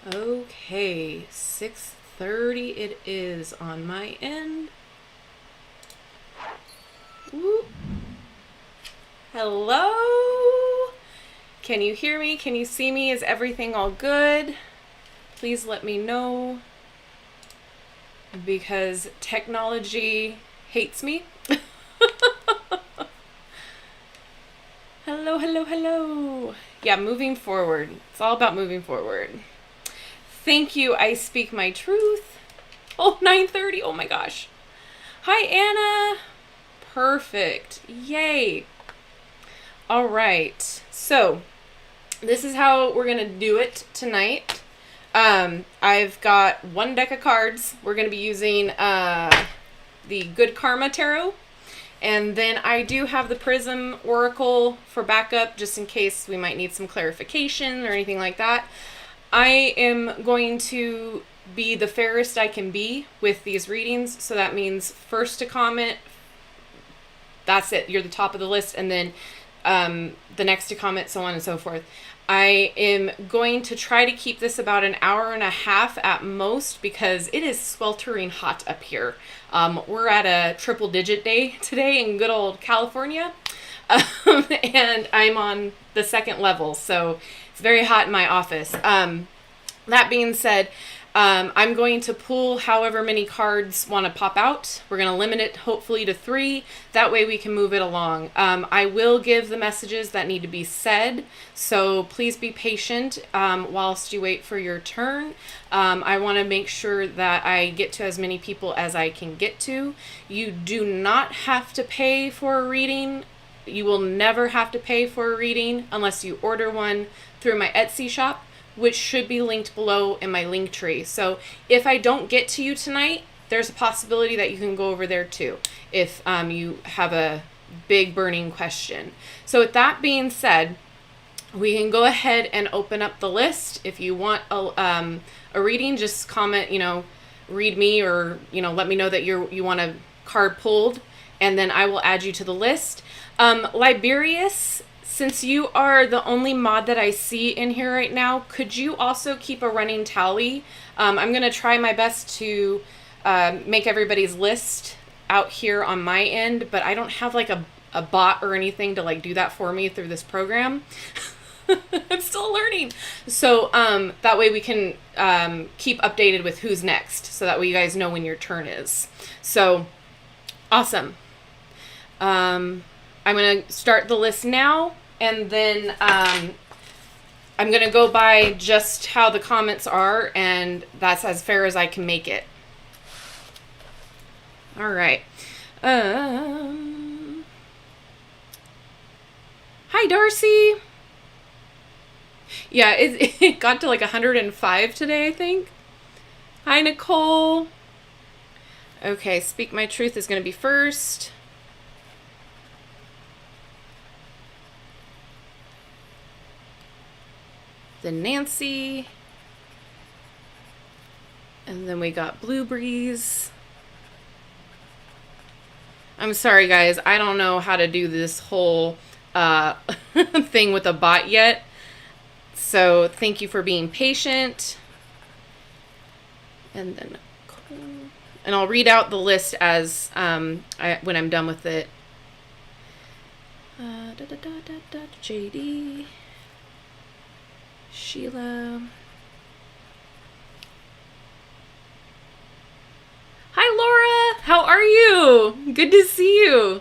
Okay, 6:30 it is on my end. Woo. Hello? Can you hear me? Can you see me? Is everything all good? Please let me know, because technology hates me. Hello, hello, hello. Yeah, moving forward. It's all about moving forward. Thank you, I speak my truth. Oh, 9:30. Oh my gosh. Hi, Anna. Perfect. Yay. All right. So, this is how we're going to do it tonight. I've got one deck of cards. We're going to be using the Good Karma Tarot. And then I do have the Prism Oracle for backup, just in case we might need some clarification or anything like that. I am going to be the fairest I can be with these readings. So that means first to comment, that's it. You're the top of the list. And then the next to comment, so on and so forth. I am going to try to keep this about an hour and a half at most, because it is sweltering hot up here. We're at a triple digit day today in good old California. And I'm on the second level, so it's very hot in my office. That being said, I'm going to pull however many cards want to pop out. We're going to limit it hopefully to 3. That way we can move it along. I will give the messages that need to be said, so please be patient whilst you wait for your turn. I want to make sure that I get to as many people as I can get to. You do not have to pay for a reading. You will never have to pay for a reading unless you order one through my Etsy shop, which should be linked below in my link tree. So if I don't get to you tonight, there's a possibility that you can go over there too, if you have a big burning question. So with that being said, we can go ahead and open up the list. If you want a reading, just comment, read me, or, let me know that you want a card pulled, and then I will add you to the list. Liberius, since you are the only mod that I see in here right now, could you also keep a running tally? I'm going to try my best to make everybody's list out here on my end, but I don't have like a bot or anything to like do that for me through this program. I'm still learning. So that way we can keep updated with who's next, so that way you guys know when your turn is. So awesome. I'm going to start the list now, and then I'm going to go by just how the comments are, and that's as fair as I can make it. All right. Hi, Darcy. Yeah, it got to like 105 today, I think. Hi, Nicole. Okay, Speak My Truth is going to be first. Then Nancy. And then we got Blue Breeze. I'm sorry, guys. I don't know how to do this whole thing with a bot yet. So thank you for being patient. And then, and I'll read out the list as when I'm done with it. JD. Sheila. Hi, Laura. How are you? Good to see you.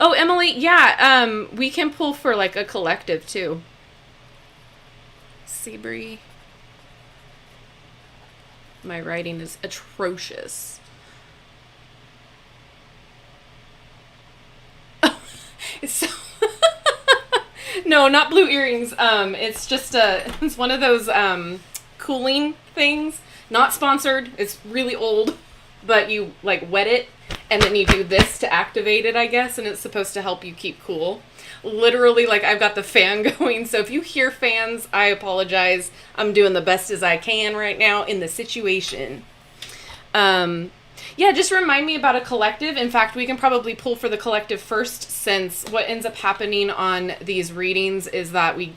Oh, Emily. Yeah, we can pull for like a collective too. Seabury. My writing is atrocious. So no, not blue earrings. It's just it's one of those cooling things. Not sponsored. It's really old, but you like wet it and then you do this to activate it, I guess, and it's supposed to help you keep cool. Literally, like, I've got the fan going, so if you hear fans, I apologize. I'm doing the best as I can right now in the situation. Yeah, just remind me about a collective. In fact, we can probably pull for the collective first, since what ends up happening on these readings is that we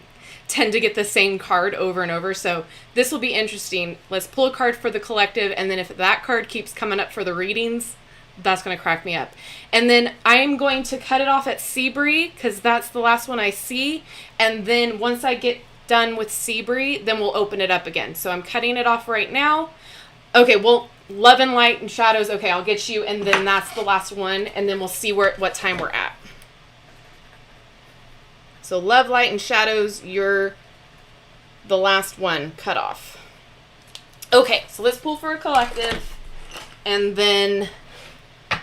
tend to get the same card over and over. So this will be interesting. Let's pull a card for the collective, and then if that card keeps coming up for the readings, that's going to crack me up. And then I'm going to cut it off at Seabury because that's the last one I see. And then once I get done with Seabury, then we'll open it up again. So I'm cutting it off right now. Okay, well, love and light and shadows. Okay, I'll get you. And then that's the last one. And then we'll see what time we're at. So love, light, and shadows, you're the last one cut off. Okay, so let's pull for a collective. And then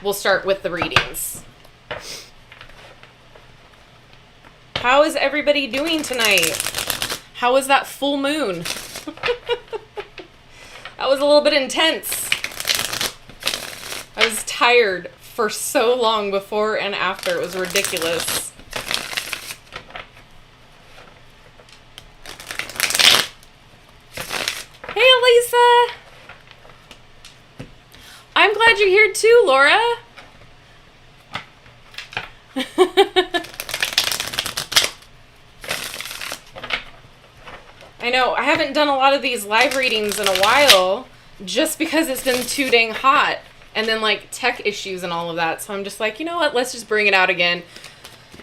we'll start with the readings. How is everybody doing tonight? How was that full moon? That was a little bit intense. I was tired for so long before and after. It was ridiculous. Hey, Elisa. I'm glad you're here too, Laura. I know, I haven't done a lot of these live readings in a while just because it's been too dang hot. And then like tech issues and all of that. So I'm just like, you know what, let's just bring it out again.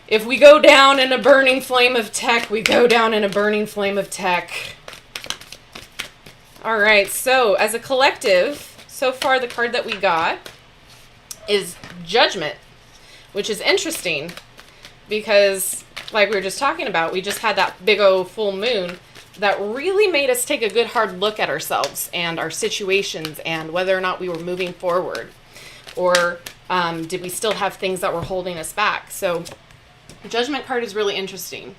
If we go down in a burning flame of tech, we go down in a burning flame of tech. All right, so as a collective, so far the card that we got is Judgment, which is interesting because like we were just talking about, we just had that big old full moon that really made us take a good hard look at ourselves and our situations and whether or not we were moving forward or did we still have things that were holding us back. So the Judgment card is really interesting.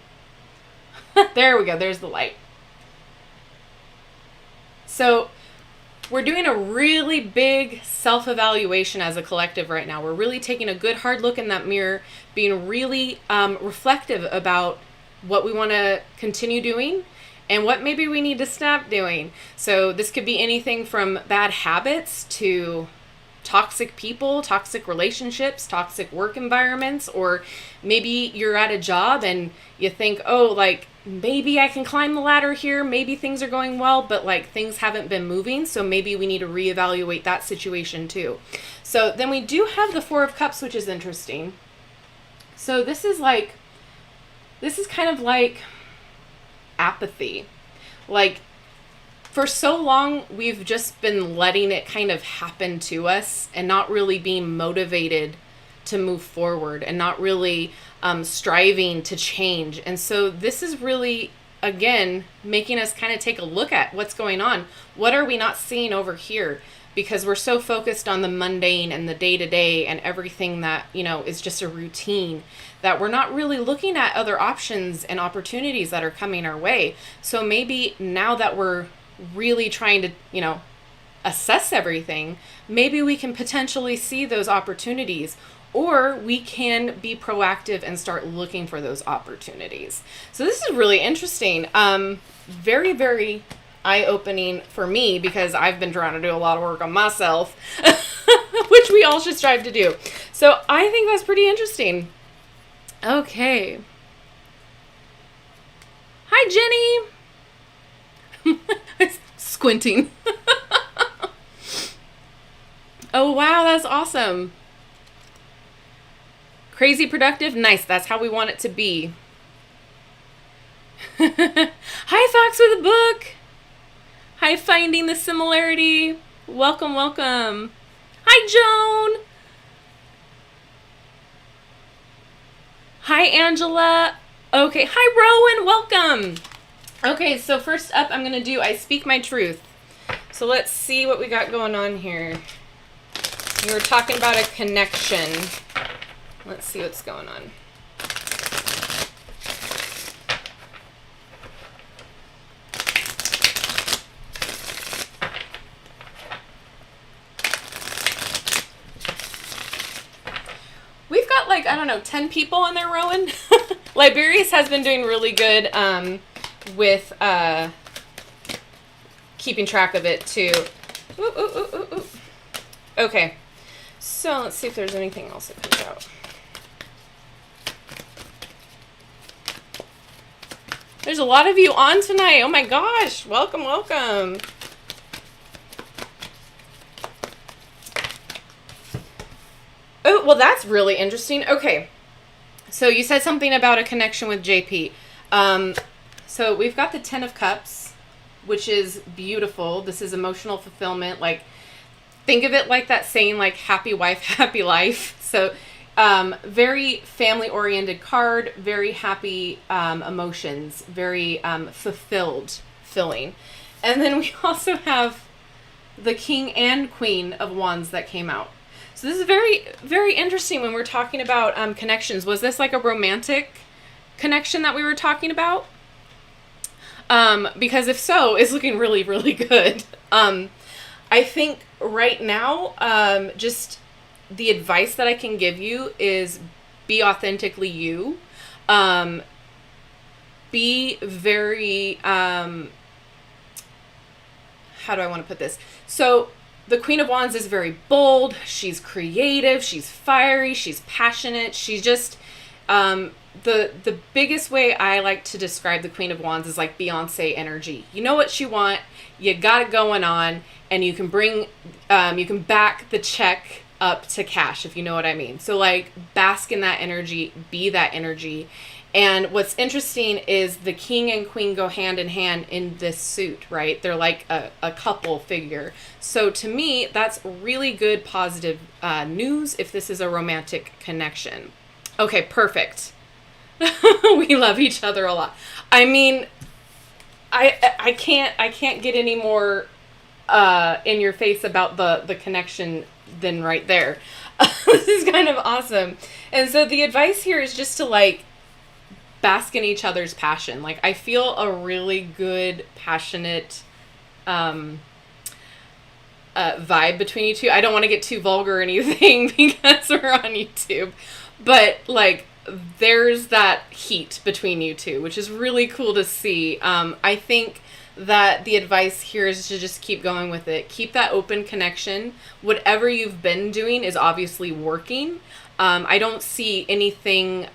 There we go. There's the light. So we're doing a really big self-evaluation as a collective right now. We're really taking a good hard look in that mirror, being really reflective about what we want to continue doing and what maybe we need to stop doing. So this could be anything from bad habits to toxic people, toxic relationships, toxic work environments, or maybe you're at a job and you think, oh, like maybe I can climb the ladder here. Maybe things are going well, but like things haven't been moving. So maybe we need to reevaluate that situation too. So then we do have the Four of Cups, which is interesting. So this is kind of like apathy. Like for so long, we've just been letting it kind of happen to us and not really being motivated to move forward and not really striving to change. And so this is really, again, making us kind of take a look at what's going on. What are we not seeing over here? Because we're so focused on the mundane and the day-to-day and everything that, you know, is just a routine, that we're not really looking at other options and opportunities that are coming our way. So maybe now that we're really trying to, you know, assess everything, maybe we can potentially see those opportunities, or we can be proactive and start looking for those opportunities. So this is really interesting. Very, very eye-opening for me because I've been trying to do a lot of work on myself, which we all should strive to do. So I think that's pretty interesting. Okay. Hi, Jenny. Squinting. Oh, wow, that's awesome. Crazy productive. Nice. That's how we want it to be. Hi, Fox with a book. Hi, Finding the Similarity. Welcome, welcome. Hi, Joan. Hi, Angela. Okay. Hi, Rowan. Welcome. Okay, so first up, I'm going to do I Speak My Truth. So let's see what we got going on here. We were talking about a connection. Let's see what's going on. We've got like, I don't know, 10 people in there, Rowan. Liberius has been doing really good with keeping track of it too. Ooh, ooh, ooh, ooh, ooh. Okay. So let's see if there's anything else that comes out. There's a lot of you on tonight. Oh my gosh. Welcome, welcome. Oh, well, that's really interesting. Okay. So you said something about a connection with JP. So we've got the 10 of Cups, which is beautiful. This is emotional fulfillment. Like, think of it like that saying, like, happy wife, happy life. So very family-oriented card, very happy emotions, very filling. And then we also have the King and Queen of Wands that came out. So this is very, very interesting when we're talking about connections. Was this like a romantic connection that we were talking about? Because if so, it's looking really, really good. I think right now, just the advice that I can give you is be authentically you. Be very, how do I want to put this? So the Queen of Wands is very bold. She's creative. She's fiery. She's passionate. She's just, the biggest way I like to describe the Queen of Wands is like Beyonce energy. You know what you want. You got it going on, and you can bring, you can back the check up to cash, if you know what I mean. So like bask in that energy, be that energy. And what's interesting is the King and Queen go hand in hand in this suit, right? They're like a couple figure. So to me, that's really good positive news if this is a romantic connection. Okay, perfect. We love each other a lot. I mean, I can't get any more in your face about the connection than right there. This is kind of awesome. And so the advice here is just to like bask in each other's passion. Like, I feel a really good, passionate vibe between you two. I don't want to get too vulgar or anything because we're on YouTube, but like there's that heat between you two, which is really cool to see. I think that the advice here is to just keep going with it. Keep that open connection. Whatever you've been doing is obviously working. I don't see anything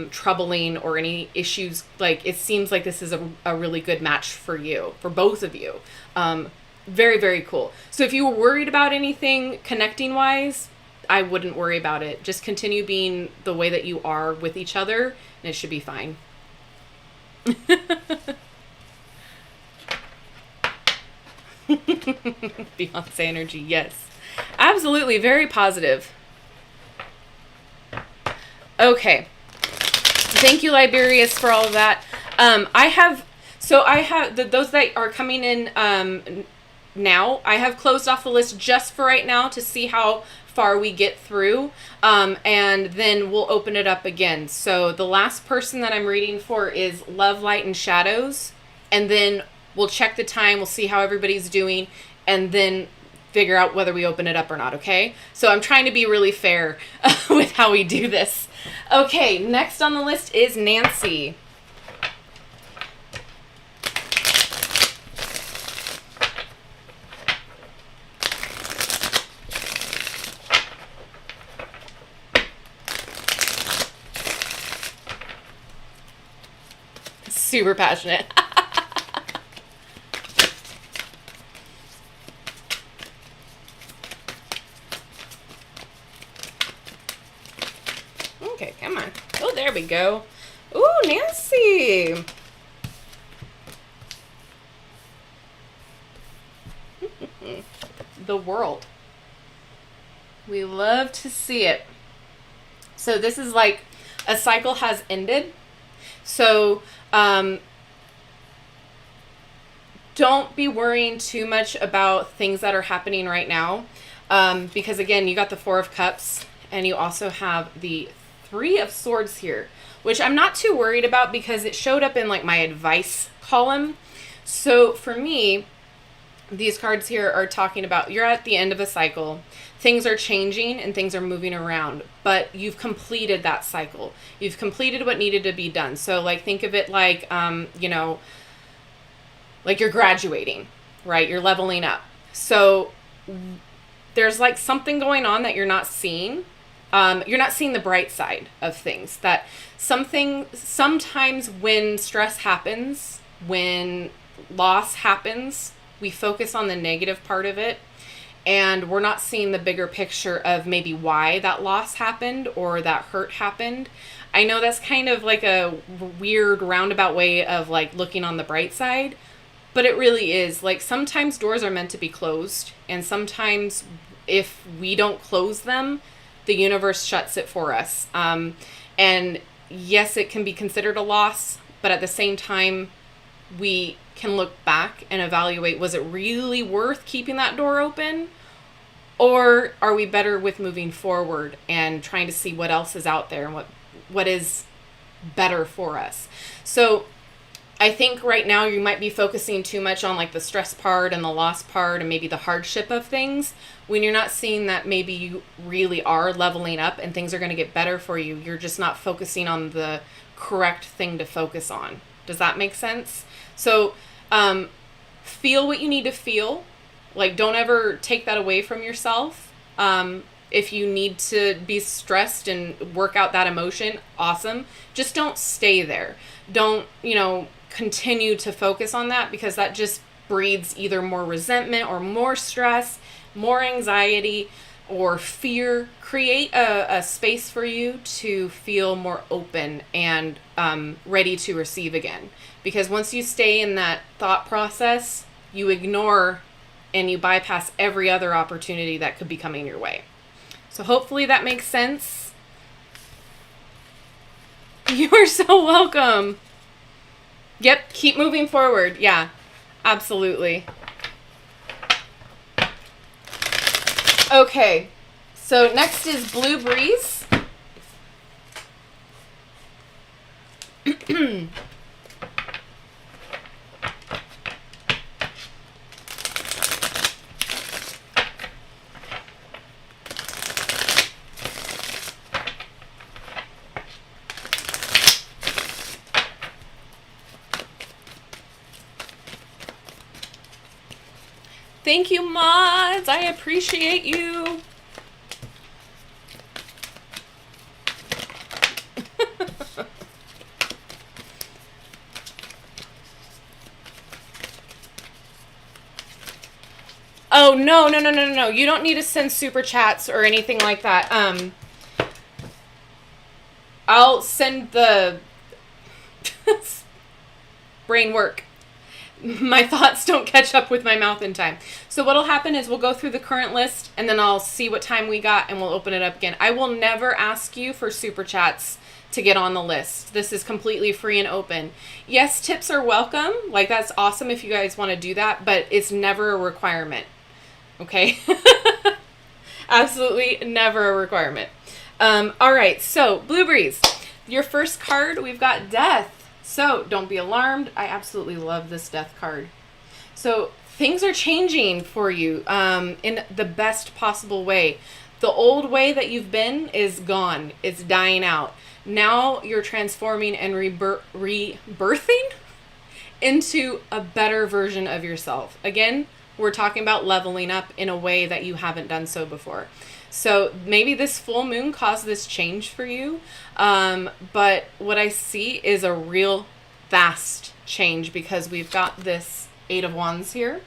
troubling or any issues. Like, it seems like this is a really good match for you, for both of you. Very, very cool. So if you were worried about anything connecting wise, I wouldn't worry about it. Just continue being the way that you are with each other, and it should be fine. Beyonce energy, yes. Absolutely, very positive. Okay. Thank you, Liberius, for all of that. I have those that are coming in now, I have closed off the list just for right now to see how far we get through, and then we'll open it up again. So the last person that I'm reading for is Love, Light, and Shadows, and then we'll check the time, we'll see how everybody's doing, and then figure out whether we open it up or not, okay? So I'm trying to be really fair with how we do this. Okay, next on the list is Nancy. Super passionate. Okay, come on. Oh, there we go. Ooh, Nancy. The World. We love to see it. So this is like a cycle has ended. So don't be worrying too much about things that are happening right now. Because again, you got the Four of Cups and you also have the Three of Swords here, which I'm not too worried about because it showed up in like my advice column. So for me, these cards here are talking about you're at the end of a cycle. Things are changing and things are moving around, but you've completed that cycle. You've completed what needed to be done. So like, think of it like, you know, like you're graduating, right? You're leveling up. So there's like something going on that you're not seeing. You're not seeing the bright side of things. That sometimes when stress happens, when loss happens, we focus on the negative part of it, and we're not seeing the bigger picture of maybe why that loss happened or that hurt happened. I know that's kind of like a weird roundabout way of like looking on the bright side, but it really is. Like sometimes doors are meant to be closed, and sometimes if we don't close them, the universe shuts it for us. And yes, it can be considered a loss, but at the same time, we can look back and evaluate, was it really worth keeping that door open? Or are we better with moving forward and trying to see what else is out there and what is better for us? So I think right now you might be focusing too much on like the stress part and the loss part and maybe the hardship of things, when you're not seeing that maybe you really are leveling up and things are going to get better for you. You're just not focusing on the correct thing to focus on. Does that make sense? So feel what you need to feel. Like, don't ever take that away from yourself. If you need to be stressed and work out that emotion, awesome. Just don't stay there. Don't, continue to focus on that, because that just breeds either more resentment or more stress, more anxiety or fear. Create a space for you to feel more open and ready to receive again. Because once you stay in that thought process, you ignore and you bypass every other opportunity that could be coming your way. So hopefully that makes sense. You are so welcome. Yep, keep moving forward. Yeah, absolutely. Okay, so next is Blue Breeze. Thank you, mods. I appreciate you. Oh, no. You don't need to send super chats or anything like that. I'll send the brain work. My thoughts don't catch up with my mouth in time. So what'll happen is we'll go through the current list, and then I'll see what time we got, and we'll open it up again. I will never ask you for super chats to get on the list. This is completely free and open. Yes, tips are welcome. Like, that's awesome if you guys want to do that, but it's never a requirement. Okay? Absolutely never a requirement. All right, so Blue Breeze. Your first card, we've got Death. So don't be alarmed. I absolutely love this Death card. So things are changing for you in the best possible way. The old way that you've been is gone. It's dying out. Now you're transforming and rebirthing into a better version of yourself. Again, we're talking about leveling up in a way that you haven't done so before. So maybe this full moon caused this change for you. But what I see is a real fast change, because we've got this Eight of Wands here.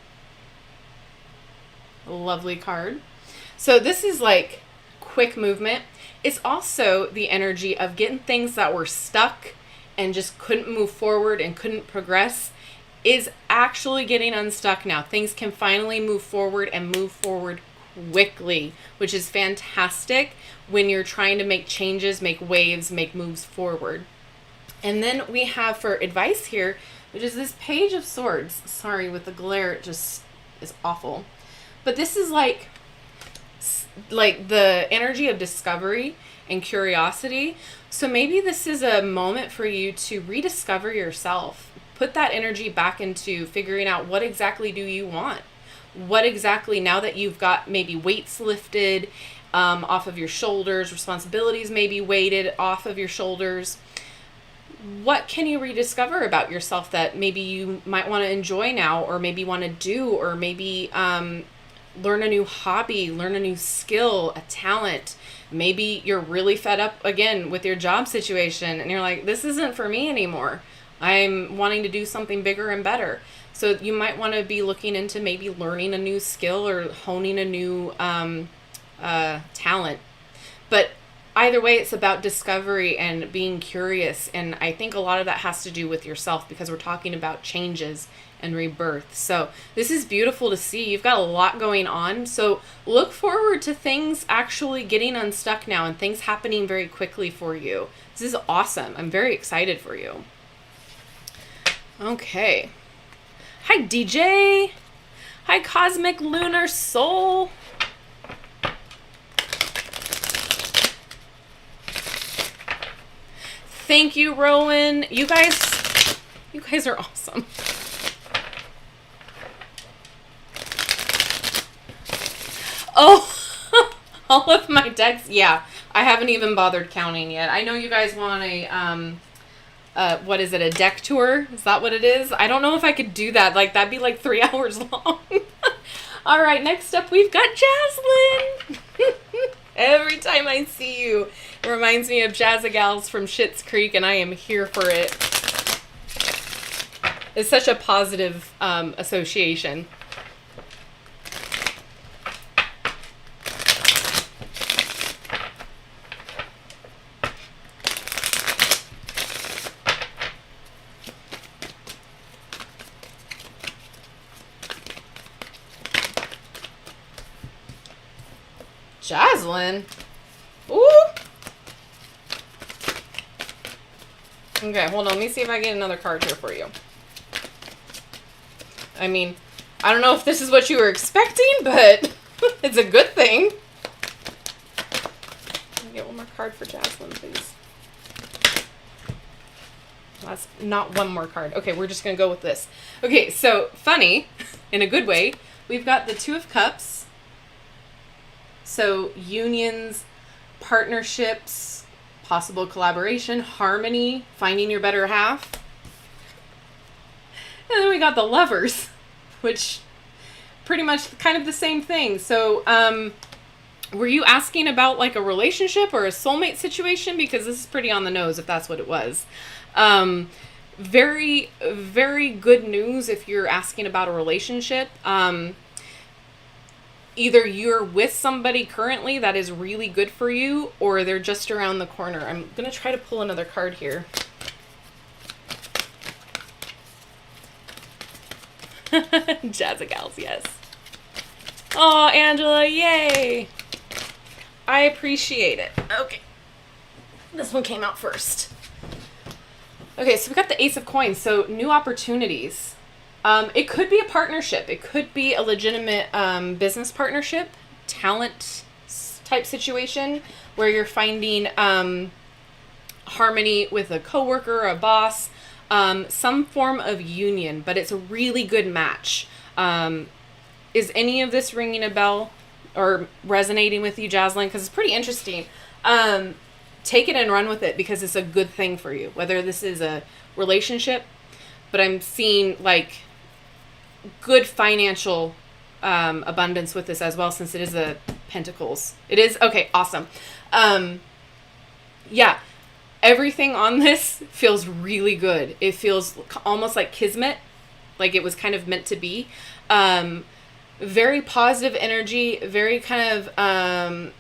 Lovely card. So this is like quick movement. It's also the energy of getting things that were stuck and just couldn't move forward and couldn't progress is actually getting unstuck now. Things can finally move forward and move forward quickly, which is fantastic when you're trying to make changes, make waves, make moves forward. And then we have for advice here, which is this Page of Swords. Sorry, with the glare, it just is awful. But this is like the energy of discovery and curiosity. So maybe this is a moment for you to rediscover yourself. Put that energy back into figuring out, what exactly do you want? What exactly, now that you've got maybe weights lifted off of your shoulders, responsibilities maybe weighted off of your shoulders, what can you rediscover about yourself that maybe you might want to enjoy now, or maybe want to do, or maybe learn a new hobby, learn a new skill, a talent. Maybe you're really fed up again with your job situation and you're like, this isn't for me anymore. I'm wanting to do something bigger and better. So you might want to be looking into maybe learning a new skill or honing a new talent. But either way, it's about discovery and being curious. And I think a lot of that has to do with yourself because we're talking about changes and rebirth. So this is beautiful to see. You've got a lot going on. So look forward to things actually getting unstuck now and things happening very quickly for you. This is awesome. I'm very excited for you. Okay. Hi, DJ. Hi, Cosmic Lunar Soul. Thank you, Rowan. You guys are awesome. Oh, all of my decks. Yeah, I haven't even bothered counting yet. I know you guys want a, what is it, a deck tour? Is that what it is? I don't know if I could do that. Like, that'd be like 3 hours long. All right, next up we've got Jaslyn. Every time I see you, it reminds me of Jazzagals from Schitt's Creek, and I am here for it. It's such a positive association. Jaslyn? Ooh! Okay, hold on. Let me see if I get another card here for you. I mean, I don't know if this is what you were expecting, but it's a good thing. Let me get one more card for Jaslyn, please. That's not one more card. Okay, we're just going to go with this. Okay, so funny, in a good way, we've got the Two of Cups. So unions, partnerships, possible collaboration, harmony, finding your better half. And then we got the Lovers, which pretty much kind of the same thing. So were you asking about like a relationship or a soulmate situation? Because this is pretty on the nose if that's what it was. Very, very good news if you're asking about a relationship. Either you're with somebody currently that is really good for you, or they're just around the corner. I'm going to try to pull another card here. Jazzagals, yes. Oh, Angela, yay. I appreciate it. Okay. This one came out first. Okay, so we got the Ace of Coins. So new opportunities. It could be a partnership. It could be a legitimate business partnership, talent type situation where you're finding harmony with a coworker or a boss, some form of union, but it's a really good match. Is any of this ringing a bell or resonating with you, Jaslyn? Because it's pretty interesting. Take it and run with it because it's a good thing for you, whether this is a relationship, but I'm seeing like good financial abundance with this as well, since it is a Pentacles. It is okay. Awesome. Yeah, everything on this feels really good. It feels almost like kismet, like it was kind of meant to be. Very positive energy, very kind of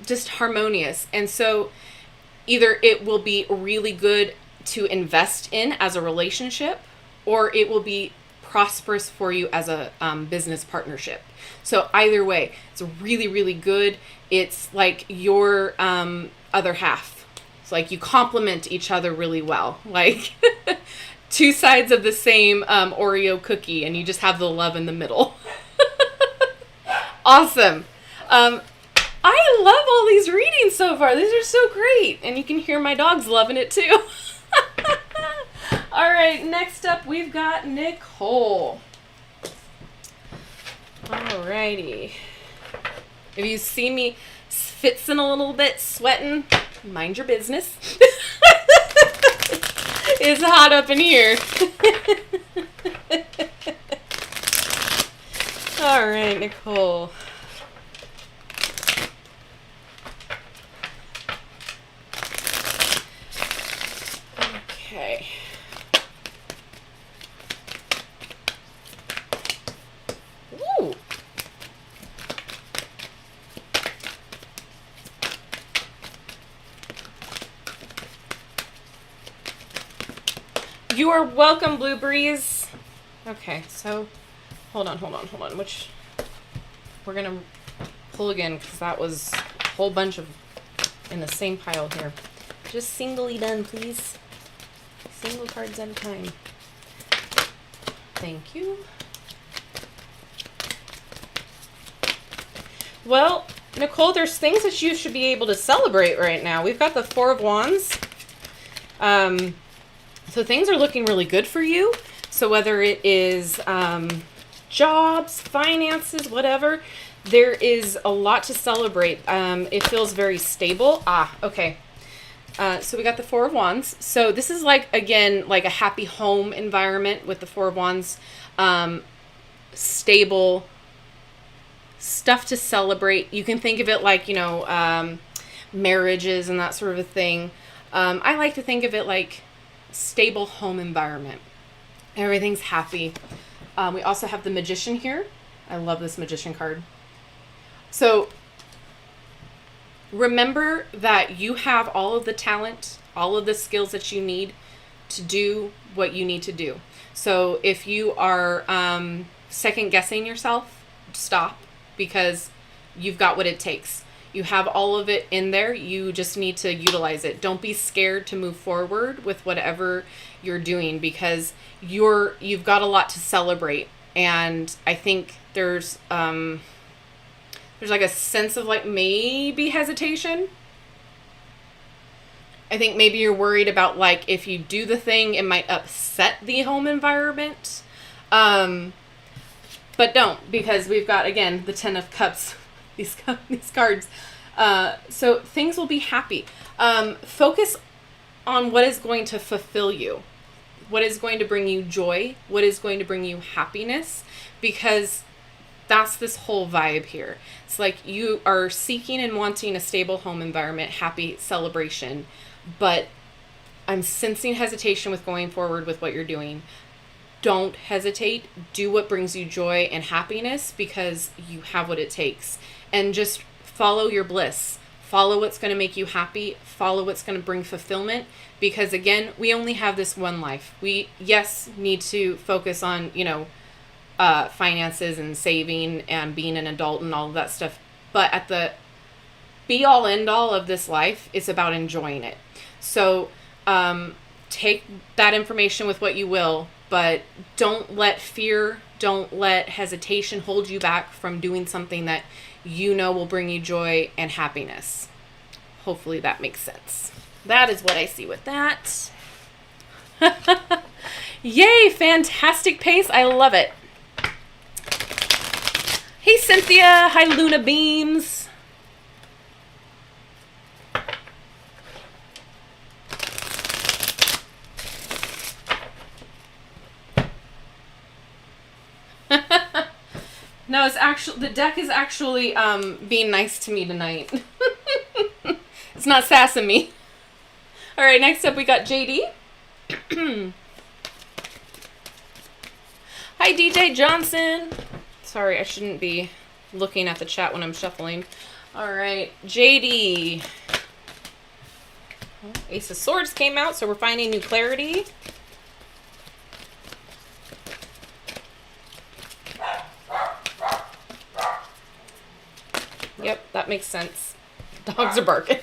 just harmonious. And so either it will be really good to invest in as a relationship, or it will be prosperous for you as a business partnership. So either way, it's really, really good. It's like your other half. It's like you complement each other really well. Like two sides of the same Oreo cookie, and you just have the love in the middle. Awesome. I love all these readings so far. These are so great. And you can hear my dogs loving it too. All right, next up we've got Nicole. Alrighty. If you see me schwitzing a little bit, sweating, mind your business. It's hot up in here. All right, Nicole. Okay. Ooh. You are welcome, Blue Breeze. Okay, so hold on. Which we're gonna pull again because that was a whole bunch of in the same pile here. Just singly done, please. Single cards at a time. Thank you. Well, Nicole, there's things that you should be able to celebrate right now. We've got the Four of Wands. So things are looking really good for you. So whether it is jobs, finances, whatever, there is a lot to celebrate. It feels very stable. Okay. So we got the Four of Wands. So this is like, again, like a happy home environment with the Four of Wands. Stable stuff to celebrate. You can think of it like, you know, marriages and that sort of a thing. I like to think of it like stable home environment. Everything's happy. We also have the Magician here. I love this Magician card. So remember that you have all of the talent, all of the skills that you need to do what you need to do. So if you are second guessing yourself, stop, because you've got what it takes. You have all of it in there. You just need to utilize it. Don't be scared to move forward with whatever you're doing, because you've got a lot to celebrate. And I think there's like a sense of like maybe hesitation. I think maybe you're worried about like if you do the thing, it might upset the home environment. But don't, because we've got, again, the Ten of Cups, these cards. So things will be happy. Focus on what is going to fulfill you, what is going to bring you joy, what is going to bring you happiness, because that's this whole vibe here. It's like you are seeking and wanting a stable home environment, happy celebration, but I'm sensing hesitation with going forward with what you're doing. Don't hesitate. Do what brings you joy and happiness, because you have what it takes. And just follow your bliss. Follow what's going to make you happy. Follow what's going to bring fulfillment. Because again, we only have this one life. We, yes, need to focus on, you know, finances and saving and being an adult and all of that stuff. But at the be all end all of this life, it's about enjoying it. So take that information with what you will, but don't let fear, don't let hesitation hold you back from doing something that you know will bring you joy and happiness. Hopefully that makes sense. That is what I see with that. Yay, fantastic pace. I love it. Hey, Cynthia. Hi, Luna Beams. No, it's actually, the deck is actually being nice to me tonight. It's not sassing me. All right, next up we got JD. Hi, DJ Johnson. Sorry, I shouldn't be looking at the chat when I'm shuffling. All right, JD. Ace of Swords came out, so we're finding new clarity. Yep, that makes sense. Dogs are barking.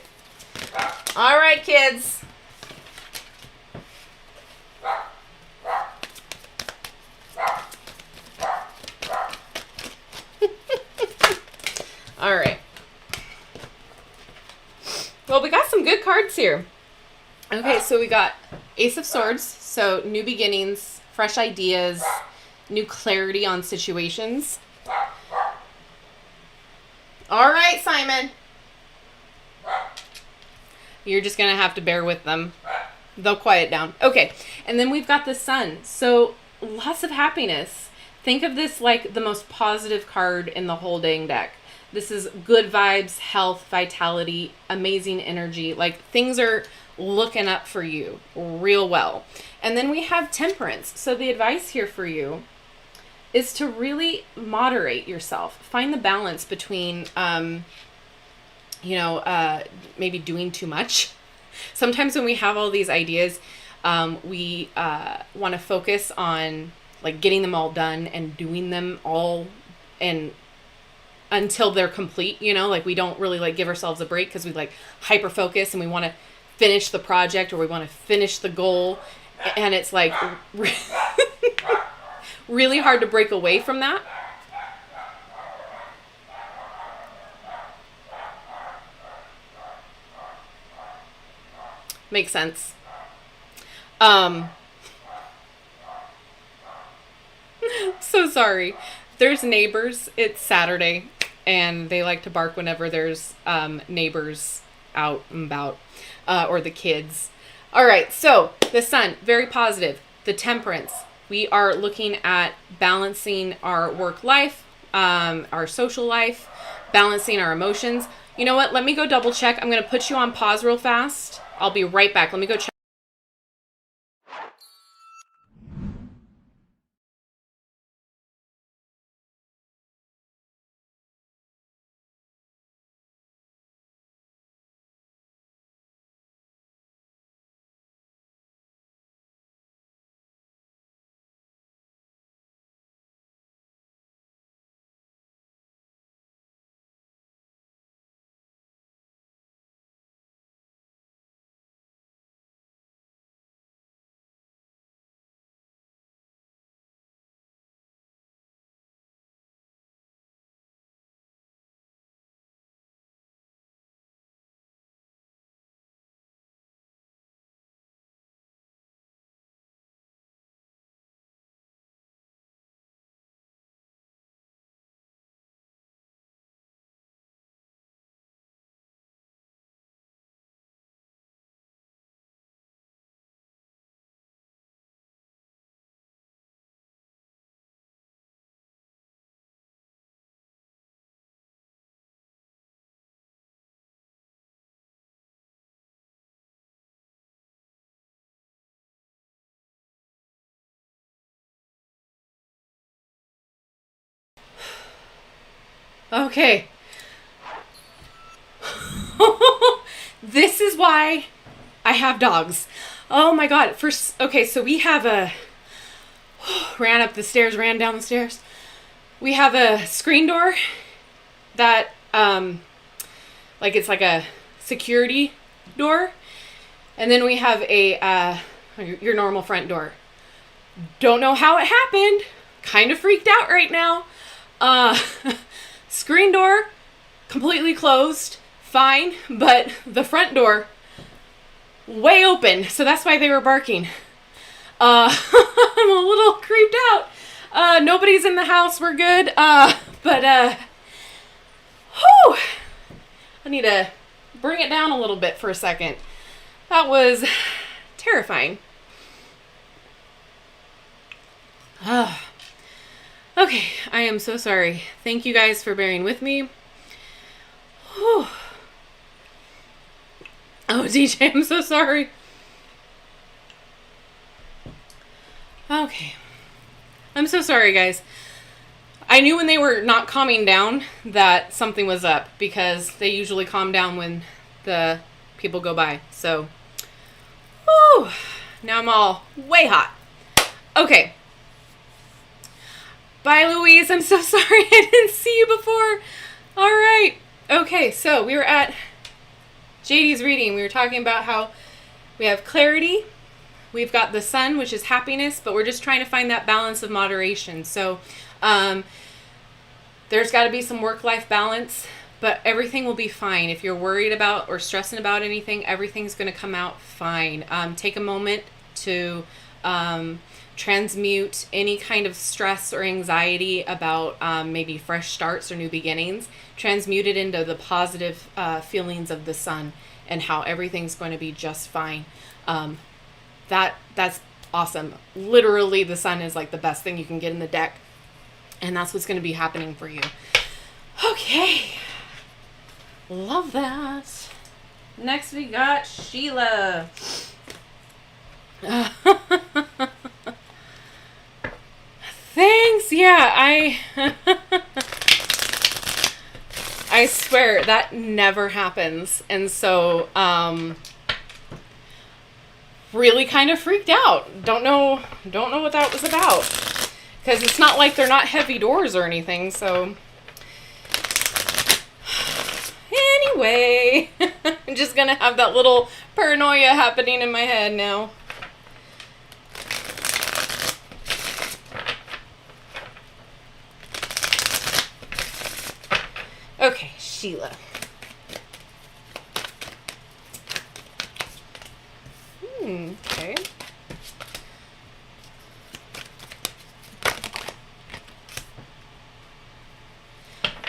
All right, kids. All right. Well, we got some good cards here. Okay, so we got Ace of Swords, so new beginnings, fresh ideas, new clarity on situations. All right, Simon. You're just going to have to bear with them. They'll quiet down. Okay, and then we've got the Sun. So lots of happiness. Think of this like the most positive card in the whole dang deck. This is good vibes, health, vitality, amazing energy. Like things are looking up for you real well. And then we have Temperance. So the advice here for you is to really moderate yourself. Find the balance between, maybe doing too much. Sometimes when we have all these ideas, we want to focus on like getting them all done and doing them all and until they're complete, like we don't really like give ourselves a break because we like hyper focus and we want to finish the project or we want to finish the goal. And it's like really hard to break away from that. Makes sense. So sorry. There's neighbors. It's Saturday, and they like to bark whenever there's neighbors out and about, or the kids. All right, so the Sun, very positive. The Temperance, we are looking at balancing our work life, our social life, balancing our emotions. You know what? Let me go double check. I'm going to put you on pause real fast. I'll be right back. Let me go check. Okay. This is why I have dogs. Oh my God. Okay, so we have ran up the stairs, ran down the stairs. We have a screen door that, it's like a security door. And then we have your normal front door. Don't know how it happened. Kind of freaked out right now. Screen door, completely closed, fine, but the front door, way open, so that's why they were barking. I'm a little creeped out. Nobody's in the house, we're good, but I need to bring it down a little bit for a second. That was terrifying. Okay, I am so sorry. Thank you guys for bearing with me. Whew. Oh, DJ, I'm so sorry. Okay. I'm so sorry, guys. I knew when they were not calming down that something was up because they usually calm down when the people go by. So, whew, now I'm all way hot. Okay. Bye, Louise. I'm so sorry I didn't see you before. All right. Okay, so we were at JD's reading. We were talking about how we have clarity. We've got the Sun, which is happiness, but we're just trying to find that balance of moderation. So there's got to be some work-life balance, but everything will be fine. If you're worried about or stressing about anything, everything's going to come out fine. Take a moment to transmute any kind of stress or anxiety about maybe fresh starts or new beginnings, transmute it into the positive feelings of the Sun and how everything's going to be just fine. That's awesome. Literally, the Sun is like the best thing you can get in the deck. And that's what's going to be happening for you. Okay. Love that. Next we got Sheila. Thanks. Yeah, I swear that never happens. And so, really kind of freaked out. Don't know what that was about. Because it's not like they're not heavy doors or anything, so. Anyway, I'm just gonna have that little paranoia happening in my head now. Okay, Sheila. Okay.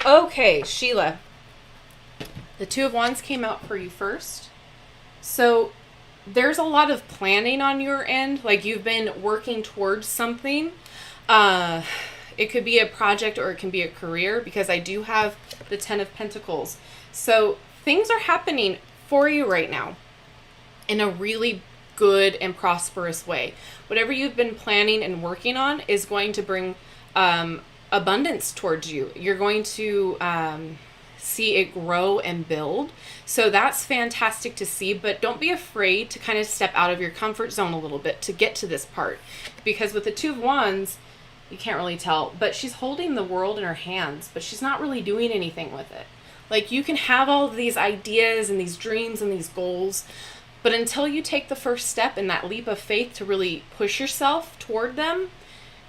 Okay, Sheila. The Two of Wands came out for you first. So there's a lot of planning on your end. Like you've been working towards something. It could be a project or it can be a career, because I do have the Ten of Pentacles. So things are happening for you right now in a really good and prosperous way. Whatever you've been planning and working on is going to bring abundance towards you. You're going to see it grow and build. So that's fantastic to see, but don't be afraid to kind of step out of your comfort zone a little bit to get to this part. Because with the Two of Wands, you can't really tell, but she's holding the world in her hands, but she's not really doing anything with it. Like you can have all of these ideas and these dreams and these goals, but until you take the first step in that leap of faith to really push yourself toward them,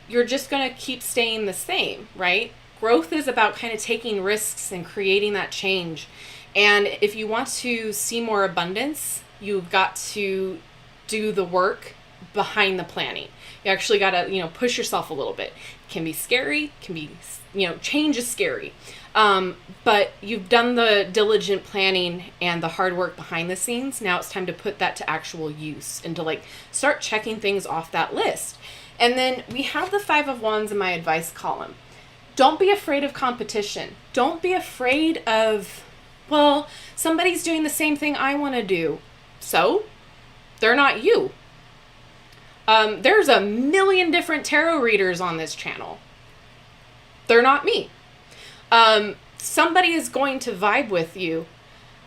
you're just going to keep staying the same, right? Growth is about kind of taking risks and creating that change. And if you want to see more abundance, you've got to do the work behind the planning. You actually got to, push yourself a little bit. It can be scary, can be, change is scary. But you've done the diligent planning and the hard work behind the scenes. Now it's time to put that to actual use and to start checking things off that list. And then we have the Five of Wands in my advice column. Don't be afraid of competition. Don't be afraid of, well, somebody's doing the same thing I want to do. So they're not you. There's a million different tarot readers on this channel. They're not me. Somebody is going to vibe with you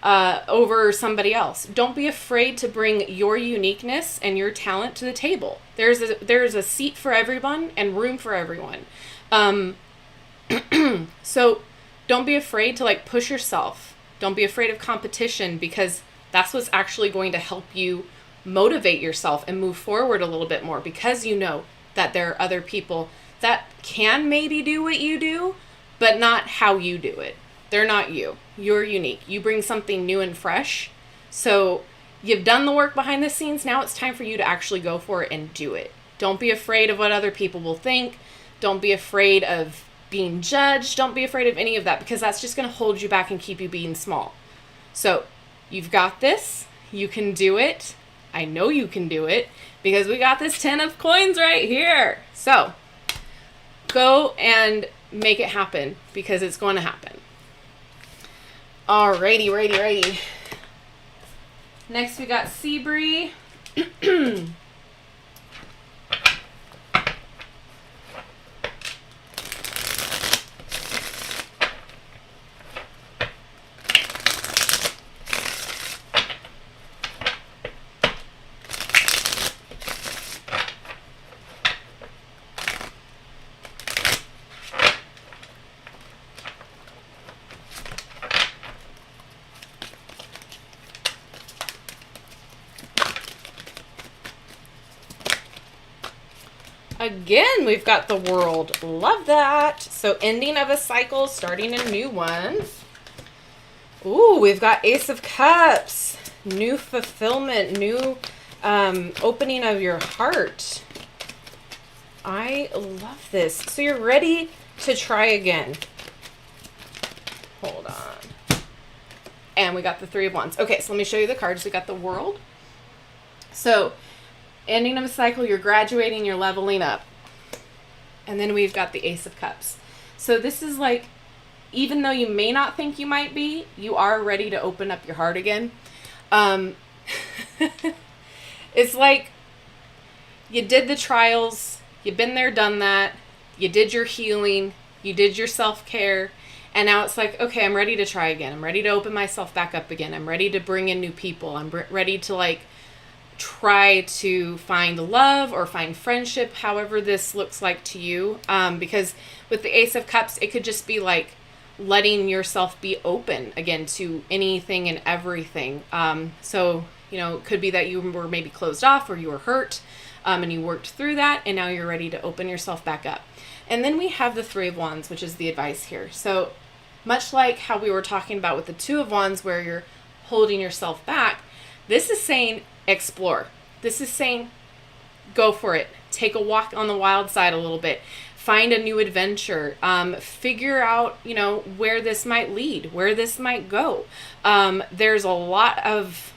over somebody else. Don't be afraid to bring your uniqueness and your talent to the table. There's a seat for everyone and room for everyone. So don't be afraid to push yourself. Don't be afraid of competition, because that's what's actually going to help you motivate yourself and move forward a little bit more, because you know that there are other people that can maybe do what you do, but not how you do it. They're not you. You're unique. You bring something new and fresh. So you've done the work behind the scenes. Now it's time for you to actually go for it and do it. Don't be afraid of what other people will think. Don't be afraid of being judged. Don't be afraid of any of that, because that's just going to hold you back and keep you being small. So you've got this. You can do it. I know you can do it, because we got this 10 of coins right here. So go and make it happen, because it's going to happen. Alrighty, righty. Next we got Seabree. Again, we've got the World. Love that. So ending of a cycle, starting a new one. Ooh, we've got Ace of Cups. New fulfillment, new opening of your heart. I love this. So you're ready to try again. Hold on. And we got the Three of Wands. Okay, so let me show you the cards. We got the World. So ending of a cycle, you're graduating, you're leveling up. And then we've got the Ace of Cups. So this is like, even though you may not think you might be, you are ready to open up your heart again. It's like you did the trials, you've been there, done that, you did your healing, you did your self-care, and now it's like, okay, I'm ready to try again. I'm ready to open myself back up again. I'm ready to bring in new people. I'm ready to like try to find love or find friendship, however this looks like to you. Because with the Ace of Cups, it could just be like letting yourself be open again to anything and everything. So, you know, it could be that you were maybe closed off or you were hurt, and you worked through that, and now you're ready to open yourself back up. And then we have the Three of Wands, which is the advice here. So much like how we were talking about with the Two of Wands, where you're holding yourself back, this is saying explore. This is saying go for it. Take a walk on the wild side a little bit. Find a new adventure. Figure out, you know, where this might lead, where this might go. There's a lot of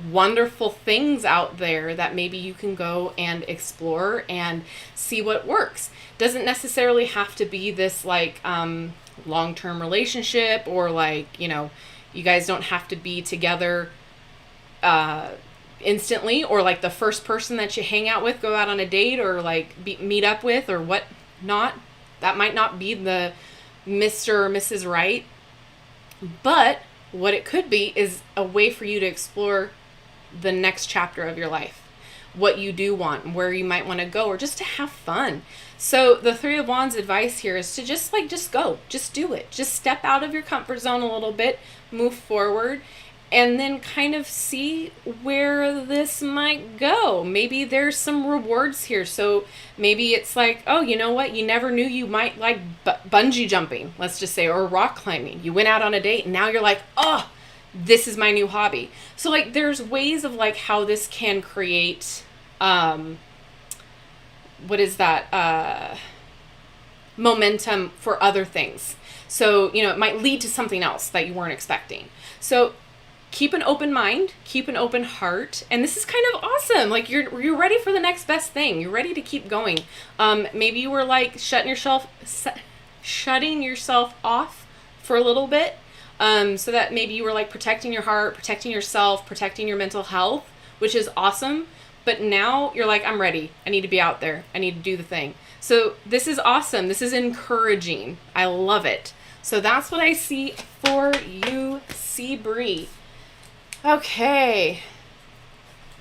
wonderful things out there that maybe you can go and explore and see what works. Doesn't necessarily have to be this like long-term relationship, or like, you know, you guys don't have to be together instantly, or like the first person that you hang out with, go out on a date, or like meet up with, or what not. That might not be the Mr. or Mrs. Right, but what it could be is a way for you to explore the next chapter of your life, what you do want, where you might want to go, or just to have fun. So the Three of Wands advice here is to just go, just do it. Just step out of your comfort zone a little bit, move forward, and then kind of see where this might go. Maybe there's some rewards here. So maybe it's like, oh, you know what? You never knew you might like bungee jumping, let's just say, or rock climbing. You went out on a date and now you're like, oh, this is my new hobby. So like there's ways of like how this can create, momentum for other things. So, you know, it might lead to something else that you weren't expecting. So keep an open mind, keep an open heart, and this is kind of awesome. Like you're ready for the next best thing. You're ready to keep going. Maybe you were like shutting yourself off for a little bit, so that maybe you were like protecting your heart, protecting yourself, protecting your mental health, which is awesome. But now you're like, I'm ready. I need to be out there. I need to do the thing. So this is awesome. This is encouraging. I love it. So that's what I see for you, Bree. Okay.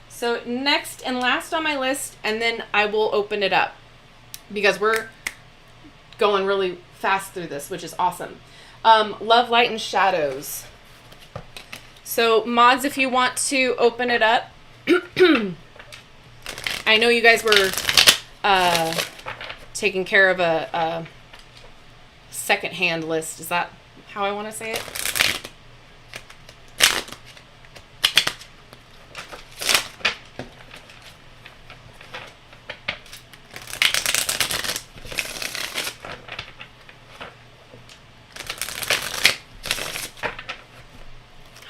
So next and last on my list, and then I will open it up because we're going really fast through this, which is awesome. Love, Light, and Shadows. So mods, if you want to open it up. I know you guys were taking care of a second-hand list. Is that how I want to say it?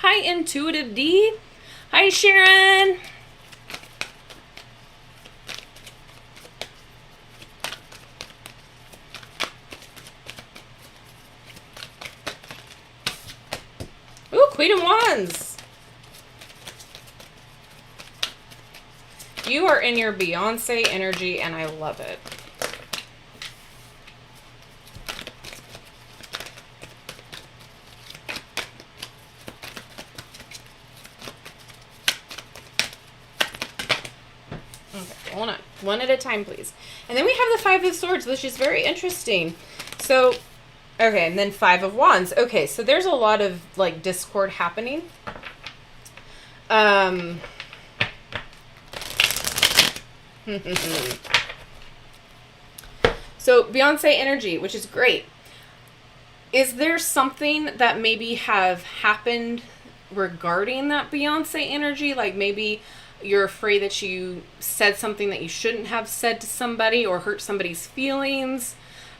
Hi, Intuitive D. Hi, Sharon. Ooh, Queen of Wands. You are in your Beyonce energy, and I love it. Okay, hold on. One at a time, please. And then we have the Five of Swords, which is very interesting. So, okay, and then Five of Wands. Okay, so there's a lot of, like, discord happening. So, Beyonce energy, which is great. Is there something that maybe have happened regarding that Beyonce energy? Like, maybe you're afraid that you said something that you shouldn't have said to somebody or hurt somebody's feelings.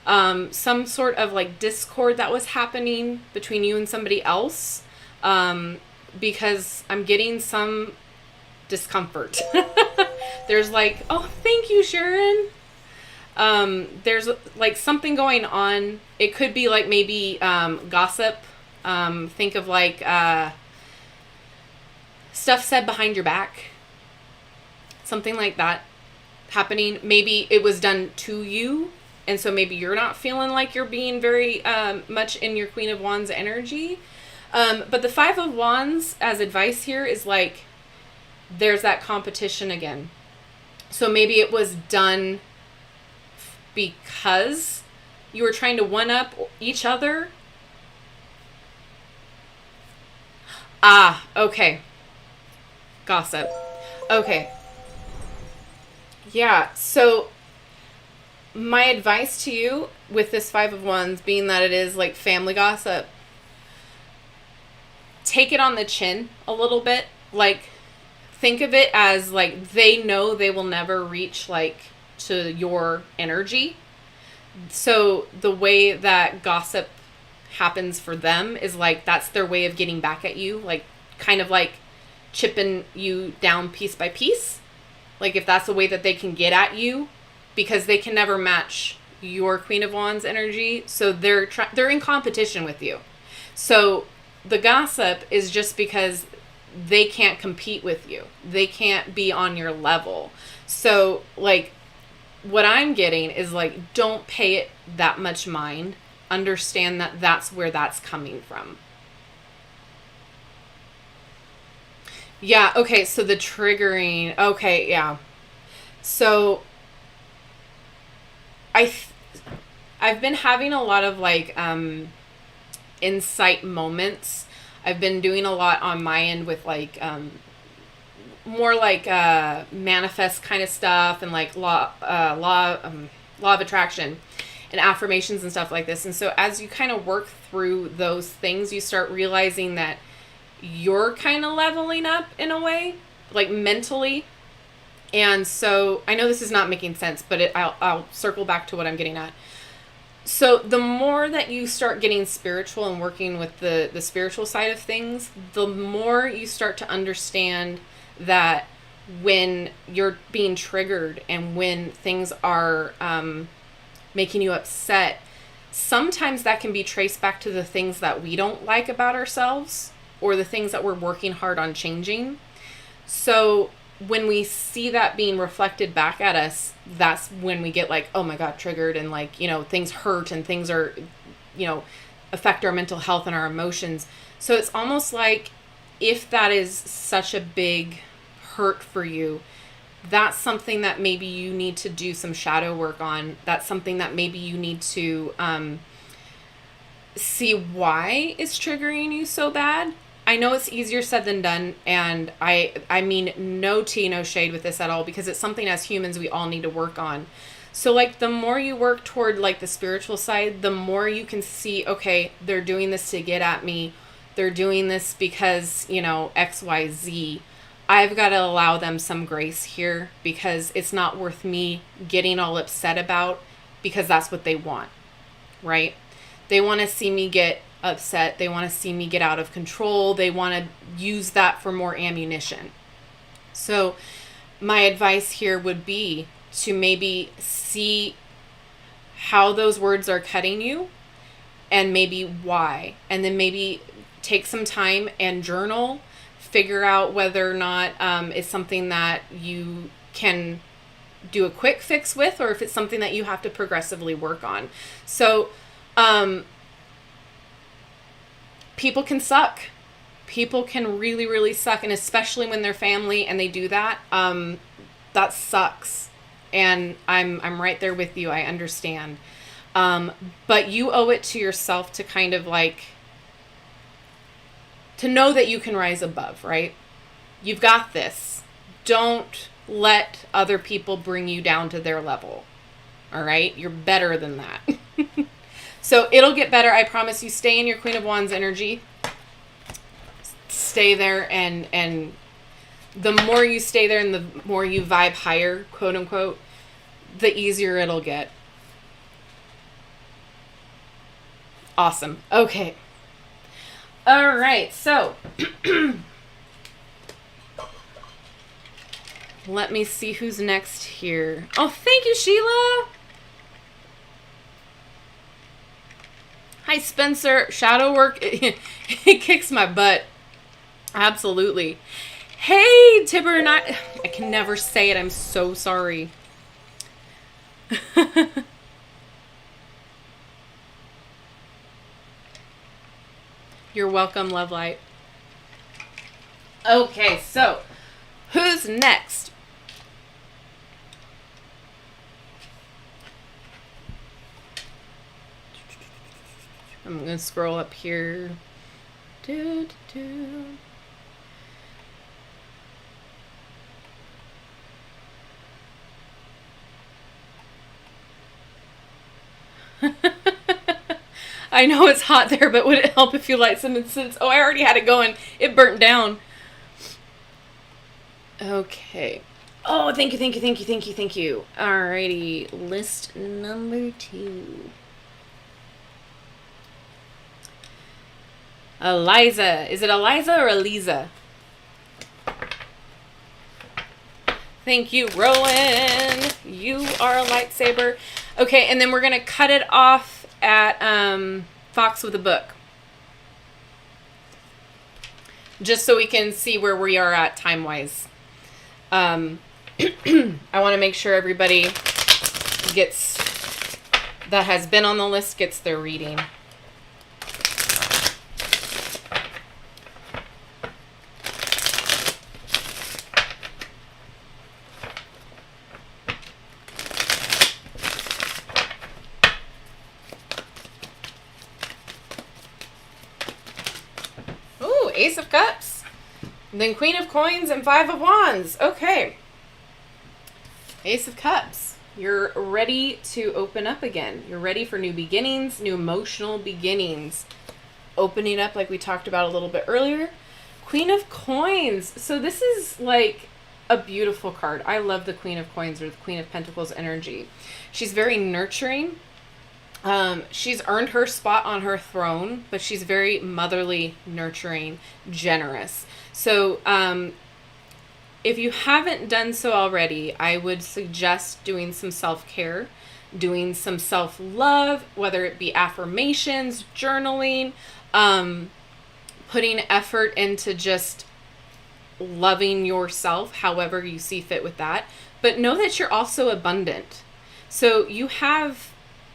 Some sort of like discord that was happening between you and somebody else. Because I'm getting some discomfort. There's like, oh, thank you, Sharon. There's like something going on it could be like maybe gossip. Think of like stuff said behind your back. Something like that happening. Maybe it was done to you, and so maybe you're not feeling like you're being very much in your Queen of Wands energy. But the Five of Wands as advice here is like, there's that competition again. So maybe it was done because you were trying to one-up each other. Ah, okay. Gossip. Okay. Yeah, so my advice to you with this Five of Wands, being that it is like family gossip, take it on the chin a little bit. Like, think of it as like they know they will never reach like to your energy. So the way that gossip happens for them is like that's their way of getting back at you, like kind of like chipping you down piece by piece. Like if that's the way that they can get at you, because they can never match your Queen of Wands energy, so they're in competition with you. So the gossip is just because they can't compete with you. They can't be on your level. So like what I'm getting is like, don't pay it that much mind. Understand that that's where that's coming from. Yeah, okay, so the triggering. Okay, yeah. So I've been having a lot of like insight moments. I've been doing a lot on my end with like more like manifest kind of stuff, and like law of attraction and affirmations and stuff like this. And so as you kind of work through those things, you start realizing that you're kind of leveling up in a way, like mentally. And so I know this is not making sense, but I'll circle back to what I'm getting at. So the more that you start getting spiritual and working with the spiritual side of things, the more you start to understand that when you're being triggered and when things are making you upset, sometimes that can be traced back to the things that we don't like about ourselves or the things that we're working hard on changing. So when we see that being reflected back at us, that's when we get like, oh my God, triggered, and like, you know, things hurt and things are, you know, affect our mental health and our emotions. So it's almost like if that is such a big hurt for you, that's something that maybe you need to do some shadow work on. That's something that maybe you need to see why it's triggering you so bad. I know it's easier said than done, and I mean no tea, no shade with this at all, because it's something as humans we all need to work on. So like the more you work toward like the spiritual side, the more you can see, okay, they're doing this to get at me. They're doing this because, you know, XYZ. I've got to allow them some grace here, because it's not worth me getting all upset about, because that's what they want, right? They want to see me get upset. They want to see me get out of control. They want to use that for more ammunition. So my advice here would be to maybe see how those words are cutting you and maybe why. And then maybe take some time and journal, figure out whether or not it's something that you can do a quick fix with, or if it's something that you have to progressively work on. So people can suck. People can really, really suck. And especially when they're family and they do that, that sucks. And I'm right there with you. I understand. But you owe it to yourself to kind of like, to know that you can rise above, right? You've got this. Don't let other people bring you down to their level. All right? You're better than that. So it'll get better. I promise you. Stay in your Queen of Wands energy. Stay there, and the more you stay there and the more you vibe higher, quote unquote, the easier it'll get. Awesome. Okay. All right. So let me see who's next here. Oh, thank you, Sheila. Hi, Spencer. Shadow work, it kicks my butt. Absolutely. Hey, Tipper, and I can never say it. I'm so sorry. You're welcome, Love Light. Okay, so who's next? I'm going to scroll up here. I know it's hot there, but would it help if you light some incense? Oh, I already had it going. It burnt down. Okay. Oh, thank you. Alrighty, list number 2. Eliza. Is it Eliza or Eliza? Thank you, Rowan. You are a lightsaber. Okay, and then we're going to cut it off at Fox with a Book. Just so we can see where we are at time-wise. I want to make sure everybody that has been on the list gets their reading. Ooh, Ace of Cups. Then Queen of Coins and 5 of Wands. Okay. Ace of Cups. You're ready to open up again. You're ready for new beginnings, new emotional beginnings. Opening up like we talked about a little bit earlier. Queen of Coins. So this is like a beautiful card. I love the Queen of Coins, or the Queen of Pentacles energy. She's very nurturing. She's earned her spot on her throne, but she's very motherly, nurturing, generous. So, if you haven't done so already, I would suggest doing some self-care, doing some self-love, whether it be affirmations, journaling, putting effort into just loving yourself, however you see fit with that. But know that you're also abundant. So you have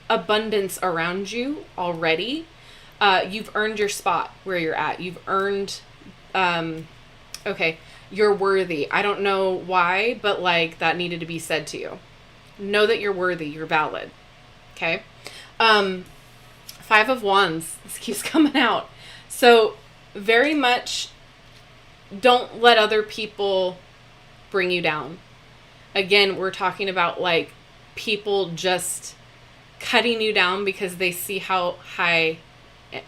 abundance around you already. You've earned your spot where you're at. You've earned, you're worthy. I don't know why, but like that needed to be said to you. Know that you're worthy. You're valid. Okay. 5 of Wands. This keeps coming out. So very much don't let other people bring you down. Again, we're talking about like people just cutting you down because they see how high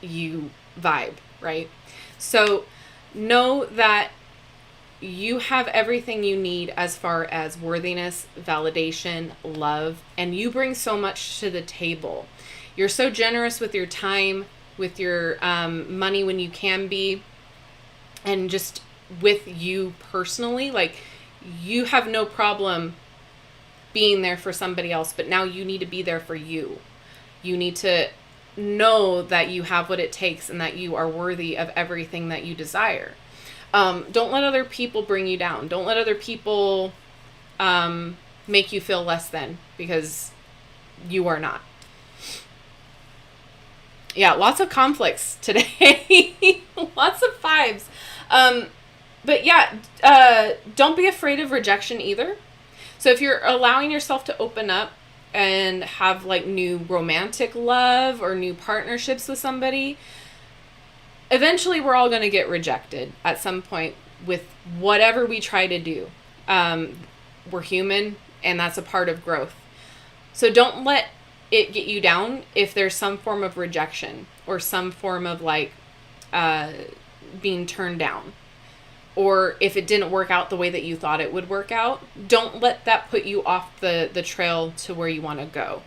you vibe, right? So know that you have everything you need as far as worthiness, validation, love, and you bring so much to the table. You're so generous with your time, with your money when you can be, and just with you personally. Like, you have no problem being there for somebody else, but now you need to be there for you. You need to know that you have what it takes and that you are worthy of everything that you desire. Don't let other people bring you down. Don't let other people make you feel less than, because you are not. Yeah, lots of conflicts today. Lots of 5s. But yeah, don't be afraid of rejection either. So if you're allowing yourself to open up and have like new romantic love or new partnerships with somebody, eventually we're all going to get rejected at some point with whatever we try to do. We're human, and that's a part of growth. So don't let it get you down if there's some form of rejection or some form of like being turned down. Or if it didn't work out the way that you thought it would work out, don't let that put you off the trail to where you want to go.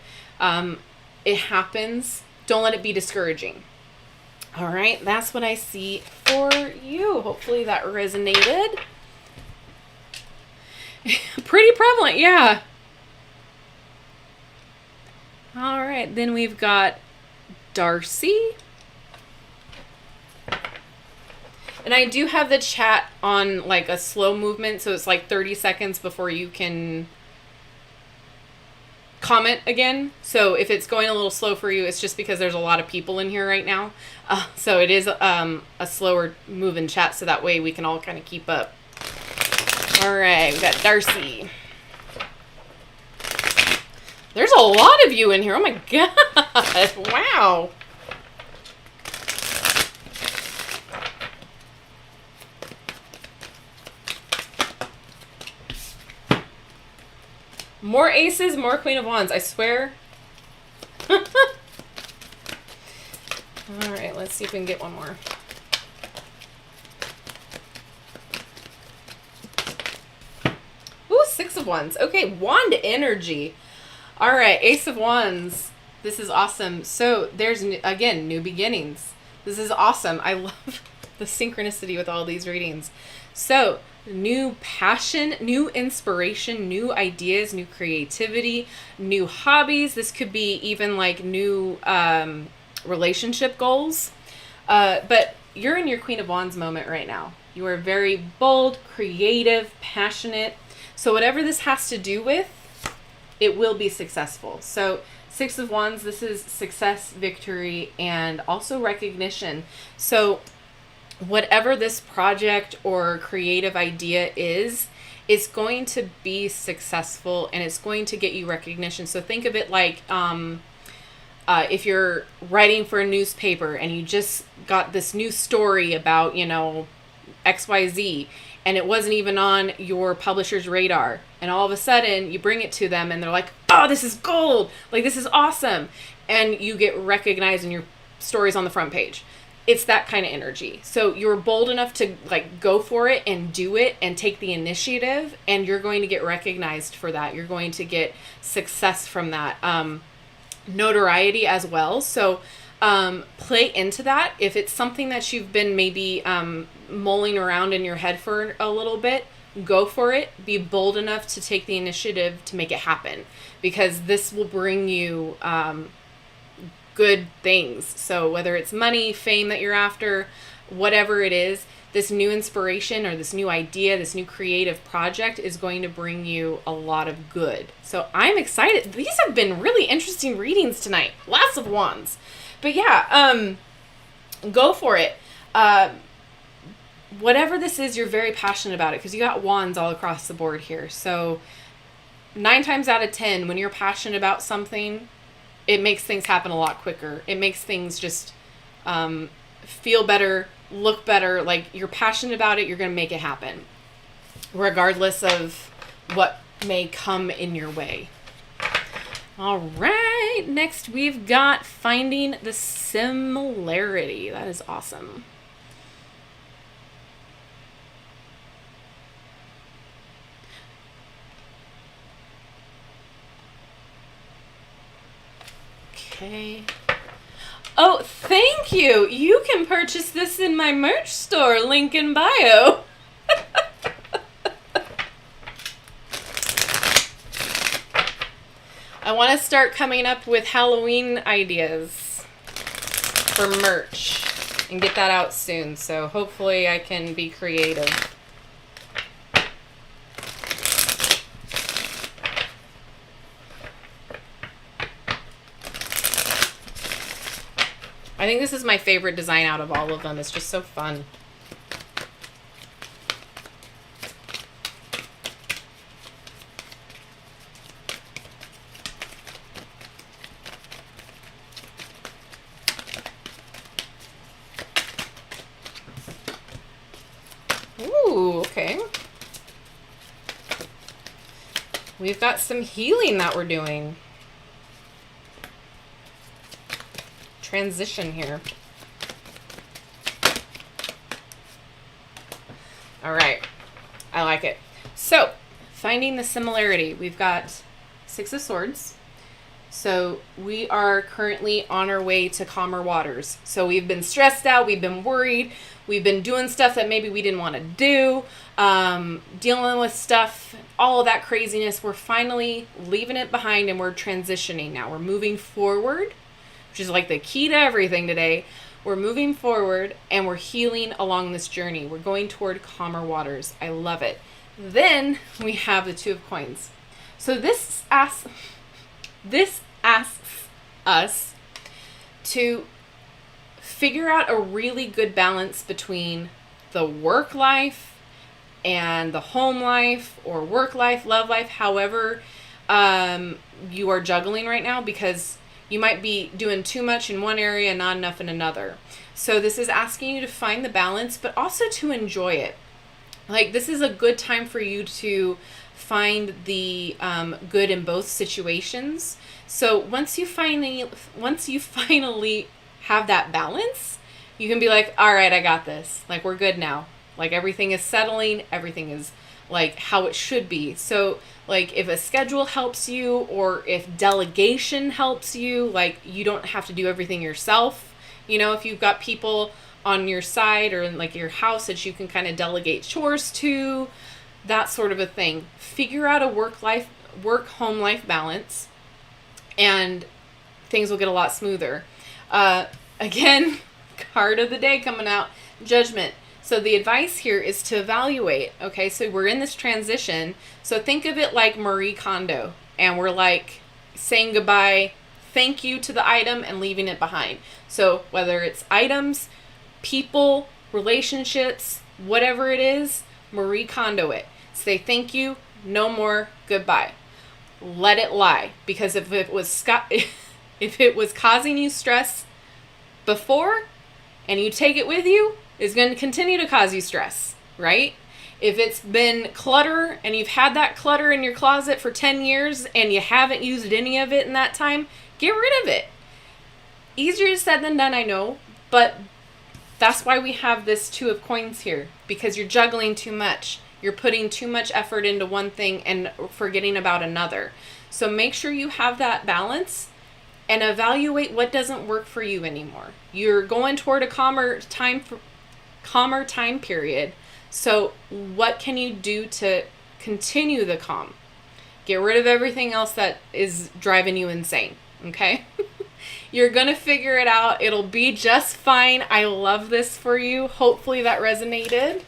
It happens. Don't let it be discouraging. All right, that's what I see for you. Hopefully that resonated. Pretty prevalent, yeah. All right, then we've got Darcy. And I do have the chat on like a slow movement, so it's like 30 seconds before you can comment again. So if it's going a little slow for you, it's just because there's a lot of people in here right now. So it is a slower moving chat, so that way we can all kind of keep up. All right, we got Darcy. There's a lot of you in here. Oh my god. Wow. More aces, more Queen of Wands, I swear. Alright, let's see if we can get one more. Ooh, Six of Wands. Okay, Wand energy. Alright, Ace of Wands. This is awesome. So, there's, again, new beginnings. This is awesome. I love the synchronicity with all these readings. So, new passion, new inspiration, new ideas, new creativity, new hobbies. This could be even like new relationship goals. But you're in your Queen of Wands moment right now. You are very bold, creative, passionate. So whatever this has to do with, it will be successful. So Six of Wands, this is success, victory, and also recognition. So whatever this project or creative idea is, it's going to be successful and it's going to get you recognition. So think of it like if you're writing for a newspaper and you just got this new story about, you know, XYZ, and it wasn't even on your publisher's radar. And all of a sudden you bring it to them and they're like, oh, this is gold. Like, this is awesome. And you get recognized and your story's on the front page. It's that kind of energy. So you're bold enough to like go for it and do it and take the initiative, and you're going to get recognized for that. You're going to get success from that. Notoriety as well. So play into that. If it's something that you've been maybe mulling around in your head for a little bit, go for it. Be bold enough to take the initiative to make it happen, because this will bring you good things. So whether it's money, fame that you're after, whatever it is, this new inspiration or this new idea, this new creative project is going to bring you a lot of good. So I'm excited. These have been really interesting readings tonight. Lots of wands. But yeah, go for it. Whatever this is, you're very passionate about it, because you got wands all across the board here. So 9 times out of 10, when you're passionate about something, it makes things happen a lot quicker. It makes things just feel better, look better. Like, you're passionate about it, you're going to make it happen, regardless of what may come in your way. All right, next we've got finding the similarity. That is awesome. Okay. Oh, thank you. You can purchase this in my merch store, link in bio. I want to start coming up with Halloween ideas for merch and get that out soon. So hopefully I can be creative. I think this is my favorite design out of all of them. It's just so fun. Ooh, okay. We've got some healing that we're doing. Transition here. All right, I like it. So, finding the similarity. We've got 6 of Swords. So we are currently on our way to calmer waters. So we've been stressed out, we've been worried, we've been doing stuff that maybe we didn't want to do, dealing with stuff, all of that craziness. We're finally leaving it behind and we're transitioning now. We're moving forward which is like the key to everything today. We're moving forward and we're healing along this journey. We're going toward calmer waters. I love it. Then we have the Two of Coins. So this asks us to figure out a really good balance between the work life and the home life, or work life, love life, however you are juggling right now, because you might be doing too much in one area and not enough in another. So this is asking you to find the balance, but also to enjoy it. Like, this is a good time for you to find the good in both situations. So once you finally have that balance, you can be like, all right, I got this. Like, we're good now. Like, everything is settling. Everything is like how it should be. So like, if a schedule helps you, or if delegation helps you, like, you don't have to do everything yourself. You know, if you've got people on your side or in like your house that you can kind of delegate chores to, that sort of a thing. Figure out a work-home life balance, and things will get a lot smoother. Again, card of the day coming out, Judgment. So the advice here is to evaluate. Okay, so we're in this transition. So think of it like Marie Kondo, and we're like saying goodbye, thank you to the item, and leaving it behind. So whether it's items, people, relationships, whatever it is, Marie Kondo it. Say thank you, no more, goodbye. Let it lie, because if it was causing you stress before, and you take it with you, it's going to continue to cause you stress, right? If it's been clutter and you've had that clutter in your closet for 10 years and you haven't used any of it in that time, get rid of it. Easier said than done, I know, but that's why we have this Two of Coins here, because you're juggling too much. You're putting too much effort into one thing and forgetting about another. So make sure you have that balance and evaluate what doesn't work for you anymore. You're going toward a calmer time period. So what can you do to continue the calm? Get rid of everything else that is driving you insane, okay? You're going to figure it out. It'll be just fine. I love this for you. Hopefully that resonated.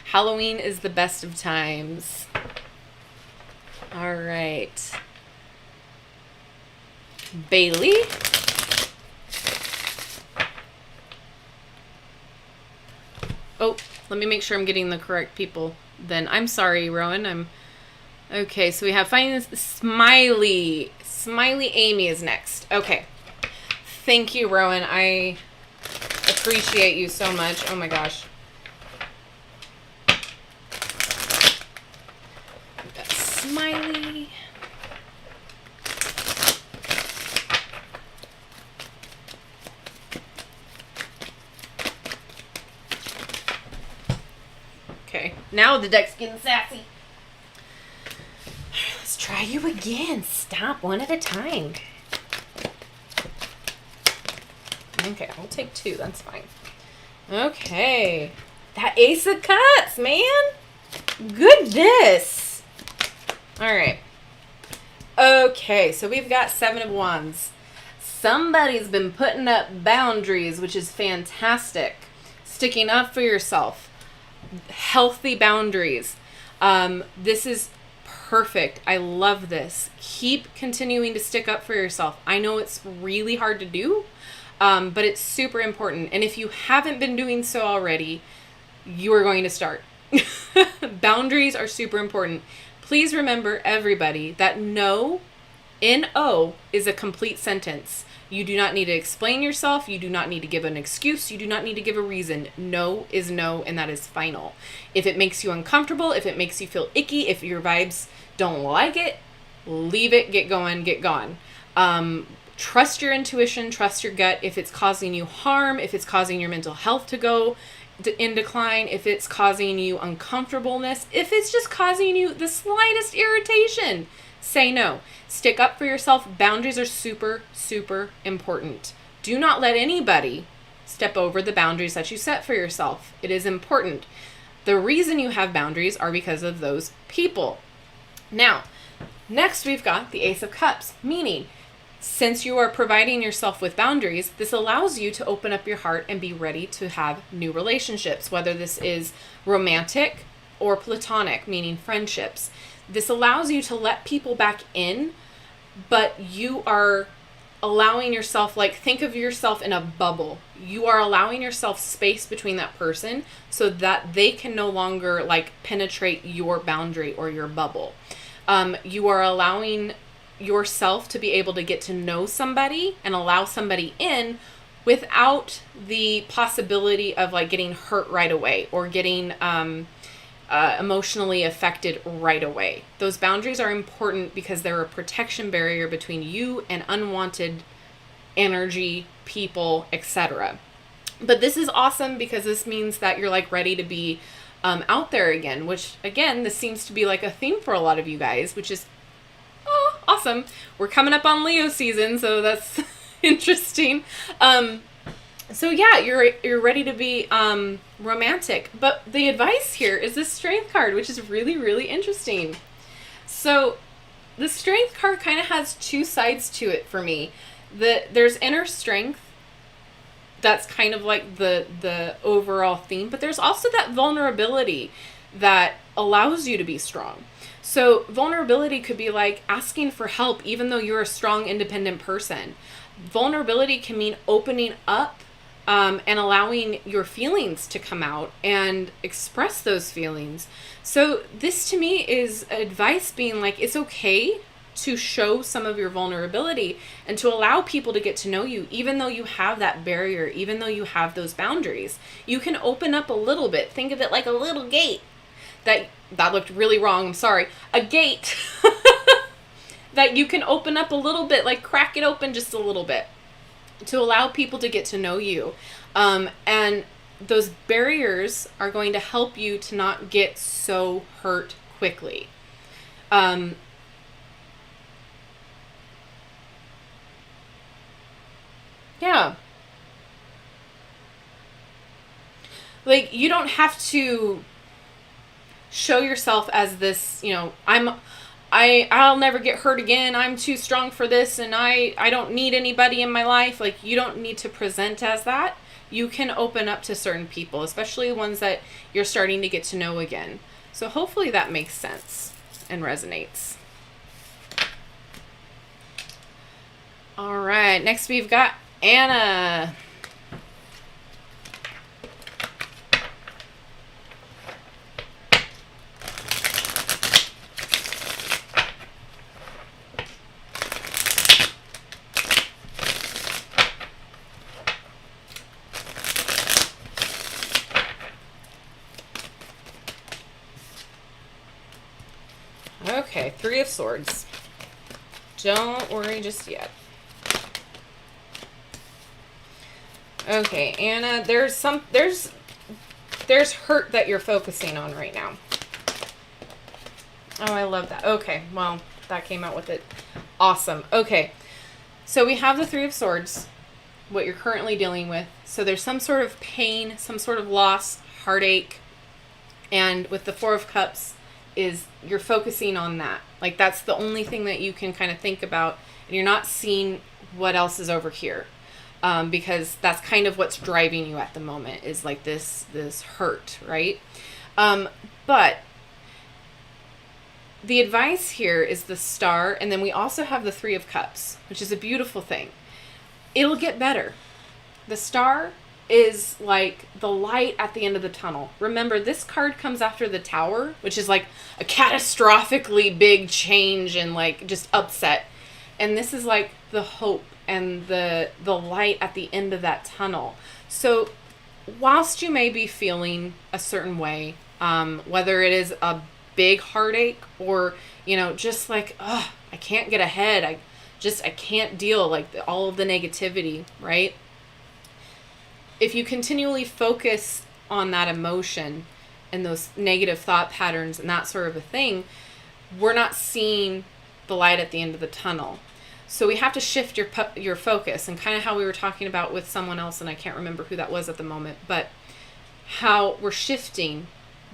Halloween is the best of times. All right. Bailey. Oh, let me make sure I'm getting the correct people. Then I'm sorry, Rowan. Okay. So we have finding Smiley. Smiley Amy is next. Okay. Thank you, Rowan. I appreciate you so much. Oh my gosh. We've got Smiley. Okay, now the deck's getting sassy. Let's try you again. Stop one at a time. Okay, I'll take two. That's fine. Okay. That Ace of Cups, man. Goodness. All right. Okay, so we've got Seven of Wands. Somebody's been putting up boundaries, which is fantastic. Sticking up for yourself. Healthy boundaries. This is perfect. I love this. Keep continuing to stick up for yourself. I know it's really hard to do, but it's super important. And if you haven't been doing so already, you are going to start. Boundaries are super important. Please remember, everybody, that no, N-O, is a complete sentence. You do not need to explain yourself. You do not need to give an excuse. You do not need to give a reason. No is no, and that is final. If it makes you uncomfortable, if it makes you feel icky, if your vibes don't like it, leave it, get going, get gone. Trust your intuition, trust your gut. If it's causing you harm, if it's causing your mental health to go in decline, if it's causing you uncomfortableness, if it's just causing you the slightest irritation, say no. Stick up for yourself. Boundaries are super, super important. Do not let anybody step over the boundaries that you set for yourself. It is important. The reason you have boundaries are because of those people. Now, next we've got the Ace of Cups, meaning since you are providing yourself with boundaries, this allows you to open up your heart and be ready to have new relationships, whether this is romantic or platonic, meaning friendships. This allows you to let people back in, but you are allowing yourself, like, think of yourself in a bubble. You are allowing yourself space between that person so that they can no longer, like, penetrate your boundary or your bubble. You are allowing yourself to be able to get to know somebody and allow somebody in without the possibility of, like, getting hurt right away or getting emotionally affected right away. Those boundaries are important because they're a protection barrier between you and unwanted energy, people, etc. But this is awesome because this means that you're, like, ready to be out there again, which, again, this seems to be like a theme for a lot of you guys, which is awesome. We're coming up on Leo season, so that's interesting. So yeah, you're ready to be romantic. But the advice here is this Strength card, which is really, really interesting. So the Strength card kind of has two sides to it for me. There's inner strength. That's kind of like the overall theme, but there's also that vulnerability that allows you to be strong. So vulnerability could be like asking for help even though you're a strong, independent person. Vulnerability can mean opening up and allowing your feelings to come out and express those feelings. So this to me is advice being like, it's okay to show some of your vulnerability and to allow people to get to know you, even though you have that barrier, even though you have those boundaries. You can open up a little bit. Think of it like a little gate. That looked really wrong. I'm sorry. A gate that you can open up a little bit, like crack it open just a little bit to allow people to get to know you. And those barriers are going to help you to not get so hurt quickly. Yeah. Like, you don't have to show yourself as this, I'll never get hurt again. I'm too strong for this and I don't need anybody in my life. Like, you don't need to present as that. You can open up to certain people, especially ones that you're starting to get to know again. So hopefully that makes sense and resonates. All right, next we've got Anna. Okay, Three of Swords. Don't worry just yet. Okay, Anna, there's hurt that you're focusing on right now. Oh, I love that. Okay, well, that came out with it. Awesome. Okay, so we have the Three of Swords, what you're currently dealing with. So there's some sort of pain, some sort of loss, heartache, and with the Four of Cups is you're focusing on that. Like, that's the only thing that you can kind of think about, and you're not seeing what else is over here. Because that's kind of what's driving you at the moment is like this hurt, right? But the advice here is the Star, and then we also have the Three of Cups, which is a beautiful thing. It'll get better. The Star is like the light at the end of the tunnel. Remember, this card comes after the Tower, which is like a catastrophically big change and like just upset. And this is like the hope and the light at the end of that tunnel. So whilst you may be feeling a certain way, whether it is a big heartache or, just like, I can't get ahead. I can't deal, like all of the negativity, right? If you continually focus on that emotion and those negative thought patterns and that sort of a thing, we're not seeing the light at the end of the tunnel. So we have to shift your focus, and kind of how we were talking about with someone else, and I can't remember who that was at the moment, but how we're shifting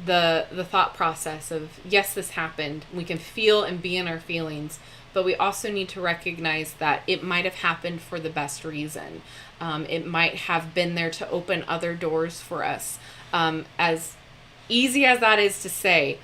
the thought process of, yes, this happened. We can feel and be in our feelings, but we also need to recognize that it might have happened for the best reason. It might have been there to open other doors for us. As easy as that is to say,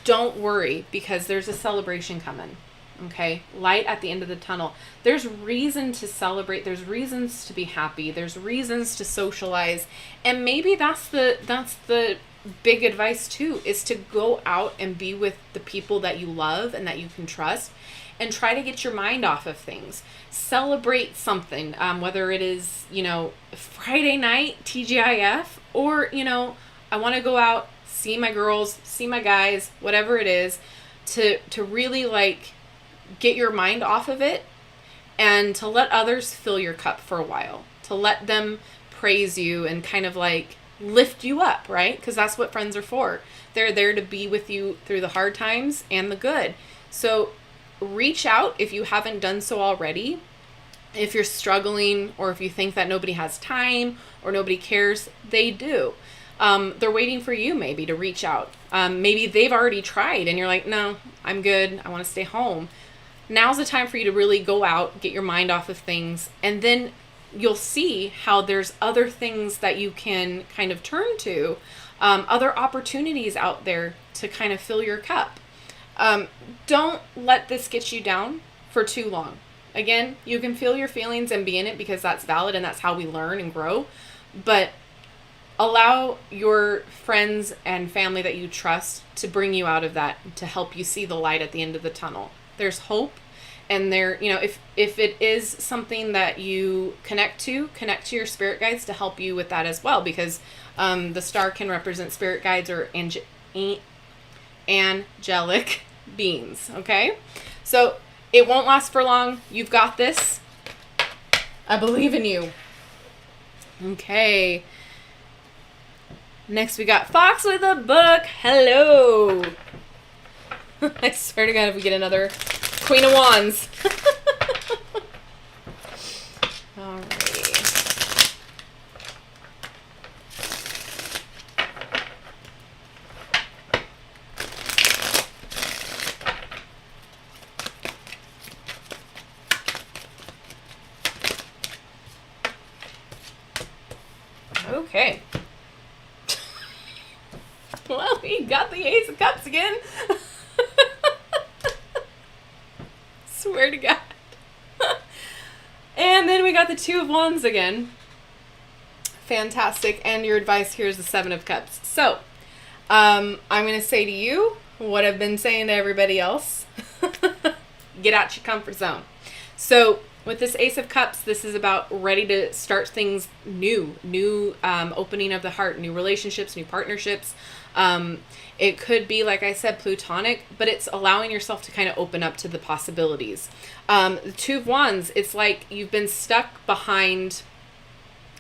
don't worry, because there's a celebration coming. Okay, light at the end of the tunnel. There's reason to celebrate. There's reasons to be happy. There's reasons to socialize, and maybe that's the big advice too, is to go out and be with the people that you love and that you can trust, and try to get your mind off of things. Celebrate something, whether it is, Friday night TGIF, or I want to go out, see my girls, see my guys, whatever it is, to really get your mind off of it, and to let others fill your cup for a while, to let them praise you and kind of lift you up, right? Because that's what friends are for. They're there to be with you through the hard times and the good. So reach out if you haven't done so already. If you're struggling, or if you think that nobody has time or nobody cares, they do. They're waiting for you maybe to reach out. Maybe they've already tried and you're like, no, I'm good. I want to stay home. Now's the time for you to really go out, get your mind off of things, and then you'll see how there's other things that you can kind of turn to, other opportunities out there to kind of fill your cup. Don't let this get you down for too long. Again, you can feel your feelings and be in it, because that's valid and that's how we learn and grow. But allow your friends and family that you trust to bring you out of that, to help you see the light at the end of the tunnel. There's hope. And there, if it is something that you connect to your spirit guides to help you with that as well, because the star can represent spirit guides or angelic beings. Okay, so it won't last for long. You've got this. I believe in you. Okay. Next we got Fox with a book. Hello. I swear to God, if we get another Queen of Wands. Alrighty. Okay. Well, we got the Ace of Cups again. Swear to God. And then we got the Two of Wands again. Fantastic. And your advice here is the Seven of Cups. So, I'm going to say to you what I've been saying to everybody else. Get out your comfort zone. So, with this Ace of Cups, this is about ready to start things new opening of the heart, new relationships, new partnerships. It could be, like I said, platonic, but it's allowing yourself to kind of open up to the possibilities. The Two of Wands, it's like you've been stuck behind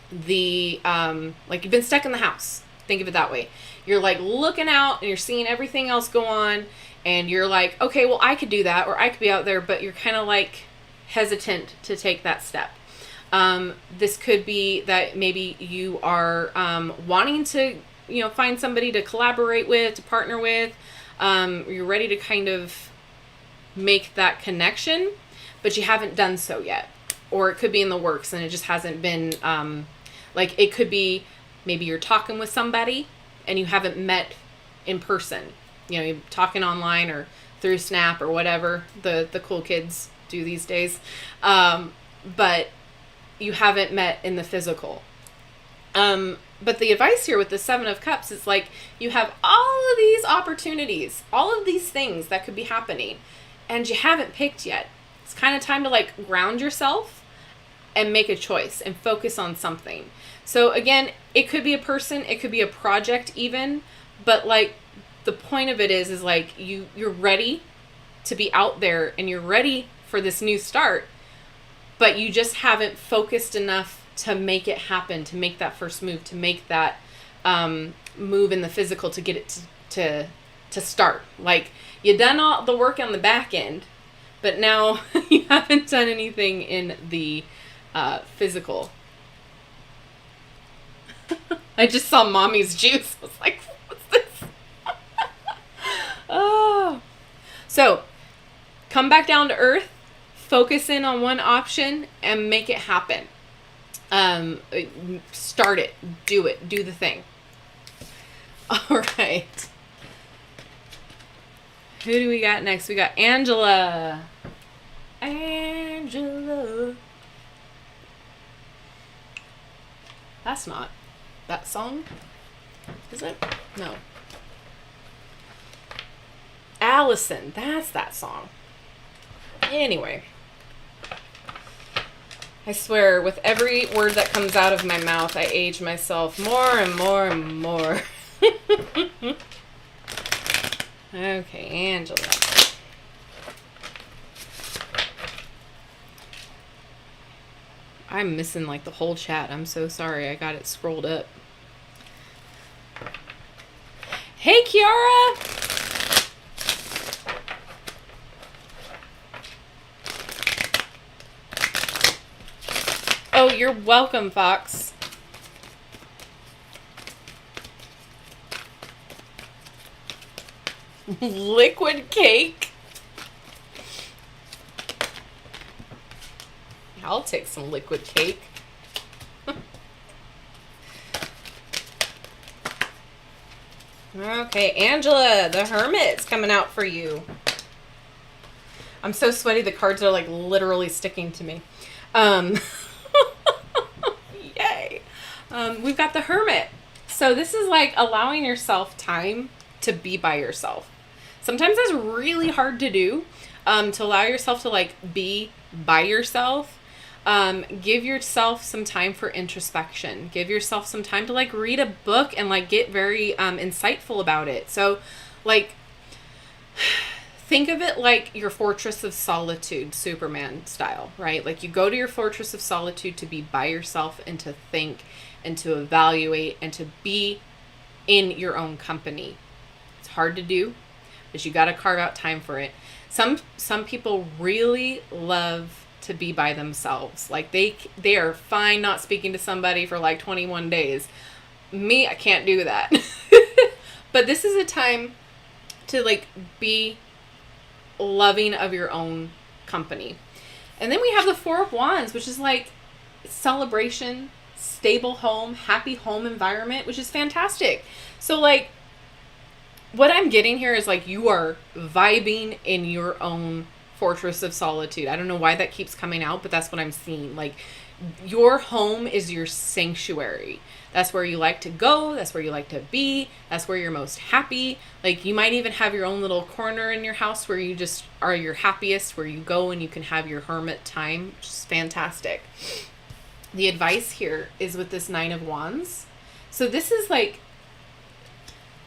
the, you've been stuck in the house. Think of it that way. You're looking out and you're seeing everything else go on, and you're like, okay, well, I could do that, or I could be out there, but you're kind of hesitant to take that step. This could be that maybe you are wanting to find somebody to collaborate with, to partner with. You're ready to kind of make that connection, but you haven't done so yet. Or it could be in the works and it just hasn't been, it could be maybe you're talking with somebody and you haven't met in person. You're talking online or through Snap or whatever the cool kids do these days. But you haven't met in the physical. But the advice here with the Seven of Cups is you have all of these opportunities, all of these things that could be happening, and you haven't picked yet. It's kind of time to ground yourself and make a choice and focus on something. So again, it could be a person, it could be a project even, but the point of it is you're ready to be out there and you're ready for this new start, but you just haven't focused enough to make it happen, to make that first move, to make that move in the physical, to get it to start. You done all the work on the back end, but now you haven't done anything in the physical. I just saw Mommy's Juice. I was like, what's the Oh. So, come back down to earth, focus in on one option, and make it happen. Start it. Do it. Do the thing. All right. Who do we got next? We got Angela. Angela. That's not that song, is it? No. Allison. That's that song. Anyway. I swear, with every word that comes out of my mouth, I age myself more and more and more. Okay, Angela. I'm missing like the whole chat. I'm so sorry. I got it scrolled up. Hey, Kiara! Oh, you're welcome, Fox. Liquid cake? I'll take some liquid cake. Okay, Angela, the Hermit's coming out for you. I'm so sweaty, the cards are like literally sticking to me. Yay. We've got the Hermit. So this is like allowing yourself time to be by yourself. Sometimes that's really hard to do, to allow yourself to like be by yourself. Give yourself some time for introspection. Give yourself some time to like read a book and like get very insightful about it. So like think of it like your fortress of solitude, Superman style, right? Like you go to your fortress of solitude to be by yourself and to think and to evaluate and to be in your own company. It's hard to do, but you got to carve out time for it. Some people really love to be by themselves. Like they are fine not speaking to somebody for like 21 days. Me, I can't do that. But this is a time to like be loving of your own company. And then we have the Four of Wands, which is like celebration, stable home, happy home environment, which is fantastic. So like what I'm getting here is like you are vibing in your own fortress of solitude. I don't know why that keeps coming out, but that's what I'm seeing. Like your home is your sanctuary. That's where you like to go. That's where you like to be. That's where you're most happy. Like you might even have your own little corner in your house where you just are your happiest, where you go and you can have your hermit time, which is fantastic. The advice here is with this Nine of Wands. So this is like,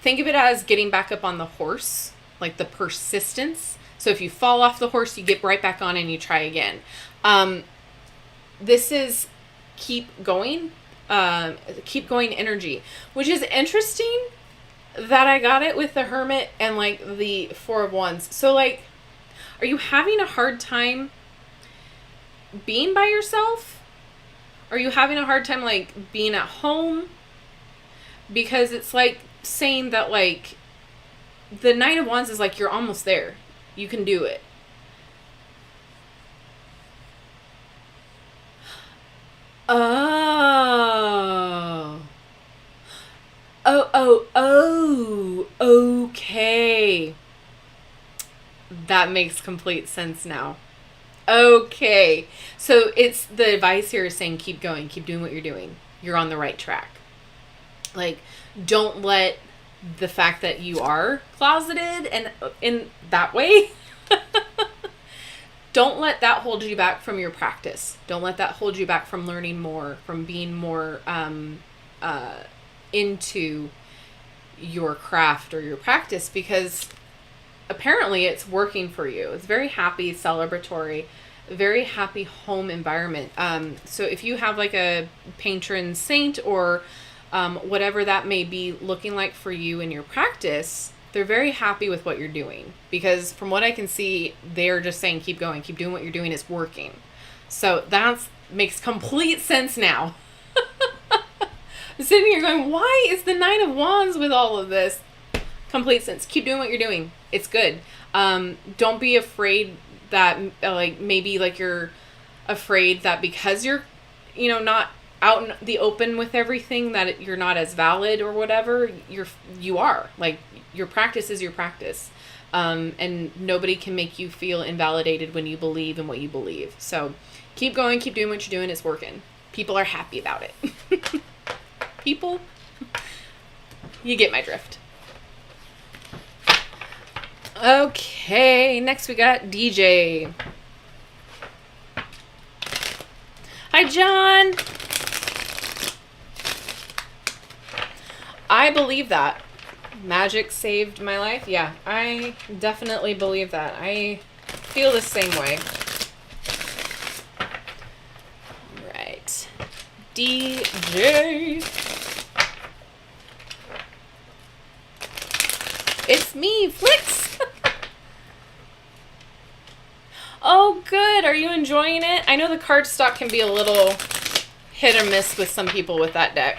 think of it as getting back up on the horse, like the persistence. So if you fall off the horse, you get right back on and you try again. This is keep going energy, which is interesting that I got it with the Hermit and like the Four of Wands. So like, are you having a hard time being by yourself? Are you having a hard time like being at home? Because it's like saying that like the Nine of Wands is like you're almost there. You can do it. Oh. Okay. That makes complete sense now. Okay. So it's the advice here is saying keep going, keep doing what you're doing. You're on the right track. Like, don't let the fact that you are closeted and in that way, don't let that hold you back from your practice. Don't let that hold you back from learning more, from being more into your craft or your practice, because apparently it's working for you. It's very happy, celebratory, very happy home environment. So if you have like a patron saint or whatever that may be looking like for you in your practice, they're very happy with what you're doing, because from what I can see, they're just saying, keep going, keep doing what you're doing. It's working. So that makes complete sense now. I'm sitting here going, why is the Nine of Wands with all of this? Complete sense. Keep doing what you're doing. It's good. Don't be afraid that, like, maybe, like, you're afraid that because you're, you know, not out in the open with everything, that you're not as valid or whatever. You are. Like, your practice is your practice. And nobody can make you feel invalidated when you believe in what you believe. So keep going, keep doing what you're doing. It's working. People are happy about it. People, you get my drift. Okay, next we got DJ. Hi, John. I believe that. Magic saved my life. Yeah, I definitely believe that. I feel the same way. All right. DJ. It's me, Flix. Oh, good. Are you enjoying it? I know the card stock can be a little hit or miss with some people with that deck.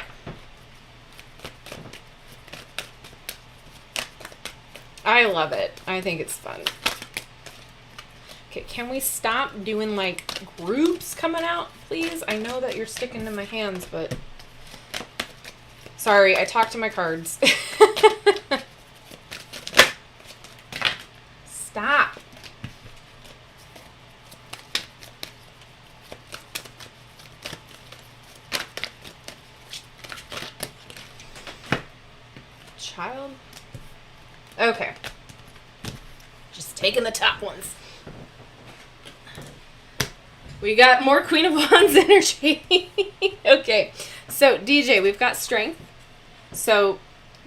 I love it. I think it's fun. Okay, can we stop doing like groups coming out, please? I know that you're sticking to my hands, but sorry, I talked to my cards. Stop. Child. Okay. Just taking the top ones. We got more Queen of Wands energy. Okay. So, DJ, we've got strength. So,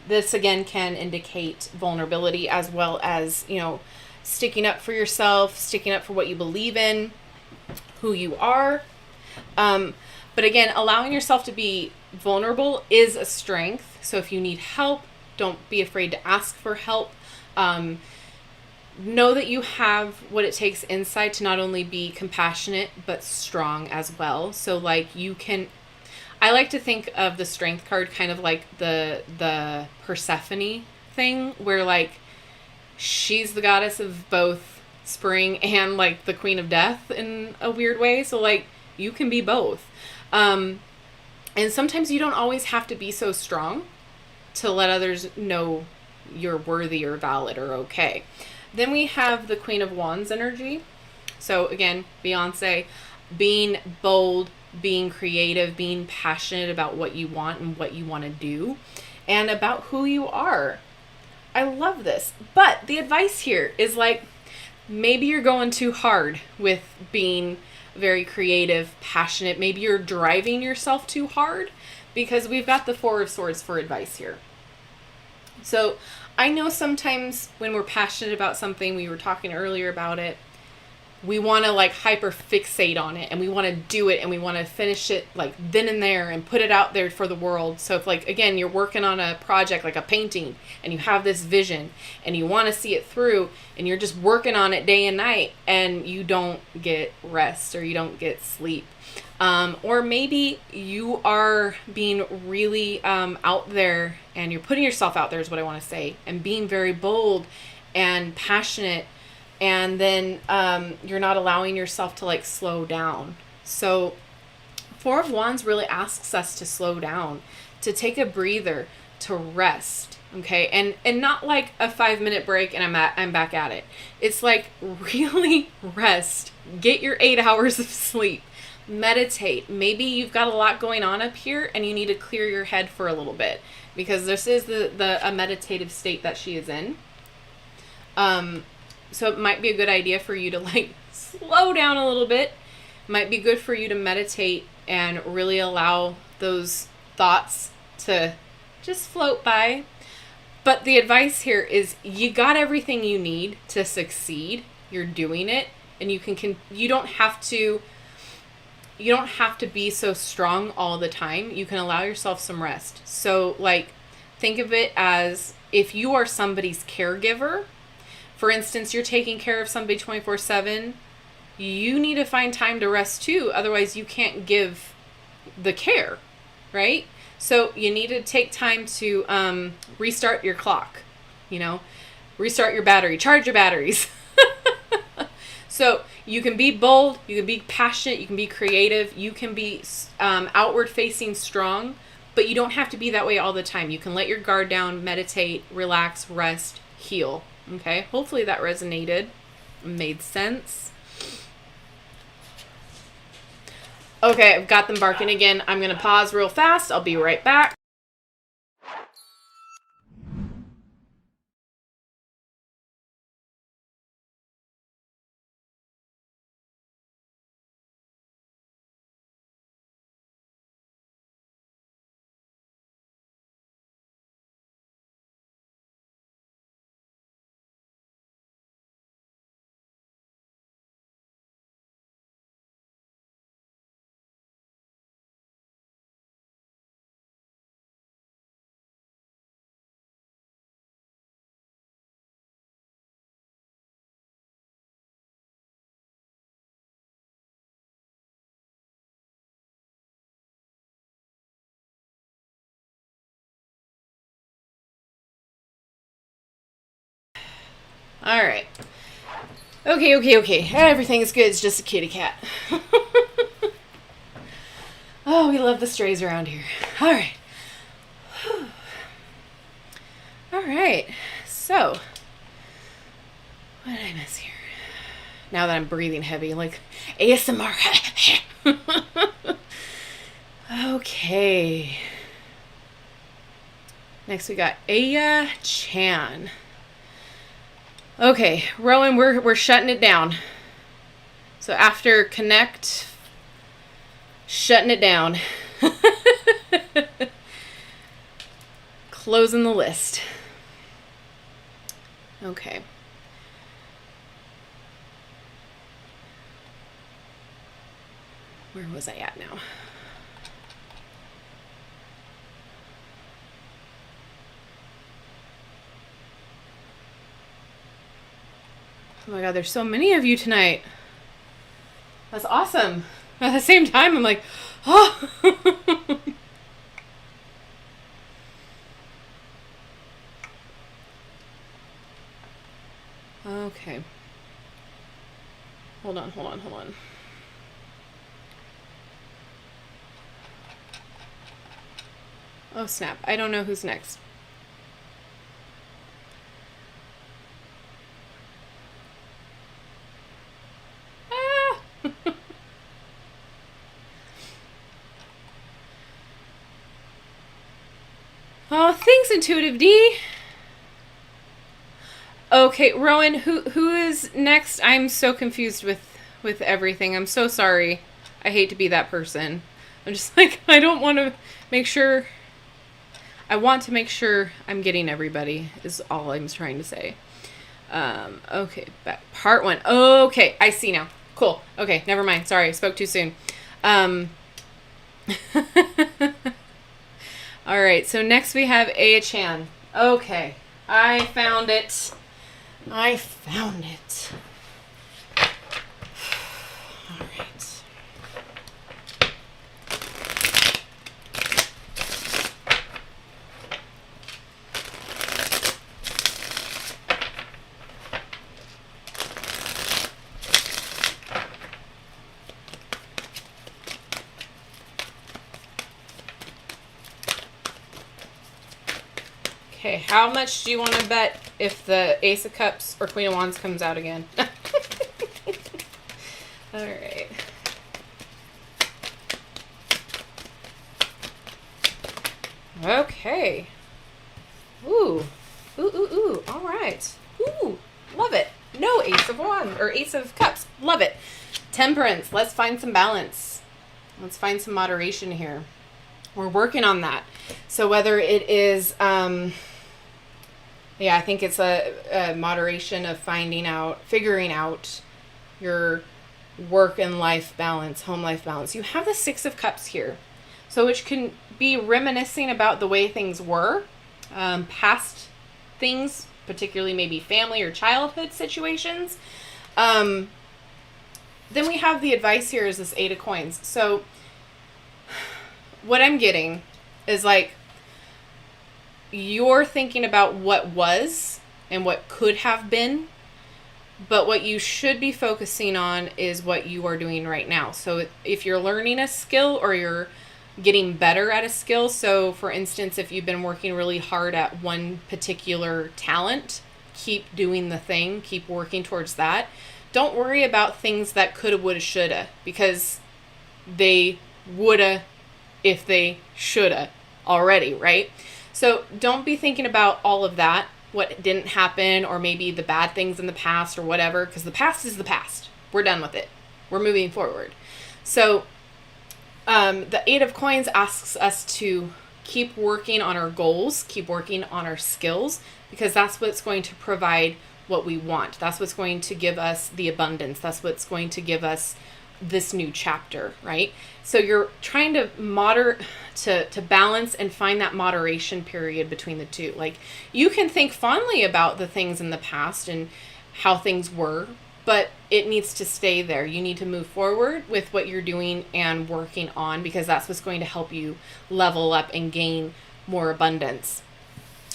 this again can indicate vulnerability as well as, you know, sticking up for yourself, sticking up for what you believe in, who you are. But again, allowing yourself to be vulnerable is a strength. So, if you need help, don't be afraid to ask for help. Know that you have what it takes inside to not only be compassionate, but strong as well. So like you can, I like to think of the strength card kind of like the Persephone thing, where like she's the goddess of both spring and like the queen of death in a weird way. So like you can be both. And sometimes you don't always have to be so strong to let others know you're worthy or valid or okay. Then we have the Queen of Wands energy. So again, Beyonce, being bold, being creative, being passionate about what you want and what you want to do, and about who you are. I love this. But the advice here is like, maybe you're going too hard with being very creative, passionate. Maybe you're driving yourself too hard, because we've got the Four of Swords for advice here. So I know sometimes when we're passionate about something, we were talking earlier about it, we want to like hyper fixate on it and we want to do it and we want to finish it like then and there and put it out there for the world. So if like, again, you're working on a project like a painting and you have this vision and you want to see it through and you're just working on it day and night and you don't get rest or you don't get sleep. Or maybe you are being really out there and you're putting yourself out there is what I want to say, and being very bold and passionate, and then you're not allowing yourself to like slow down. So Four of Wands really asks us to slow down, to take a breather, to rest. Okay, and not like a 5-minute break and I'm back at it. It's like really rest. Get your 8 hours of sleep. Meditate. Maybe you've got a lot going on up here and you need to clear your head for a little bit, because this is a meditative state that she is in. So it might be a good idea for you to like slow down a little bit. Might be good for you to meditate and really allow those thoughts to just float by. But the advice here is you got everything you need to succeed. You're doing it, and you don't have to be so strong all the time. You can allow yourself some rest. So like, think of it as if you are somebody's caregiver. For instance, you're taking care of somebody 24/7. You need to find time to rest too. Otherwise you can't give the care, right? So you need to take time to restart your clock. restart your battery, charge your batteries. So you can be bold, you can be passionate, you can be creative, you can be outward facing strong, but you don't have to be that way all the time. You can let your guard down, meditate, relax, rest, heal. Okay, hopefully that resonated, made sense. Okay, I've got them barking again. I'm going to pause real fast. I'll be right back. All right. Okay. Everything's good. It's just a kitty cat. Oh, we love the strays around here. All right. All right. So, what did I miss here? Now that I'm breathing heavy, like ASMR. Okay. Next we got Aya Chan. Okay, Rowan, we're shutting it down. So after connect, shutting it down. Closing the list. Okay. Where was I at now? Oh my God, there's so many of you tonight. That's awesome. At the same time, I'm like, oh. Okay. Hold on. Oh, snap. I don't know who's next. Oh, thanks, Intuitive D. Okay, Rowan, who is next? I'm so confused with everything. I'm so sorry. I hate to be that person. I'm just like, I don't want to make sure. I want to make sure I'm getting everybody, is all I'm trying to say. Okay, back part 1. Okay, I see now. Cool. Okay, never mind. Sorry, I spoke too soon. All right, so next we have Aya Chan. Okay, I found it. All right. Okay, how much do you want to bet if the Ace of Cups or Queen of Wands comes out again? All right. Okay. Ooh. All right. Ooh, love it. No Ace of Wands or Ace of Cups. Love it. Temperance. Let's find some balance. Let's find some moderation here. We're working on that. So whether it is, I think it's a moderation of figuring out your work and life balance, home life balance. You have the Six of Cups here. So which can be reminiscing about the way things were, past things, particularly maybe family or childhood situations. Then we have the advice here is this Eight of Coins. So what I'm getting is like, you're thinking about what was and what could have been. But what you should be focusing on is what you are doing right now. So if you're learning a skill or you're getting better at a skill, so for instance, if you've been working really hard at one particular talent, keep doing the thing, keep working towards that. Don't worry about things that coulda, woulda, shoulda, because they woulda if they shoulda already, right? So don't be thinking about all of that, what didn't happen, or maybe the bad things in the past or whatever, because the past is the past. We're done with it. We're moving forward. So the Eight of Coins asks us to keep working on our goals, keep working on our skills, because that's what's going to provide what we want. That's what's going to give us the abundance. That's what's going to give us this new chapter, right? So you're trying to to balance and find that moderation period between the two. Like, you can think fondly about the things in the past and how things were, but it needs to stay there. You need to move forward with what you're doing and working on, because that's what's going to help you level up and gain more abundance.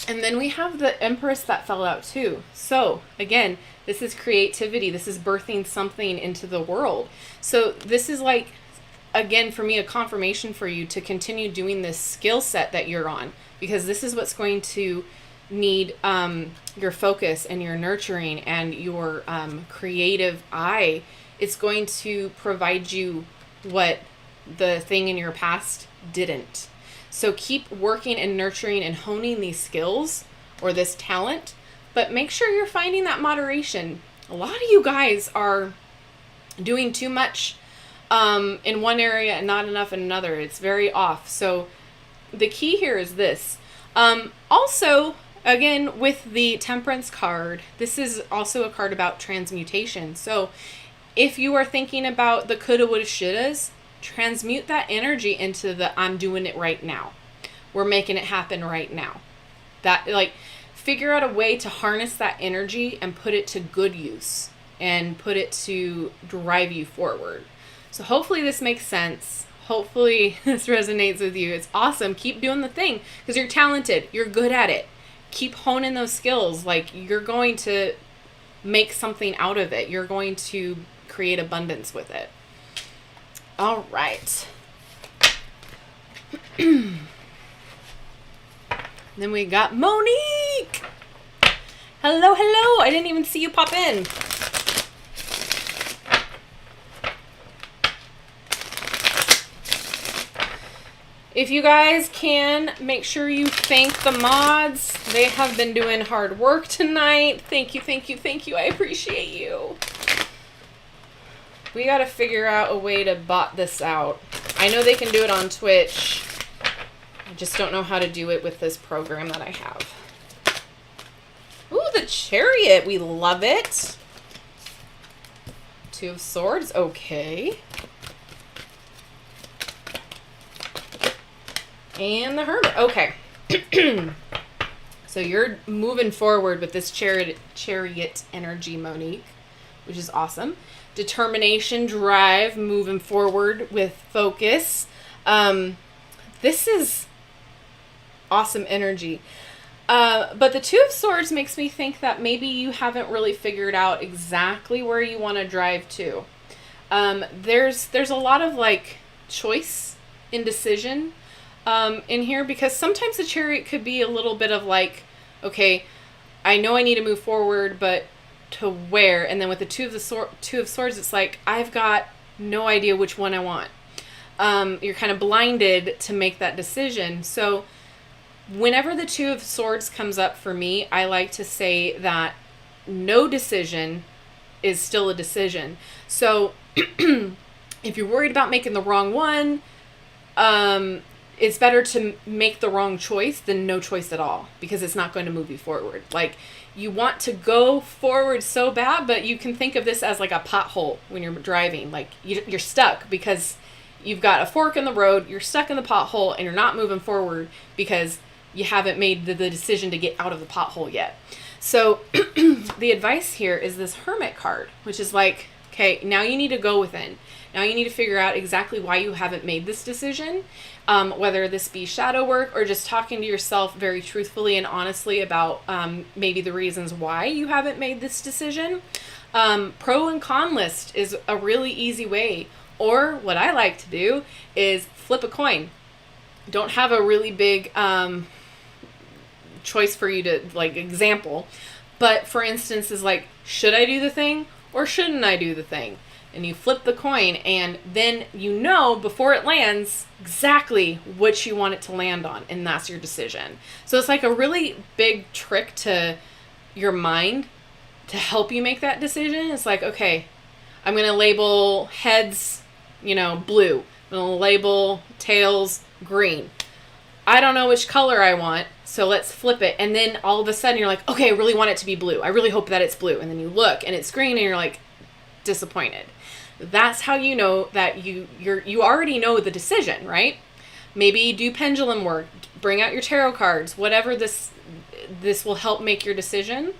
And then we have the Empress that fell out too. So again, this is creativity. This is birthing something into the world. So this is like, again, for me, a confirmation for you to continue doing this skill set that you're on, because this is what's going to need your focus and your nurturing and your creative eye. It's going to provide you what the thing in your past didn't. So keep working and nurturing and honing these skills or this talent, but make sure you're finding that moderation. A lot of you guys are doing too much in one area and not enough in another. It's very off. So the key here is this. Also, again, with the Temperance card, this is also a card about transmutation. So if you are thinking about the coulda, woulda, shouldas, transmute that energy into the I'm doing it right now. We're making it happen right now. That, like, figure out a way to harness that energy and put it to good use and put it to drive you forward. So hopefully this makes sense. Hopefully this resonates with you. It's awesome. Keep doing the thing because you're talented. You're good at it. Keep honing those skills. Like, you're going to make something out of it. You're going to create abundance with it. All right. Then we got Monique. Hello, hello. I didn't even see you pop in. If you guys can, make sure you thank the mods. They have been doing hard work tonight. Thank you, thank you, thank you. I appreciate you. We got to figure out a way to bot this out. I know they can do it on Twitch. I just don't know how to do it with this program that I have. Ooh, the Chariot. We love it. Two of Swords. Okay. And the Hermit. Okay. So you're moving forward with this chariot energy, Monique, which is awesome. Determination, drive, moving forward with focus. This is awesome energy. But the Two of Swords makes me think that maybe you haven't really figured out exactly where you want to drive to. There's a lot of like choice, indecision in here, because sometimes the Chariot could be a little bit of like, okay, I know I need to move forward, but to where? And then with the Two of Swords, it's like, I've got no idea which one I want. You're kind of blinded to make that decision. So whenever the Two of Swords comes up for me, I like to say that no decision is still a decision. So if you're worried about making the wrong one, it's better to make the wrong choice than no choice at all, because it's not going to move you forward. Like, you want to go forward so bad, but you can think of this as like a pothole when you're driving. Like, you're stuck because you've got a fork in the road, you're stuck in the pothole, and you're not moving forward because you haven't made the decision to get out of the pothole yet. So the advice here is this Hermit card, which is like, Okay, now you need to go within. Now you need to figure out exactly why you haven't made this decision, whether this be shadow work or just talking to yourself very truthfully and honestly about maybe the reasons why you haven't made this decision. Pro and con list is a really easy way. Or what I like to do is flip a coin. Don't have a really big choice for you to like example. But for instance is like, should I do the thing or shouldn't I do the thing? And you flip the coin and then you know before it lands exactly what you want it to land on. And that's your decision. So it's like a really big trick to your mind to help you make that decision. It's like, okay, I'm going to label heads, blue. I'm going to label tails green. I don't know which color I want, so let's flip it. And then all of a sudden you're like, okay, I really want it to be blue. I really hope that it's blue. And then you look and it's green and you're like disappointed. That's how you know that you already know the decision, right? Maybe do pendulum work, bring out your tarot cards, whatever this will help make your decision.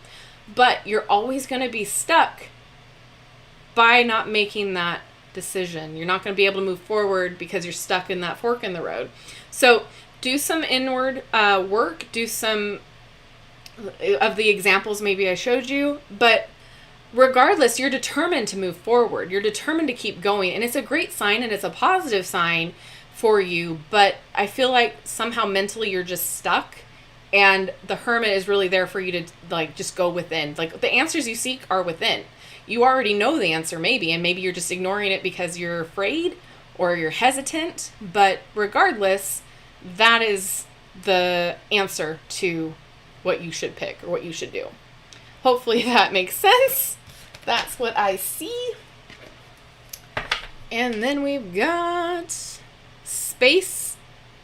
But you're always going to be stuck by not making that decision. You're not going to be able to move forward because you're stuck in that fork in the road. So do some inward work, do some of the examples maybe I showed you, but regardless, you're determined to move forward. You're determined to keep going, and it's a great sign and it's a positive sign for you, but I feel like somehow mentally you're just stuck, and the Hermit is really there for you to like just go within. Like the answers you seek are within. You already know the answer maybe, and maybe you're just ignoring it because you're afraid or you're hesitant, but regardless, that is the answer to what you should pick or what you should do. Hopefully that makes sense. That's what I see. And then we've got space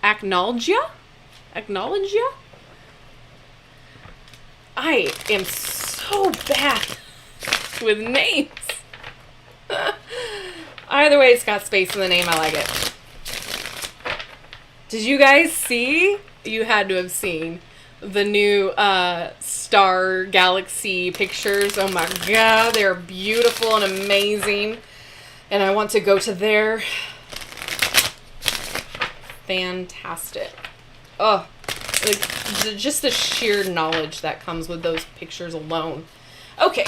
acknowledgia. I am so bad with names. Either way, it's got space in the name. I like it. Did you guys see? You had to have seen the new star galaxy pictures. Oh my god, they're beautiful and amazing. And I want to go to their fantastic. Oh, like just the sheer knowledge that comes with those pictures alone. Okay.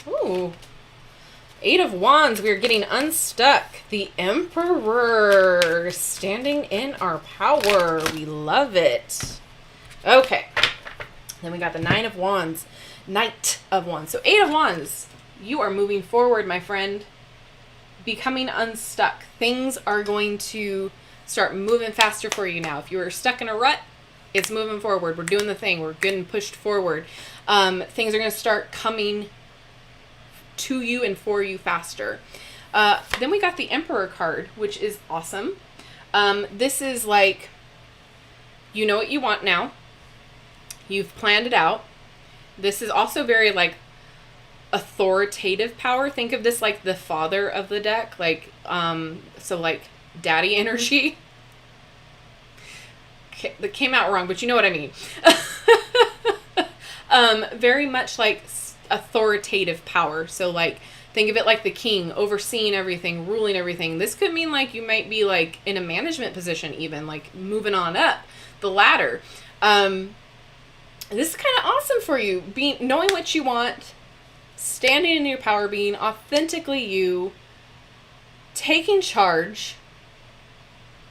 Ooh. 8 of Wands, we are getting unstuck. The Emperor, standing in our power. We love it. Okay. Then we got the 9 of Wands. Knight of Wands. So 8 of Wands. You are moving forward, my friend. Becoming unstuck. Things are going to start moving faster for you now. If you were stuck in a rut, it's moving forward. We're doing the thing. We're getting pushed forward. Things are going to start coming to you and for you faster. Then we got the Emperor card, which is awesome. This is like, you know what you want now. You've planned it out. This is also very like authoritative power. Think of this like the father of the deck, like so like daddy energy. That came out wrong, but you know what I mean. Very much like authoritative power. So like think of it like the king, overseeing everything, ruling everything. This could mean like you might be like in a management position, even like moving on up the ladder. This is kind of awesome for you, knowing what you want, standing in your power, being authentically you, taking charge.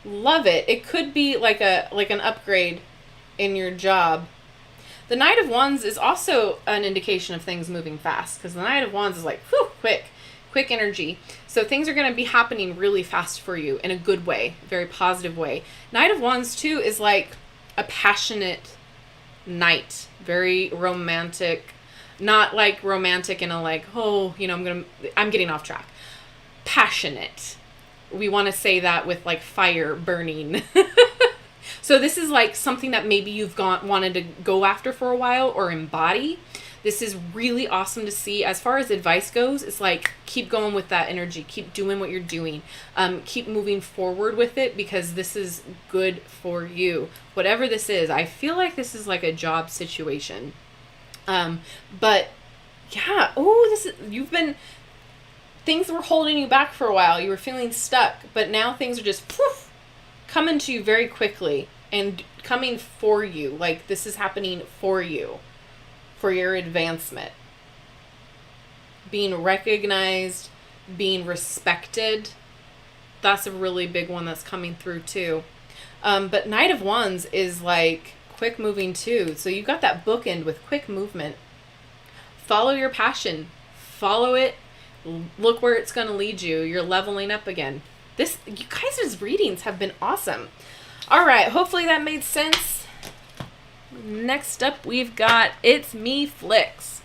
Love it. It could be like an upgrade in your job. The Knight of Wands is also an indication of things moving fast, because the Knight of Wands is like, whew, quick energy. So things are going to be happening really fast for you in a good way, very positive way. Knight of Wands too is like a passionate knight, very romantic, not like romantic in a like, oh, I'm getting off track. Passionate. We want to say that with like fire burning. So this is like something that maybe you've wanted to go after for a while or embody. This is really awesome to see. As far as advice goes, it's like keep going with that energy. Keep doing what you're doing. Keep moving forward with it, because this is good for you. Whatever this is, I feel like this is like a job situation. But Yeah. Oh, things were holding you back for a while. You were feeling stuck, but now things are just poof, coming to you very quickly and coming for you. Like this is happening for you, for your advancement. Being recognized, being respected. That's a really big one that's coming through too. But Knight of Wands is like quick moving too. So you've got that bookend with quick movement. Follow your passion. Follow it. Look where it's going to lead you. You're leveling up again. You guys' readings have been awesome. All right. Hopefully that made sense. Next up, we've got It's Me Flicks.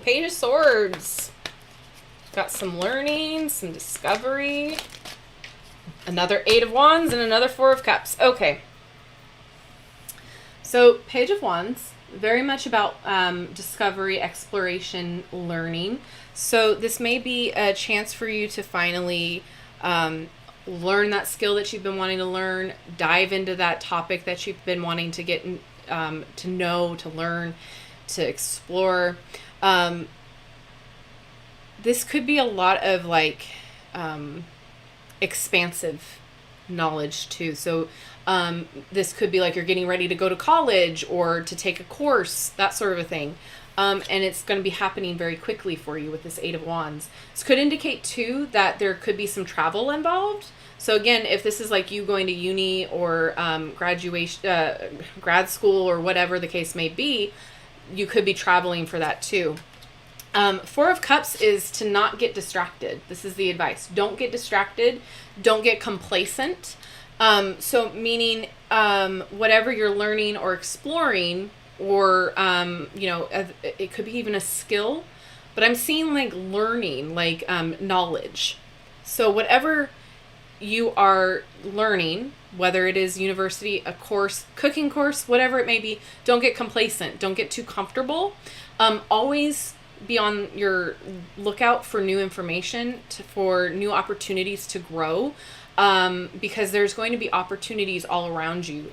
Page of Swords. Got some learning, some discovery. Another 8 of Wands and another 4 of Cups. Okay. So Page of Wands, very much about discovery, exploration, learning. So this may be a chance for you to finally learn that skill that you've been wanting to learn, dive into that topic that you've been wanting to get to know, to learn, to explore. This could be a lot of like expansive knowledge too. So this could be like you're getting ready to go to college or to take a course, that sort of a thing. And it's going to be happening very quickly for you with this 8 of Wands. This could indicate too that there could be some travel involved. So again, if this is like you going to uni or grad school or whatever the case may be, you could be traveling for that too. 4 of Cups is to not get distracted. This is the advice. Don't get distracted. Don't get complacent. So meaning whatever you're learning or exploring or, it could be even a skill. But I'm seeing like learning, like knowledge. So whatever you are learning, whether it is university, a course, cooking course, whatever it may be, don't get complacent. Don't get too comfortable. Always be on your lookout for new information, for new opportunities to grow, because there's going to be opportunities all around you.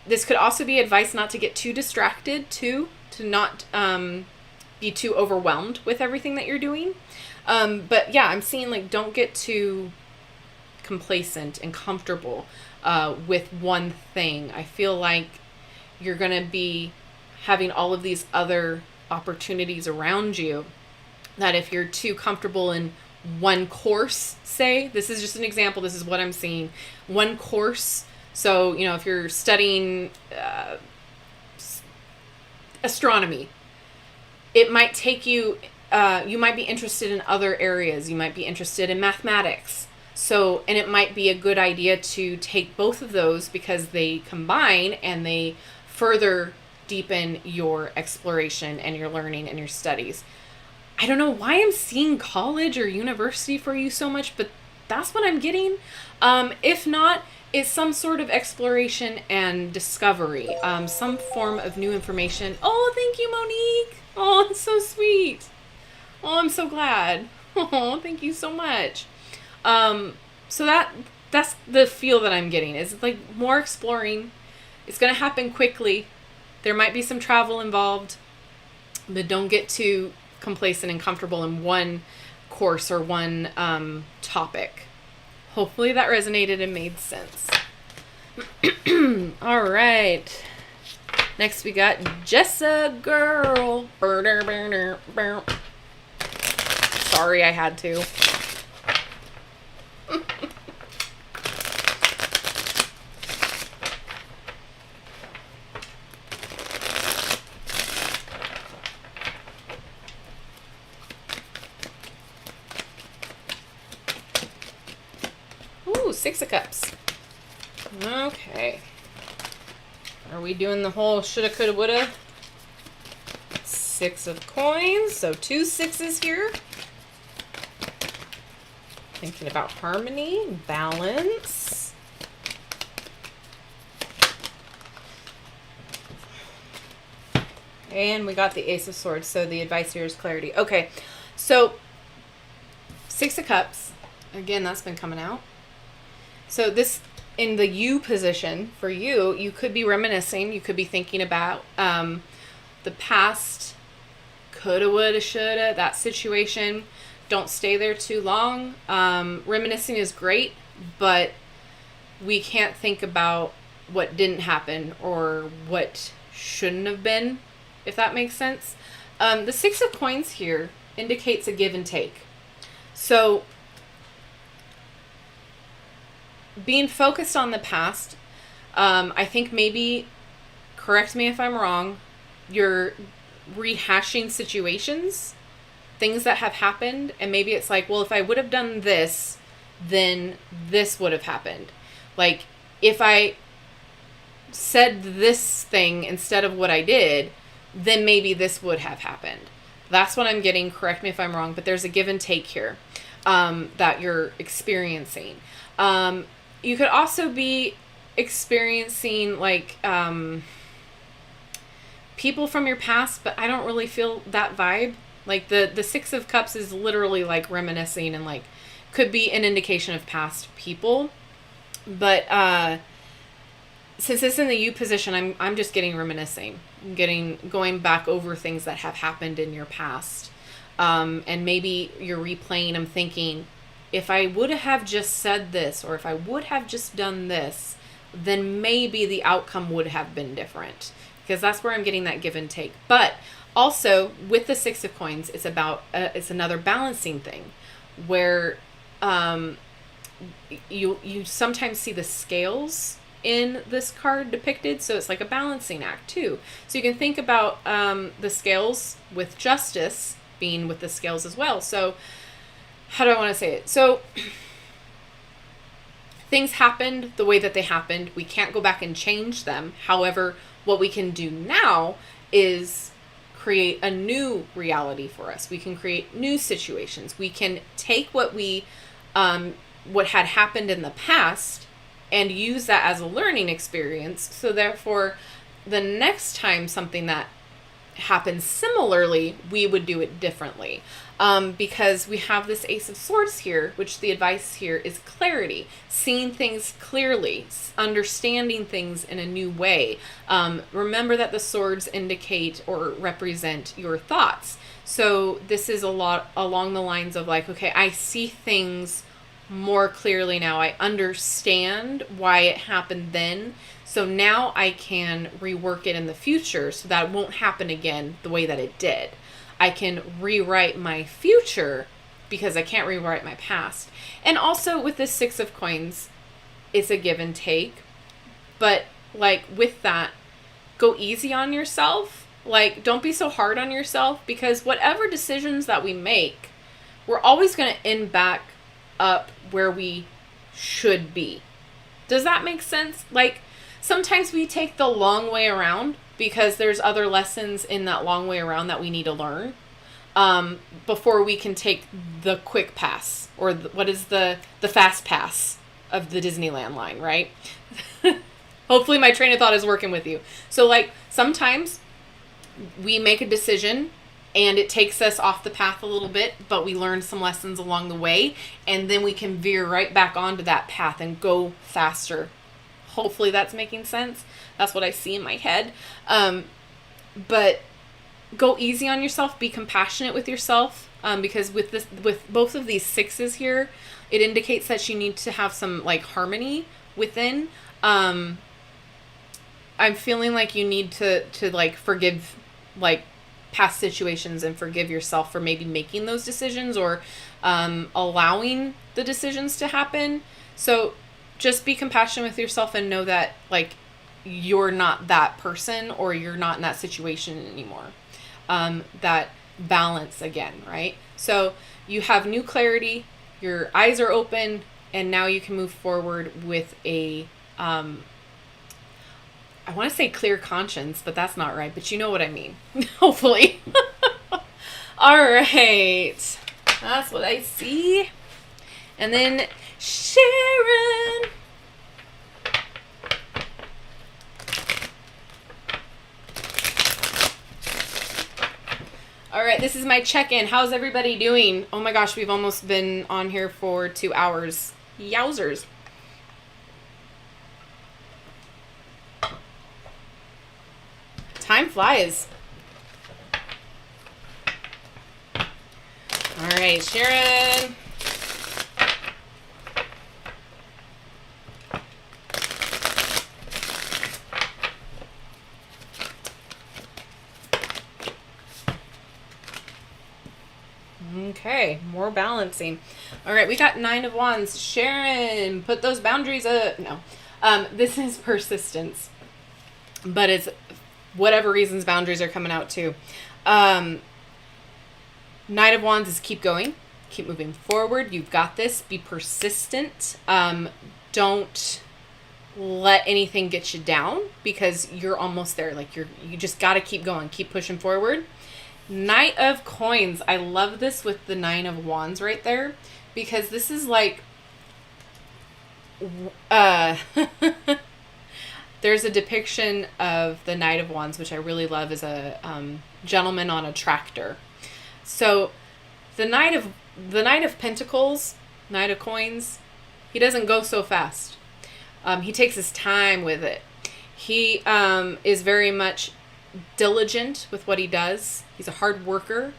This could also be advice not to get too distracted too, to not be too overwhelmed with everything that you're doing. But yeah, I'm seeing like don't get too complacent and comfortable with one thing. I feel like you're going to be having all of these other opportunities around you that if you're too comfortable in one course, say, this is just an example, this is what I'm seeing, one course. So, if you're studying astronomy, it might take you, you might be interested in other areas. You might be interested in mathematics. So, and it might be a good idea to take both of those because they combine and they further deepen your exploration and your learning and your studies. I don't know why I'm seeing college or university for you so much, but that's what I'm getting. If not, it's some sort of exploration and discovery, some form of new information. Oh, thank you, Monique. Oh, it's so sweet. Oh, I'm so glad. Oh, thank you so much. So that's the feel that I'm getting. Is like more exploring. It's going to happen quickly. There might be some travel involved, but don't get too complacent and comfortable in one course or one topic. Hopefully that resonated and made sense. All right. Next we got Jessa Girl. Sorry, I had to. Ooh, 6 of Cups. Okay. Are we doing the whole shoulda, coulda, woulda? 6 of coins. So 2 6s here. Thinking about harmony, balance. And we got the Ace of Swords, so the advice here is clarity. Okay, so Six of Cups. Again, that's been coming out. So this, in the you position, for you, you could be reminiscing. You could be thinking about the past, coulda, woulda, shoulda, that situation. Don't stay there too long. Reminiscing is great, but we can't think about what didn't happen or what shouldn't have been, if that makes sense. The Six of Coins here indicates a give and take. So being focused on the past, I think maybe, correct me if I'm wrong, you're rehashing situations, things that have happened, and maybe it's like, well, if I would have done this, then this would have happened. Like, if I said this thing instead of what I did, then maybe this would have happened. That's what I'm getting. Correct me if I'm wrong, but there's a give and take here that you're experiencing. You could also be experiencing like people from your past, but I don't really feel that vibe. Like the Six of Cups is literally like reminiscing and like could be an indication of past people. But since it's in the you position, I'm just getting reminiscing, going back over things that have happened in your past. And maybe you're replaying them thinking, if I would have just said this, or if I would have just done this, then maybe the outcome would have been different. Because that's where I'm getting that give and take. But also with the Six of Coins, it's about, it's another balancing thing where, you sometimes see the scales in this card depicted, so it's like a balancing act too. So you can think about the scales with justice being with the scales as well. So how do I want to say it? So things happened the way that they happened. We can't go back and change them. However, what we can do now is create a new reality for us. We can create new situations. We can take what what had happened in the past and use that as a learning experience. So therefore, the next time something that happens similarly, we would do it differently. Because we have this Ace of Swords here, which the advice here is clarity, seeing things clearly, understanding things in a new way. Remember that the swords indicate or represent your thoughts. So this is a lot along the lines of like, okay, I see things more clearly now. I understand why it happened then. So now I can rework it in the future so that it won't happen again the way that it did. I can rewrite my future because I can't rewrite my past. And also with this Six of Coins, it's a give and take. But like with that, go easy on yourself. Like, don't be so hard on yourself, because whatever decisions that we make, we're always going to end back up where we should be. Does that make sense? Like, sometimes we take the long way around because there's other lessons in that long way around that we need to learn before we can take the quick pass, or what is the fast pass of the Disneyland line, right? Hopefully my train of thought is working with you. So like sometimes we make a decision and it takes us off the path a little bit, but we learn some lessons along the way, and then we can veer right back onto that path and go faster. Hopefully that's making sense. That's what I see in my head. But go easy on yourself. Be compassionate with yourself, because with both of these sixes here, it indicates that you need to have some like harmony within. I'm feeling like you need to like forgive like past situations and forgive yourself for maybe making those decisions or allowing the decisions to happen. So just be compassionate with yourself and know that like you're not that person, or you're not in that situation anymore. That balance again, right? So you have new clarity, your eyes are open, and now you can move forward with a I want to say clear conscience, but that's not right. But you know what I mean. Hopefully. All right. That's what I see. And then Sharon. All right, this is my check-in. How's everybody doing? Oh my gosh, we've almost been on here for 2 hours. Yowzers. Time flies. All right, Sharon. Okay, more balancing. All right, we got 9 of Wands. Sharon, put those boundaries up. No, this is persistence, but it's whatever reasons boundaries are coming out too. Knight of Wands is keep going, keep moving forward. You've got this. Be persistent. Don't let anything get you down because you're almost there. Like you just got to keep going, keep pushing forward. Knight of Coins. I love this with the 9 of Wands right there because this is like there's a depiction of the Knight of Wands, which I really love, as a gentleman on a tractor. So the Knight of Pentacles, Knight of Coins, he doesn't go so fast. He takes his time with it. He is very much diligent with what he does. He's a hard worker,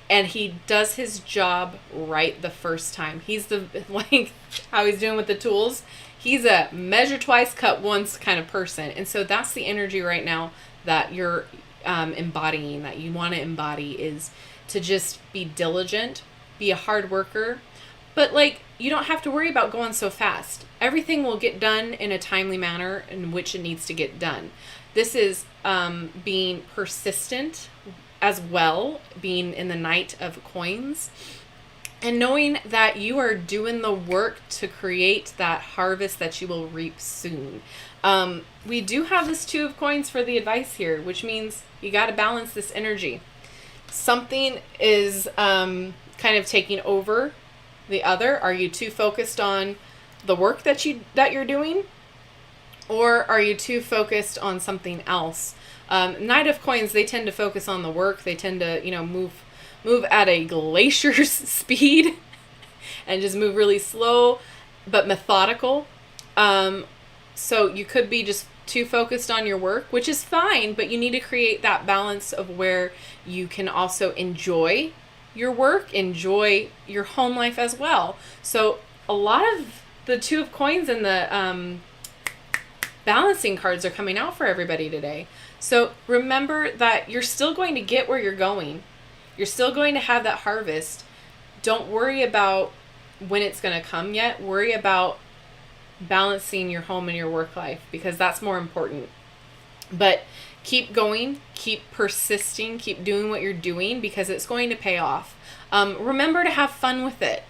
and he does his job right the first time. He's like how he's doing with the tools. He's a measure twice, cut once kind of person. And so that's the energy right now that you're embodying, that you want to embody, is to just be diligent, be a hard worker. But like, you don't have to worry about going so fast. Everything will get done in a timely manner in which it needs to get done. This is being persistent as well, being in the Knight of Coins, and knowing that you are doing the work to create that harvest that you will reap soon. We do have this 2 of Coins for the advice here, which means you got to balance this energy. Something is kind of taking over the other. Are you too focused on the work that you're doing? Or are you too focused on something else? Knight of Coins, they tend to focus on the work. They tend to, move at a glacier's speed and just move really slow but methodical. So you could be just too focused on your work, which is fine, but you need to create that balance of where you can also enjoy your work, enjoy your home life as well. So a lot of the 2 of Coins and the balancing cards are coming out for everybody today. So remember that you're still going to get where you're going. You're still going to have that harvest. Don't worry about when it's going to come yet. Worry about balancing your home and your work life, because that's more important. But keep going, keep persisting, keep doing what you're doing, because it's going to pay off. Remember to have fun with it.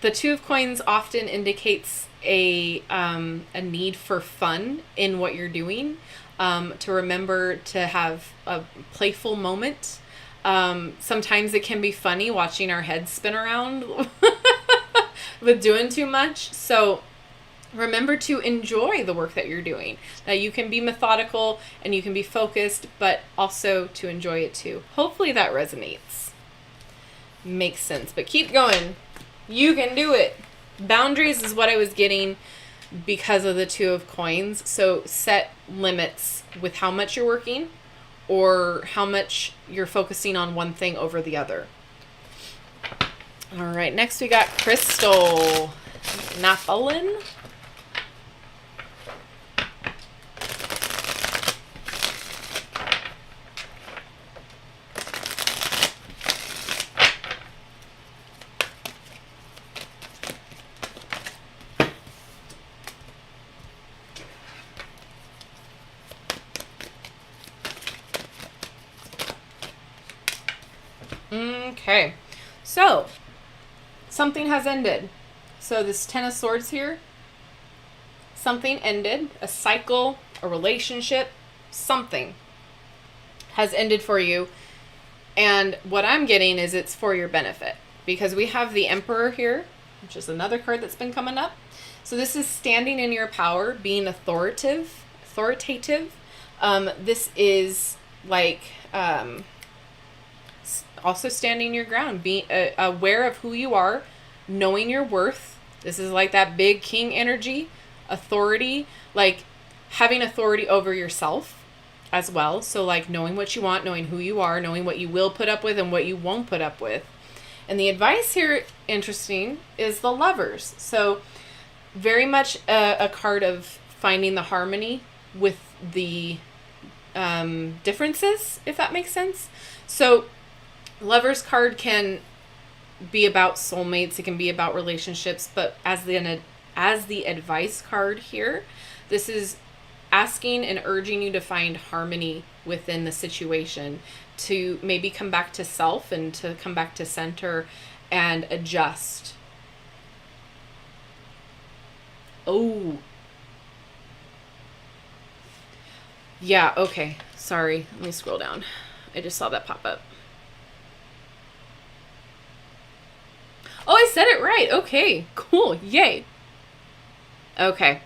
The 2 of Coins often indicates a need for fun in what you're doing, to remember to have a playful moment. Sometimes it can be funny watching our heads spin around with doing too much. So remember to enjoy the work that you're doing. That you can be methodical and you can be focused, but also to enjoy it too. Hopefully that resonates. Makes sense. But keep going. You can do it. Boundaries is what I was getting because of the 2 of Coins. So set limits with how much you're working or how much you're focusing on one thing over the other. All right, next we got Crystal. Naphthalene. Okay, so something has ended. So this 10 of Swords here, something ended, a cycle, a relationship, something has ended for you. And what I'm getting is it's for your benefit, because we have the Emperor here, which is another card that's been coming up. So this is standing in your power, being authoritative. This is like also standing your ground, being aware of who you are, knowing your worth. This is like that big king energy, authority, like having authority over yourself as well. So like knowing what you want, knowing who you are, knowing what you will put up with and what you won't put up with. And the advice here, interesting, is the Lovers. So very much a card of finding the harmony with the differences, if that makes sense. So Lovers card can be about soulmates, it can be about relationships, but as the advice card here, this is asking and urging you to find harmony within the situation, to maybe come back to self and to come back to center and adjust. Oh. Yeah, okay. Sorry. Let me scroll down. I just saw that pop up. Oh, I said it right. Okay, cool. Yay. Okay.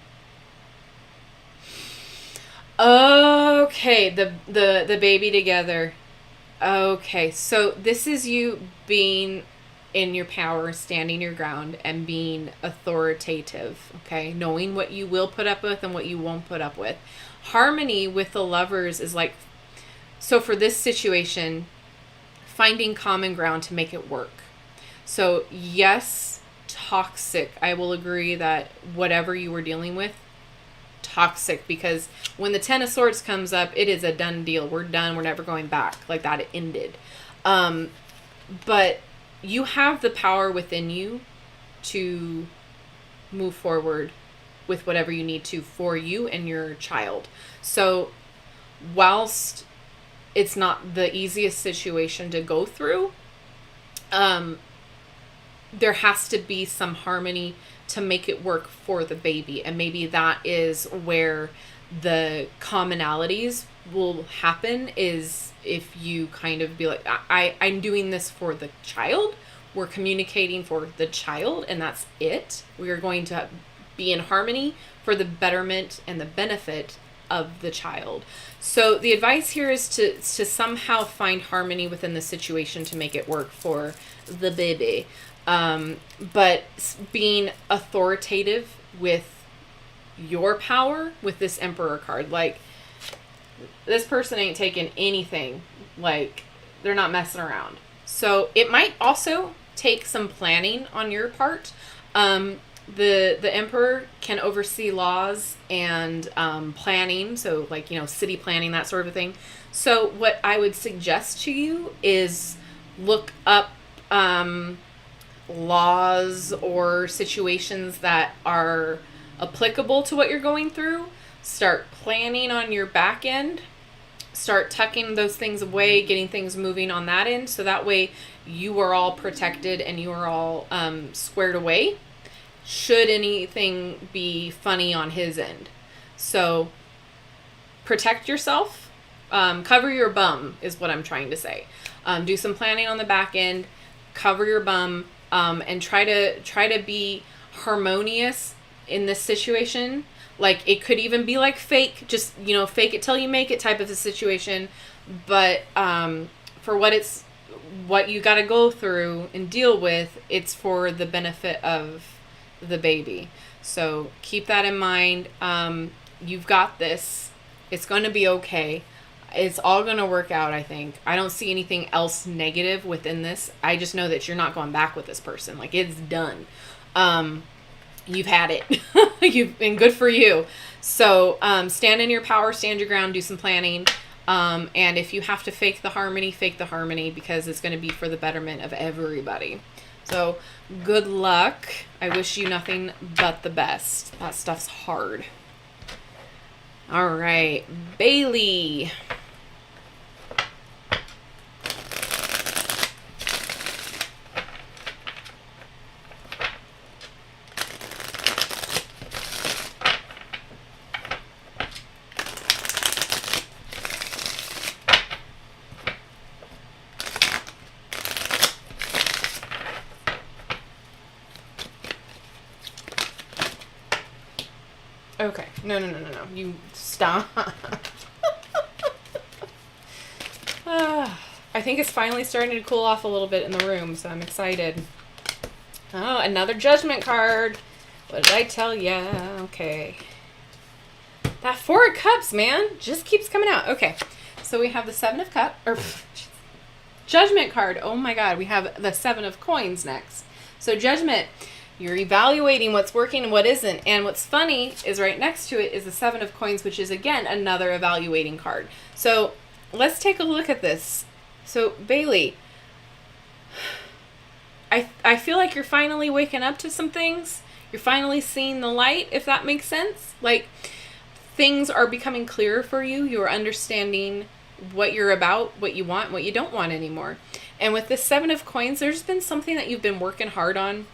Okay, the baby together. Okay, so this is you being in your power, standing your ground, and being authoritative, okay? Knowing what you will put up with and what you won't put up with. Harmony with the Lovers is like, so for this situation, finding common ground to make it work. So yes, toxic. I will agree that whatever you were dealing with, toxic, because when the Ten of Swords comes up, it is a done deal. We're done. We're never going back. Like that, it ended. But you have the power within you to move forward with whatever you need to for you and your child. So whilst it's not the easiest situation to go through, there has to be some harmony to make it work for the baby. And maybe that is where the commonalities will happen, is if you kind of be like, I'm doing this for the child. We're communicating for the child, and that's it. We are going to be in harmony for the betterment and the benefit of the child. So the advice here is to somehow find harmony within the situation to make it work for the baby. But being authoritative with your power with this Emperor card. Like, this person ain't taking anything. Like, they're not messing around. So it might also take some planning on your part. The Emperor can oversee laws and planning, so like, city planning, that sort of thing. So what I would suggest to you is look up laws or situations that are applicable to what you're going through. Start planning on your back end. Start tucking those things away, getting things moving on that end, so that way you are all protected and you are all squared away should anything be funny on his end. So protect yourself. Cover your bum is what I'm trying to say. Do some planning on the back end. Cover your bum, and try to be harmonious in this situation. Like, it could even be like fake, just, fake it till you make it type of a situation. But for what you got to go through and deal with, it's for the benefit of the baby. So keep that in mind. You've got this. It's going to be okay. It's all going to work out, I think. I don't see anything else negative within this. I just know that you're not going back with this person. Like, it's done. You've had it. You've been good for you. So stand in your power, stand your ground, do some planning. And if you have to fake the harmony, because it's going to be for the betterment of everybody. So good luck. I wish you nothing but the best. That stuff's hard. All right, Bailey. Okay. No. You stop. I think it's finally starting to cool off a little bit in the room, so I'm excited. Oh, another Judgment card. What did I tell ya? Okay. That Four of Cups, man, just keeps coming out. Okay, so we have the Seven of Cups, or Judgment card. Oh my God, we have the Seven of Coins next. So Judgment, you're evaluating what's working and what isn't. And what's funny is right next to it is the Seven of Coins, which is, again, another evaluating card. So let's take a look at this. So Bailey, I feel like you're finally waking up to some things. You're finally seeing the light, if that makes sense. Like, things are becoming clearer for you. You're understanding what you're about, what you want, what you don't want anymore. And with this Seven of Coins, there's been something that you've been working hard on,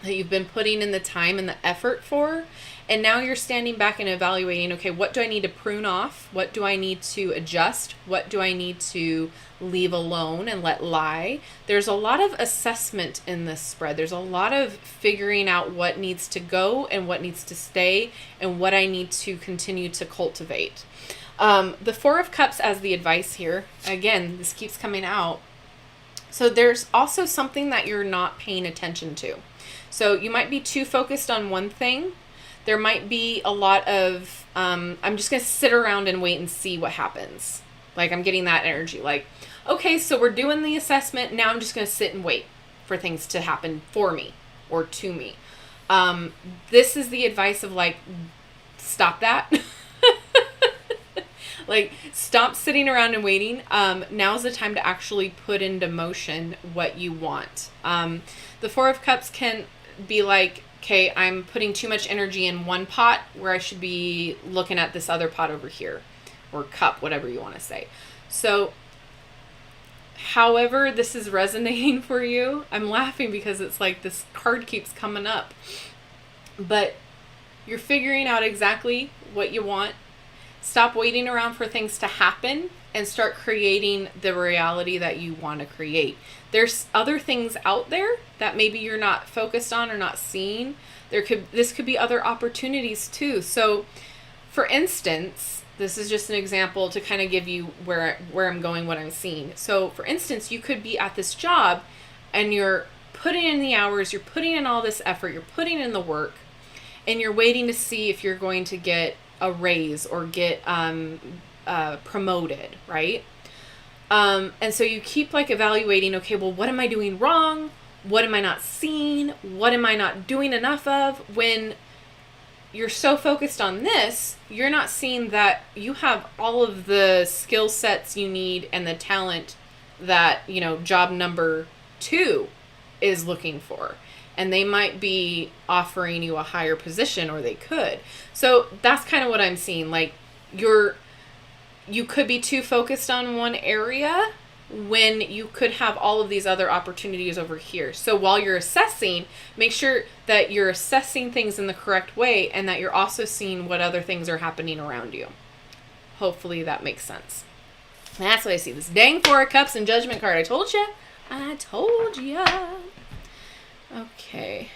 that you've been putting in the time and the effort for. And now you're standing back and evaluating, okay, what do I need to prune off? What do I need to adjust? What do I need to leave alone and let lie? There's a lot of assessment in this spread. There's a lot of figuring out what needs to go and what needs to stay and what I need to continue to cultivate. The Four of Cups as the advice here. Again, this keeps coming out. So there's also something that you're not paying attention to. So you might be too focused on one thing. There might be a lot of, I'm just going to sit around and wait and see what happens. Like, I'm getting that energy. Like, okay, so we're doing the assessment. Now I'm just going to sit and wait for things to happen for me or to me. This is the advice of, like, stop that. Like, stop sitting around and waiting. Now's the time to actually put into motion what you want. The Four of Cups can be like, okay, I'm putting too much energy in one pot where I should be looking at this other pot over here, or cup, whatever you want to say. So, however this is resonating for you, I'm laughing because it's like this card keeps coming up. But you're figuring out exactly what you want. Stop waiting around for things to happen and start creating the reality that you want to create. There's other things out there that maybe you're not focused on or not seeing. This could be other opportunities too. So, for instance, this is just an example to kind of give you where I'm going, what I'm seeing. So, for instance, you could be at this job and you're putting in the hours, you're putting in all this effort, you're putting in the work, and you're waiting to see if you're going to get a raise or get promoted, right? And so you keep like evaluating, okay, well, what am I doing wrong? What am I not seeing? What am I not doing enough of? When you're so focused on this, you're not seeing that you have all of the skill sets you need and the talent that, you know, job number 2 is looking for. And they might be offering you a higher position, or they could. So that's kind of what I'm seeing. Like, you could be too focused on one area when you could have all of these other opportunities over here. So while you're assessing, make sure that you're assessing things in the correct way and that you're also seeing what other things are happening around you. Hopefully that makes sense. And that's what I see. This dang Four of Cups and Judgment card. I told you. I told ya. Okay.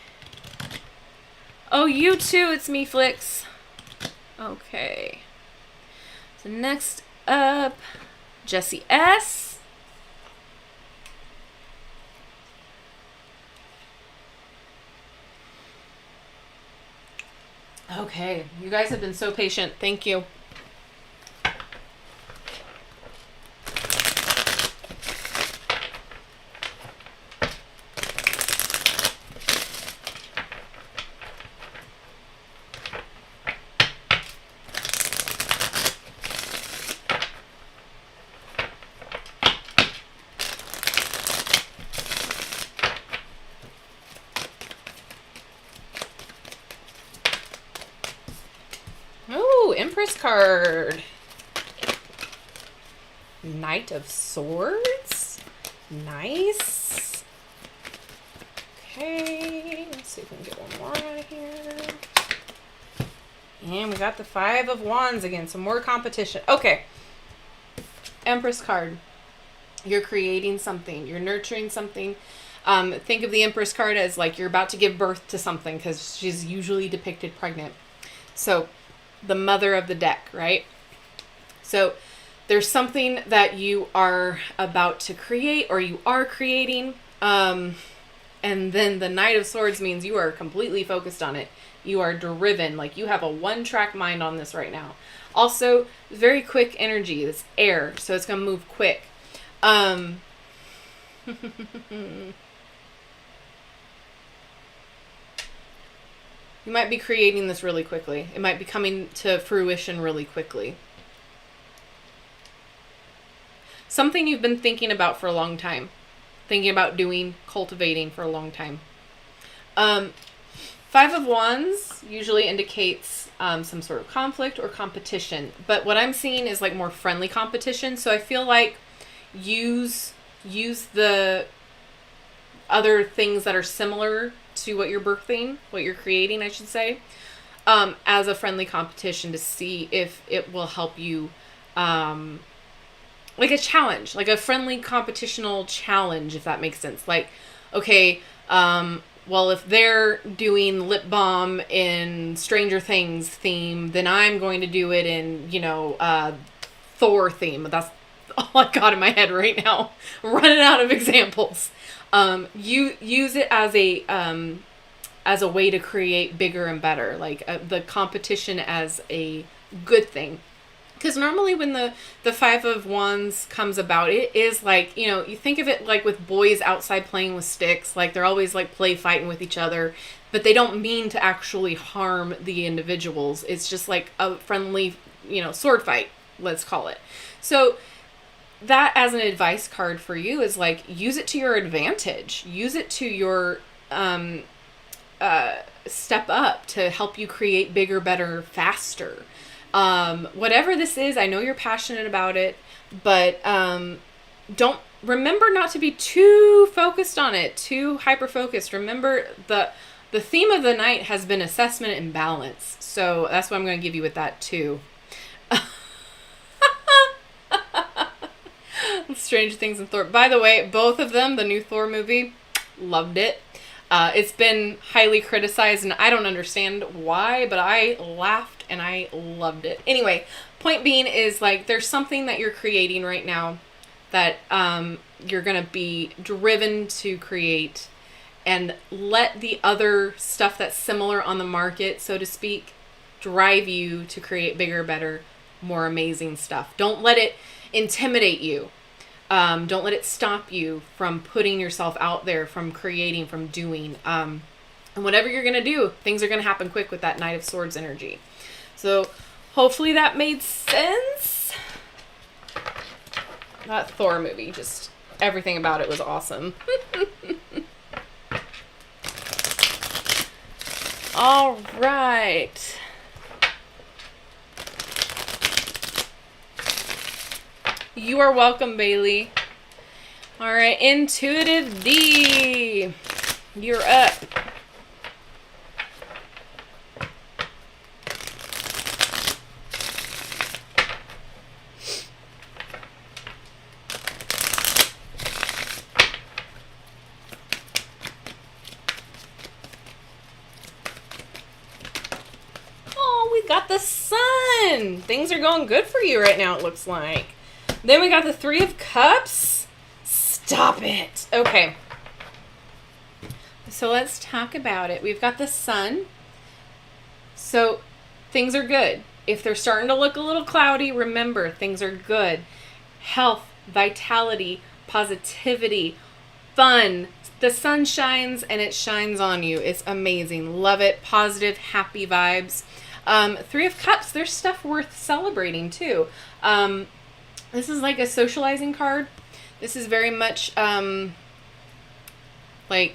Oh, you too. It's me, Flix. Okay. So next up, Jessie S. Okay. You guys have been so patient. Thank you. Empress card. Knight of Swords. Nice. Okay, let's see if we can get one more out of here. And we got the Five of Wands again, some more competition. Okay. Empress card. You're creating something. You're nurturing something. Think of the Empress card as like you're about to give birth to something, because she's usually depicted pregnant. So, the mother of the deck, right? So, there's something that you are about to create or you are creating. And then the Knight of Swords means you are completely focused on it. You are driven, like you have a one-track mind on this right now. Also, very quick energy. It's air, so it's going to move quick. You might be creating this really quickly. It might be coming to fruition really quickly. Something you've been thinking about for a long time. Thinking about doing, cultivating for a long time. Five of Wands usually indicates some sort of conflict or competition. But what I'm seeing is like more friendly competition. So I feel like use the other things that are similar to what you're birthing, what you're creating, I should say, as a friendly competition to see if it will help you, like a challenge, like a friendly competitional challenge, if that makes sense. Like, okay, well, if they're doing lip balm in Stranger Things theme, then I'm going to do it in, Thor theme. That's all I got in my head right now. Running out of examples. You use it as a way to create bigger and better, like the competition as a good thing. Because normally when the Five of Wands comes about, it is like, you think of it like with boys outside playing with sticks, like they're always like play fighting with each other, but they don't mean to actually harm the individuals. It's just like a friendly, sword fight, let's call it. So that as an advice card for you is like, use it to your advantage. Use it to your step up to help you create bigger, better, faster. Whatever this is, I know you're passionate about it, but remember not to be too focused on it, too hyper-focused. Remember, the theme of the night has been assessment and balance. So that's what I'm going to give you with that too. Stranger Things and Thor. By the way, both of them, the new Thor movie, loved it. It's been highly criticized, and I don't understand why, but I laughed and I loved it. Anyway, point being is like there's something that you're creating right now that you're going to be driven to create, and let the other stuff that's similar on the market, so to speak, drive you to create bigger, better, more amazing stuff. Don't let it intimidate you. Don't let it stop you from putting yourself out there, from creating, from doing. And whatever you're going to do, things are going to happen quick with that Knight of Swords energy. So hopefully that made sense. That Thor movie, just everything about it was awesome. All right. You are welcome, Bailey. All right, Intuitive D, you're up. Oh, we got the sun. Things are going good for you right now, it looks like. Then we got the Three of Cups. Stop it. Okay. So let's talk about it. We've got the sun. So things are good. If they're starting to look a little cloudy, remember, things are good. Health, vitality, positivity, fun. The sun shines and it shines on you. It's amazing. Love it. Positive, happy vibes. Three of Cups, there's stuff worth celebrating too. This is like a socializing card. This is very much, like, I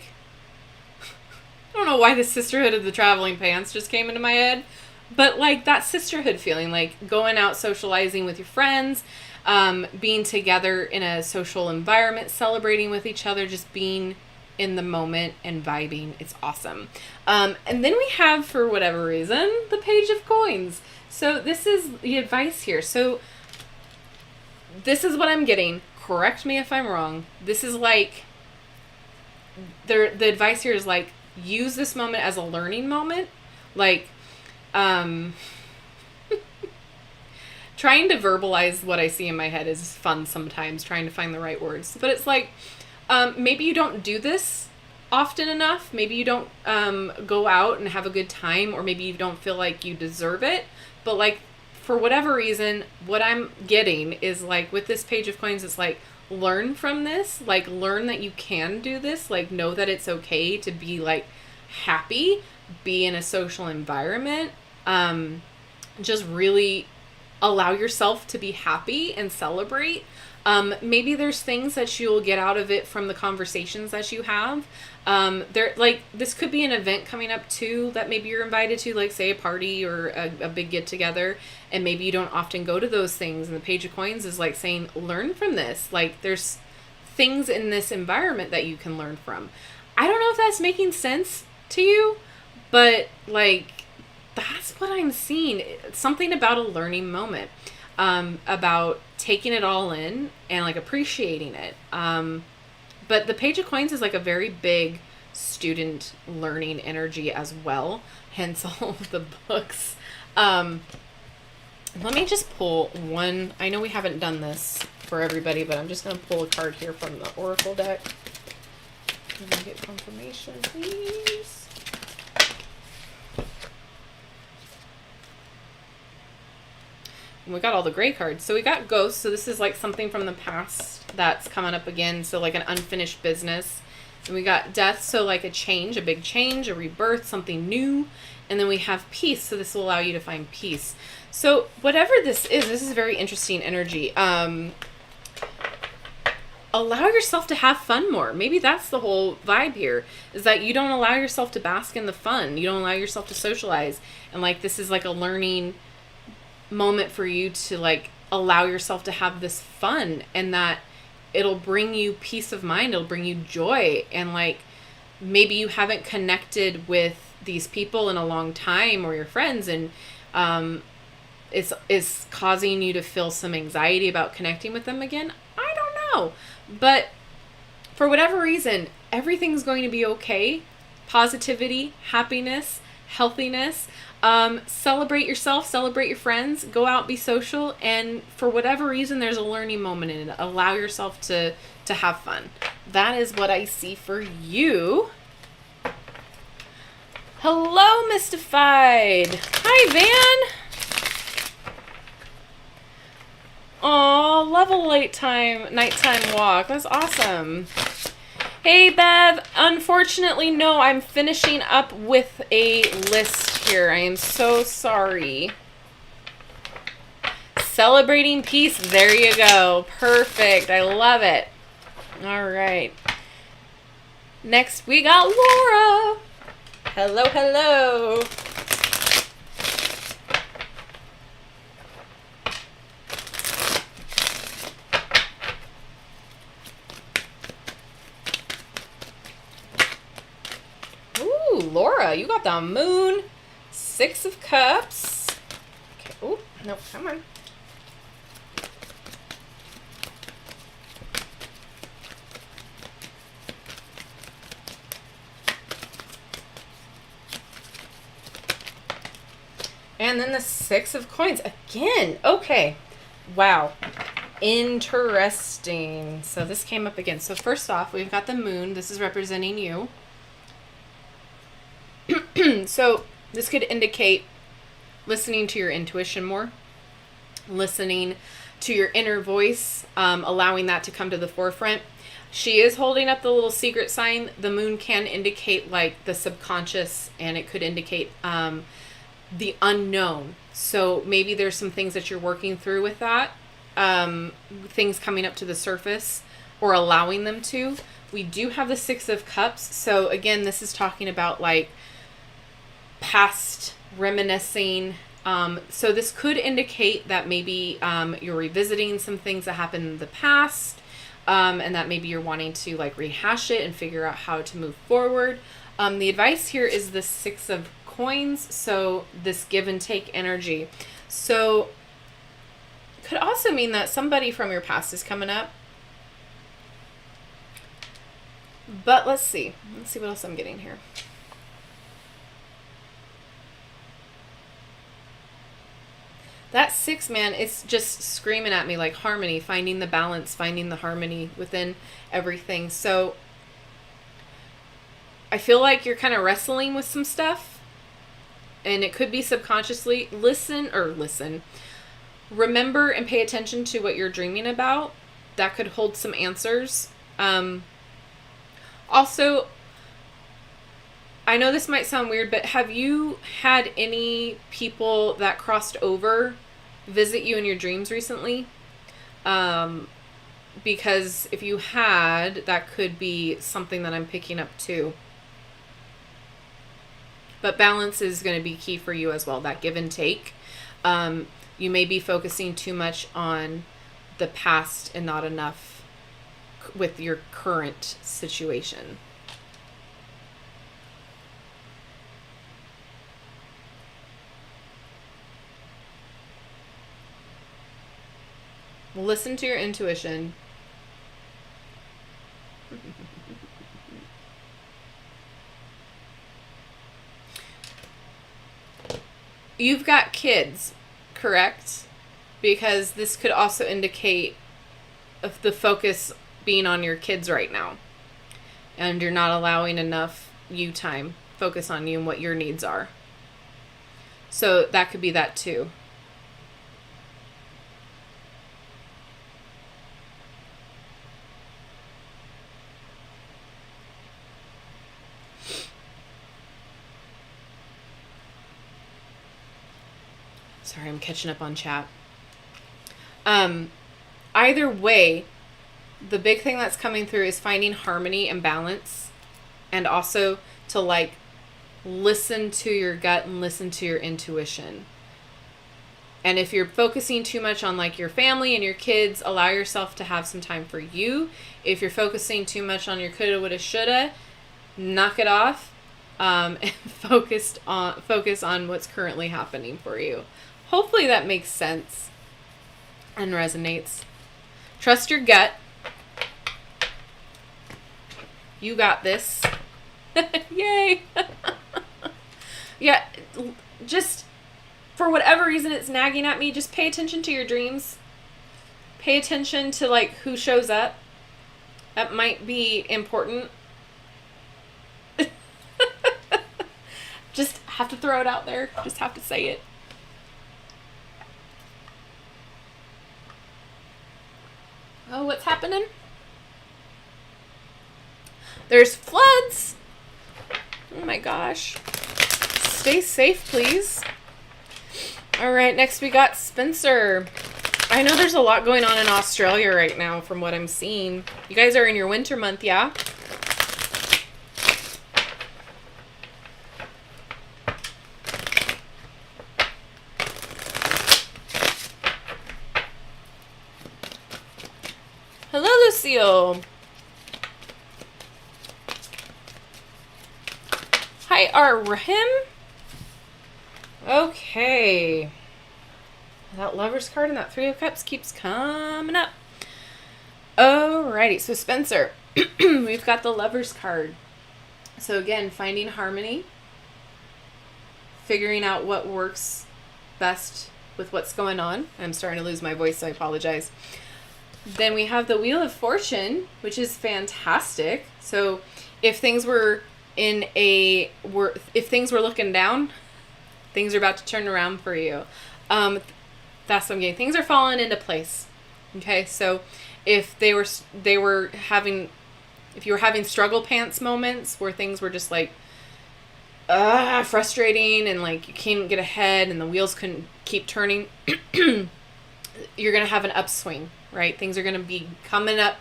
don't know why the Sisterhood of the Traveling Pants just came into my head, but like that sisterhood feeling, like going out socializing with your friends, being together in a social environment, celebrating with each other, just being in the moment and vibing. It's awesome. And then we have, for whatever reason, the Page of Coins. So this is the advice here. So this is what I'm getting. Correct me if I'm wrong. This is like, the advice here is like, use this moment as a learning moment. Like, trying to verbalize what I see in my head is fun sometimes, trying to find the right words. But it's like, maybe you don't do this often enough. Maybe you don't go out and have a good time, or maybe you don't feel like you deserve it. But like, for whatever reason, what I'm getting is like, with this Page of Coins, it's like, learn from this, like learn that you can do this, like know that it's okay to be like happy, be in a social environment, just really allow yourself to be happy and celebrate. Maybe there's things that you'll get out of it from the conversations that you have. There, like, this could be an event coming up too that maybe you're invited to, like say a party or a big get together, and maybe you don't often go to those things. And the Page of Coins is like saying, learn from this. Like, there's things in this environment that you can learn from. I don't know if that's making sense to you, but like, that's what I'm seeing. It's something about a learning moment, about taking it all in and like appreciating it. But the Page of Coins is like a very big student learning energy as well, hence all of the books. Let me just pull one. I know we haven't done this for everybody, but I'm just going to pull a card here from the Oracle deck. Can I get confirmation, please? And we got all the gray cards. So we got Ghosts. So this is like something from the past that's coming up again. So like an unfinished business. And we got Death. So like a change, a big change, a rebirth, something new. And then we have Peace. So this will allow you to find peace. So whatever this is very interesting energy. Allow yourself to have fun more. Maybe that's the whole vibe here, is that you don't allow yourself to bask in the fun. You don't allow yourself to socialize. And like, this is like a learning moment for you to like allow yourself to have this fun, and that it'll bring you peace of mind. It'll bring you joy. And like, maybe you haven't connected with these people in a long time, or your friends, and it's causing you to feel some anxiety about connecting with them again. I don't know. But for whatever reason, everything's going to be okay. Positivity, happiness, healthiness. Celebrate yourself, celebrate your friends, go out, be social, and for whatever reason, there's a learning moment in it. Allow yourself to have fun. That is what I see for you. Hello, Mystified. Hi, Van. Aw, love a nighttime walk. That's awesome. Hey, Bev. Unfortunately, no, I'm finishing up with a list here. I am so sorry. Celebrating peace. There you go. Perfect. I love it. All right. Next, we got Laura. Hello, hello. Ooh, Laura, you got the Moon, 6 of Cups. Okay. Oh, no, come on. And then the 6 of Coins again. Okay. Wow. Interesting. So this came up again. So first off, we've got the Moon. This is representing you. So this could indicate listening to your intuition more, listening to your inner voice, allowing that to come to the forefront. She is holding up the little secret sign. The Moon can indicate like the subconscious, and it could indicate the unknown. So maybe there's some things that you're working through with that, things coming up to the surface or allowing them to. We do have the 6 of Cups. So again, this is talking about like past reminiscing. So this could indicate that maybe you're revisiting some things that happened in the past, and that maybe you're wanting to like rehash it and figure out how to move forward. The advice here is the 6 of Coins, so this give and take energy. So could also mean that somebody from your past is coming up. But let's see what else I'm getting here. That 6, man, it's just screaming at me like harmony, finding the balance, finding the harmony within everything. So I feel like you're kind of wrestling with some stuff, and it could be subconsciously. Listen. Remember and pay attention to what you're dreaming about. That could hold some answers. Also, I know this might sound weird, but have you had any people that crossed over visit you in your dreams recently? Because if you had, that could be something that I'm picking up too. But balance is going to be key for you as well, that give and take. You may be focusing too much on the past and not enough with your current situation. Listen to your intuition. You've got kids, correct? Because this could also indicate of the focus being on your kids right now. And you're not allowing enough you time. Focus on you and what your needs are. So that could be that too. Sorry, I'm catching up on chat. Either way, the big thing that's coming through is finding harmony and balance, and also to like listen to your gut and listen to your intuition. And if you're focusing too much on like your family and your kids, allow yourself to have some time for you. If you're focusing too much on your coulda, woulda, shoulda, knock it off, and focus on what's currently happening for you. Hopefully that makes sense and resonates. Trust your gut. You got this. Yay. Yeah, just for whatever reason it's nagging at me, just pay attention to your dreams. Pay attention to like who shows up. That might be important. Just have to throw it out there. Just have to say it. Oh, what's happening? There's floods. Oh my gosh. Stay safe, please. All right, next we got Spencer. I know there's a lot going on in Australia right now from what I'm seeing. You guys are in your winter month, yeah? Hello, Lucille. Hi, Rahim. Okay. That Lover's card and that Three of Cups keeps coming up. Alrighty, so Spencer, we've got the Lover's card. So again, finding harmony, figuring out what works best with what's going on. I'm starting to lose my voice, so I apologize. Then we have the Wheel of Fortune, which is fantastic. So if things were if things were looking down, things are about to turn around for you. That's what I'm getting. Things are falling into place. Okay, so if you were having struggle pants moments where things were just like frustrating and like you can't get ahead and the wheels couldn't keep turning, you're gonna have an upswing, right? Things are gonna be coming up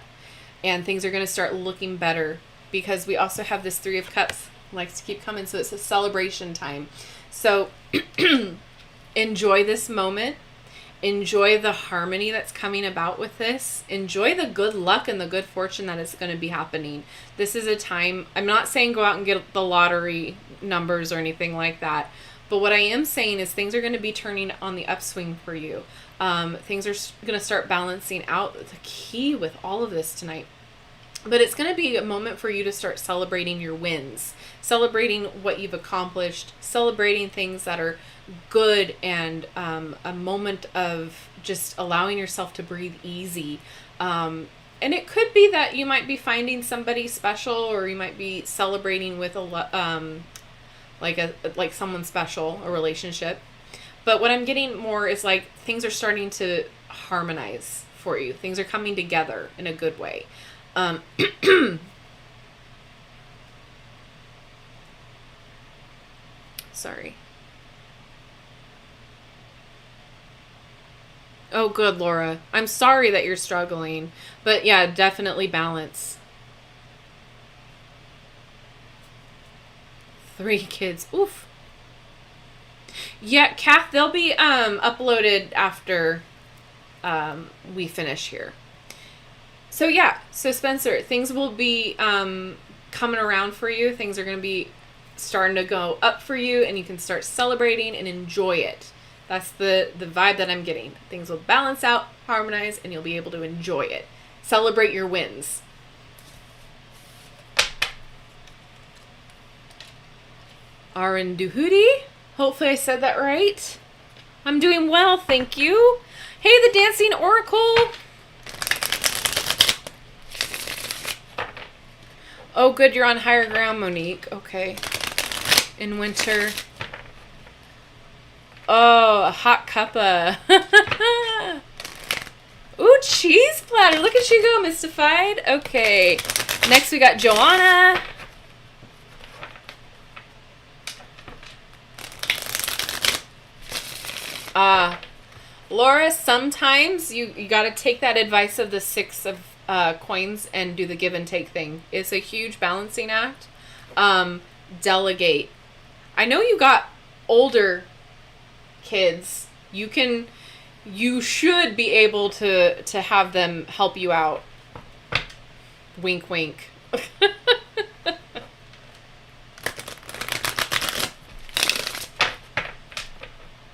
and things are gonna start looking better because we also have this Three of Cups likes to keep coming, so it's a celebration time. So enjoy this moment. Enjoy the harmony that's coming about with this. Enjoy the good luck and the good fortune that is going to be happening. This is a time, I'm not saying go out and get the lottery numbers or anything like that, but what I am saying is things are going to be turning on the upswing for you. Things are going to start balancing out. The key with all of this tonight But it's going to be a moment for you to start celebrating your wins, celebrating what you've accomplished, celebrating things that are good, and a moment of just allowing yourself to breathe easy. And it could be that you might be finding somebody special, or you might be celebrating with like someone special, a relationship. But what I'm getting more is like things are starting to harmonize for you. Things are coming together in a good way. Sorry. Oh, good, Laura. I'm sorry that you're struggling. But yeah, definitely balance. 3 kids. Oof. Yeah, Kath, they'll be uploaded after we finish here. So yeah, so Spencer, things will be coming around for you. Things are going to be starting to go up for you, and you can start celebrating and enjoy it. That's the vibe that I'm getting. Things will balance out, harmonize, and you'll be able to enjoy it. Celebrate your wins. Aranduhudi. Hopefully I said that right. I'm doing well, thank you. Hey, the Dancing Oracle. Oh, good, you're on higher ground, Monique. Okay. In winter. Oh, a hot cuppa. Ooh, cheese platter. Look at you go, Mystified. Okay. Next we got Joanna. Laura, sometimes you got to take that advice of the 6 of coins and do the give and take thing. It's a huge balancing act. Delegate. I know you got older kids. You should be able to have them help you out. Wink, wink.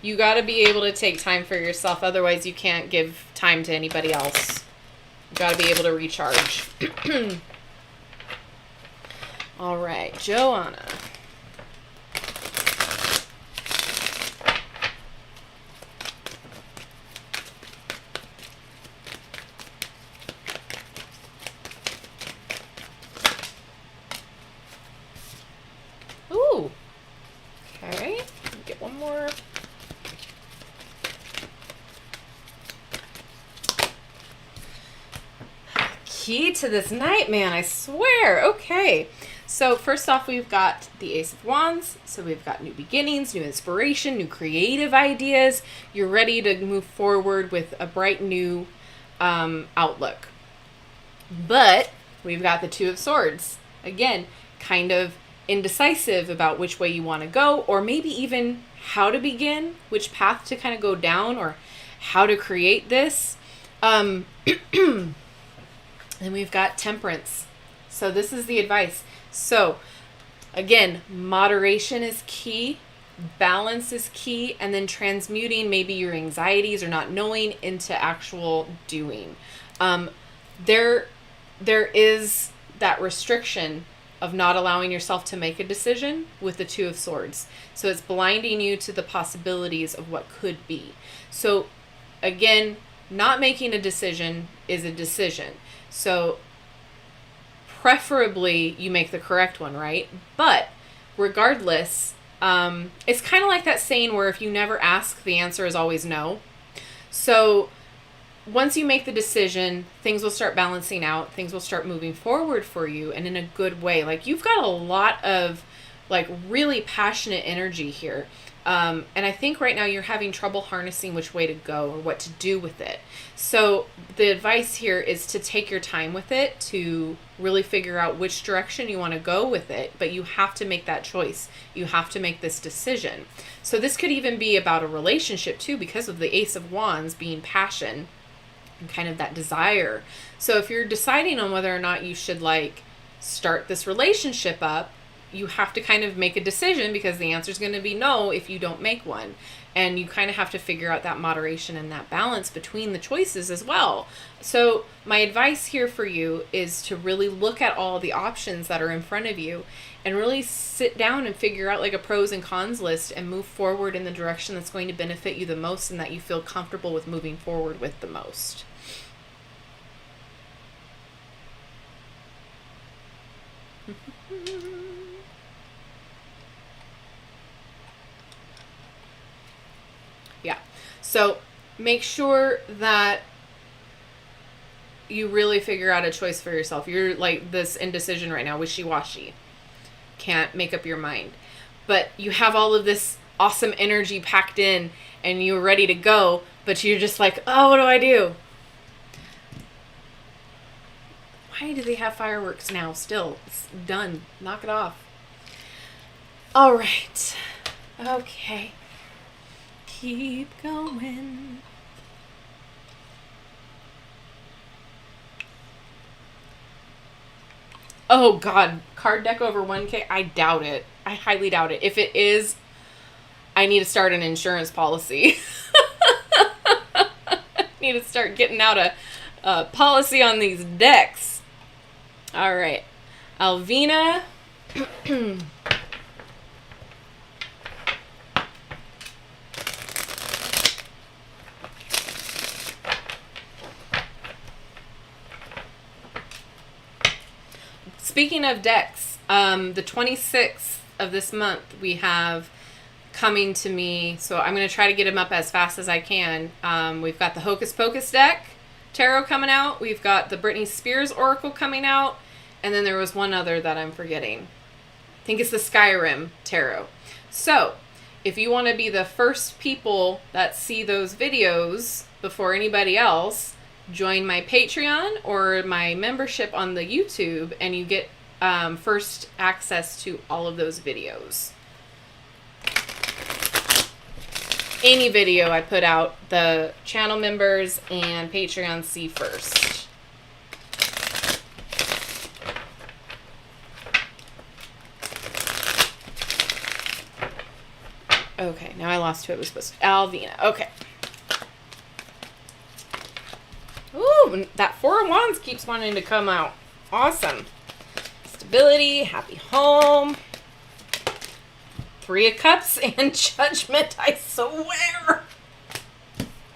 You got to be able to take time for yourself. Otherwise, you can't give time to anybody else. You got to be able to recharge. All right, Joanna. Ooh. Okay. Get one more. Key to this night, man, I swear. Okay, so first off, we've got the Ace of Wands. So we've got new beginnings, new inspiration, new creative ideas. You're ready to move forward with a bright new outlook. But we've got the Two of Swords. Again, kind of indecisive about which way you want to go, or maybe even how to begin, which path to kind of go down, or how to create this. Then we've got Temperance. So this is the advice. So again, moderation is key, balance is key, and then transmuting maybe your anxieties or not knowing into actual doing. There is that restriction of not allowing yourself to make a decision with the Two of Swords. So it's blinding you to the possibilities of what could be. So again, not making a decision is a decision. So preferably you make the correct one, right? But regardless, it's kind of like that saying where if you never ask, the answer is always no. So once you make the decision, things will start balancing out. Things will start moving forward for you and in a good way. Like you've got a lot of like really passionate energy here. And I think right now you're having trouble harnessing which way to go or what to do with it. So the advice here is to take your time with it, to really figure out which direction you want to go with it. But you have to make that choice. You have to make this decision. So this could even be about a relationship too, because of the Ace of Wands being passion and kind of that desire. So if you're deciding on whether or not you should like start this relationship up, you have to kind of make a decision, because the answer is going to be no if you don't make one. And you kind of have to figure out that moderation and that balance between the choices as well. So my advice here for you is to really look at all the options that are in front of you and really sit down and figure out like a pros and cons list and move forward in the direction that's going to benefit you the most and that you feel comfortable with moving forward with the most. Yeah. So make sure that you really figure out a choice for yourself. You're like this indecision right now, wishy-washy. Can't make up your mind. But you have all of this awesome energy packed in and you're ready to go, but you're just like, oh, what do I do? Why do they have fireworks now still? It's done. Knock it off. All right. Okay. Keep going. Oh God, card deck over 1K? I doubt it. I highly doubt it. If it is, I need to start an insurance policy. I need to start getting out a policy on these decks. All right. Alvina. Speaking of decks, the 26th of this month we have coming to me, so I'm going to try to get them up as fast as I can. We've got the Hocus Pocus deck tarot coming out. We've got the Britney Spears Oracle coming out. And then there was one other that I'm forgetting. I think it's the Skyrim tarot. So if you want to be the first people that see those videos before anybody else, join my Patreon or my membership on the YouTube, and you get first access to all of those videos. Any video I put out, the channel members and Patreon see first. Okay, now I lost who it was supposed to be. Alvina. Okay. Ooh, that Four of Wands keeps wanting to come out. Awesome. Stability, happy home. Three of Cups and Judgment, I swear.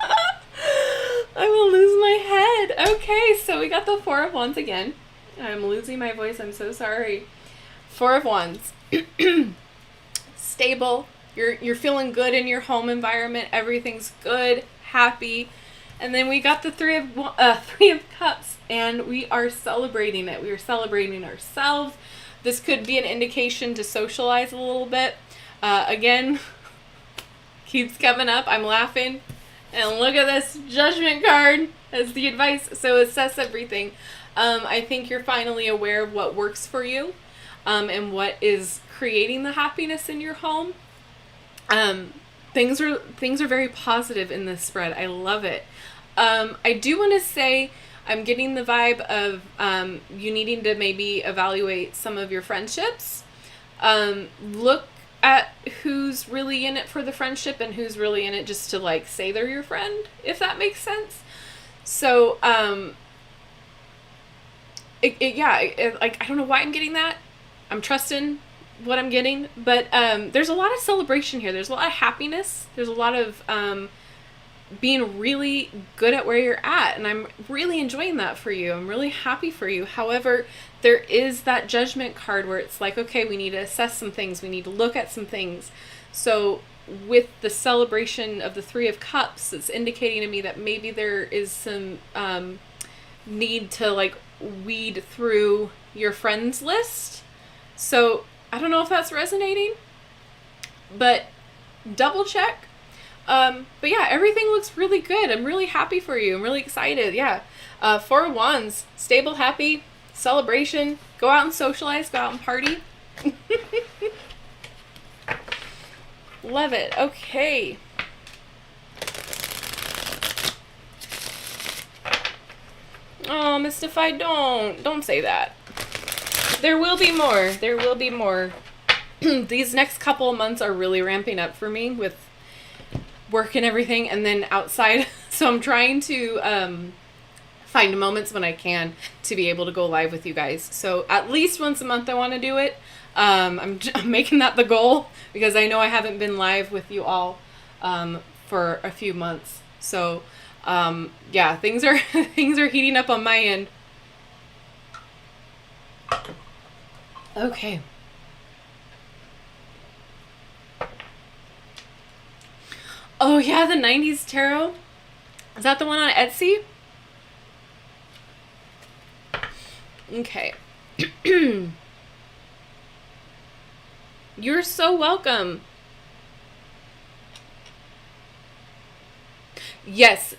I will lose my head. Okay, so we got the Four of Wands again. I'm losing my voice. I'm so sorry. Four of Wands. Stable. You're feeling good in your home environment. Everything's good, happy. And then we got the Three of Cups, and we are celebrating it. We are celebrating ourselves. This could be an indication to socialize a little bit. Again, keeps coming up. I'm laughing. And look at this Judgment card as the advice. So it says everything. I think you're finally aware of what works for you, and what is creating the happiness in your home. Things are very positive in this spread. I love it. I do want to say I'm getting the vibe of you needing to maybe evaluate some of your friendships. Look at who's really in it for the friendship and who's really in it just to like say they're your friend, if that makes sense. So like I don't know why I'm getting that. I'm trusting what I'm getting, but there's a lot of celebration here. There's a lot of happiness. There's a lot of being really good at where you're at, and I'm really enjoying that for you. I'm really happy for you. However, there is that Judgment card where it's like, okay, we need to assess some things. We need to look at some things. So with the celebration of the Three of Cups, it's indicating to me that maybe there is some need to like weed through your friends list. So I don't know if that's resonating, but double check. But yeah, everything looks really good. I'm really happy for you. I'm really excited. Yeah. Four of Wands, stable, happy, celebration, go out and socialize, go out and party. Love it. Okay. Oh, Mystified, don't say that. There will be more. There will be more. these next couple of months are really ramping up for me with work and everything, and then outside. So I'm trying to find moments when I can to be able to go live with you guys. So at least once a month I want to do it. I'm making that the goal because I know I haven't been live with you all for a few months. So yeah, things are things are heating up on my end. Okay. Oh yeah, the 90s tarot. Is that the one on Etsy? Okay. You're so welcome. Yes,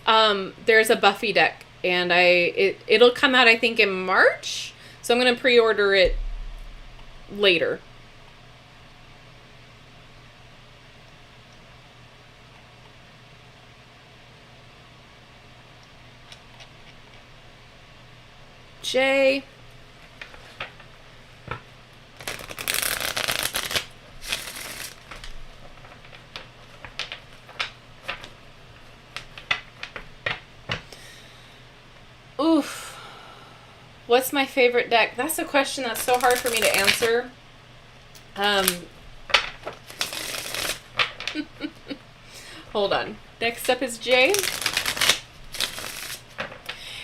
there's a Buffy deck, and it'll come out I think in March. So I'm gonna pre-order it later. Jay. Oof. What's my favorite deck? That's a question that's so hard for me to answer. Hold on. Next up is Jay.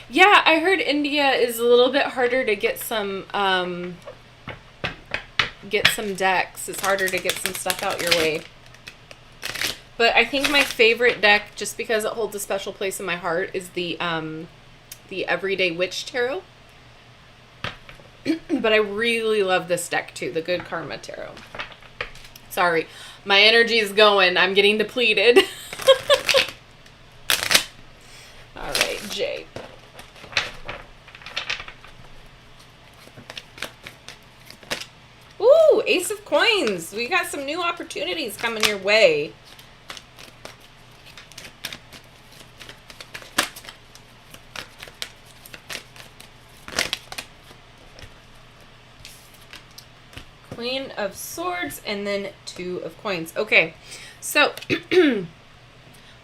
Yeah, I heard India is a little bit harder to get some decks. It's harder to get some stuff out your way. But I think my favorite deck, just because it holds a special place in my heart, is the Everyday Witch Tarot. But I really love this deck too, the Good Karma Tarot. Sorry, my energy is going. I'm getting depleted. All right, Jay. Ooh, Ace of Coins. We got some new opportunities coming your way. Queen of Swords, and then Two of Coins. Okay, so,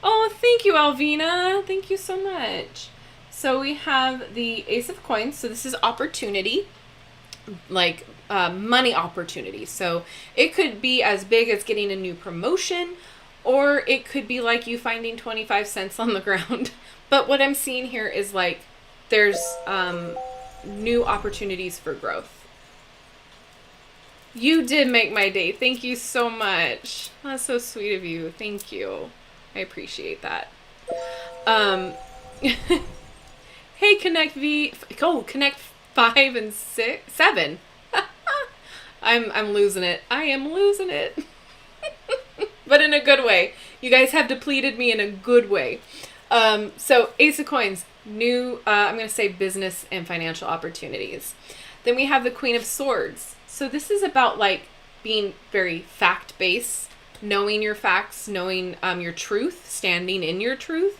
oh, thank you, Alvina. Thank you so much. So we have the Ace of Coins. So this is opportunity, like money opportunity. So it could be as big as getting a new promotion, or it could be like you finding 25 cents on the ground. But what I'm seeing here is like there's new opportunities for growth. You did make my day. Thank you so much. That's so sweet of you. Thank you. I appreciate that. Hey, Connect V. Oh, Connect 5 and 6, 7. I'm losing it. I am losing it. But in a good way. You guys have depleted me in a good way. So Ace of Coins, new, I'm going to say business and financial opportunities. Then we have the Queen of Swords. So this is about like being very fact-based, knowing your facts, knowing your truth, standing in your truth.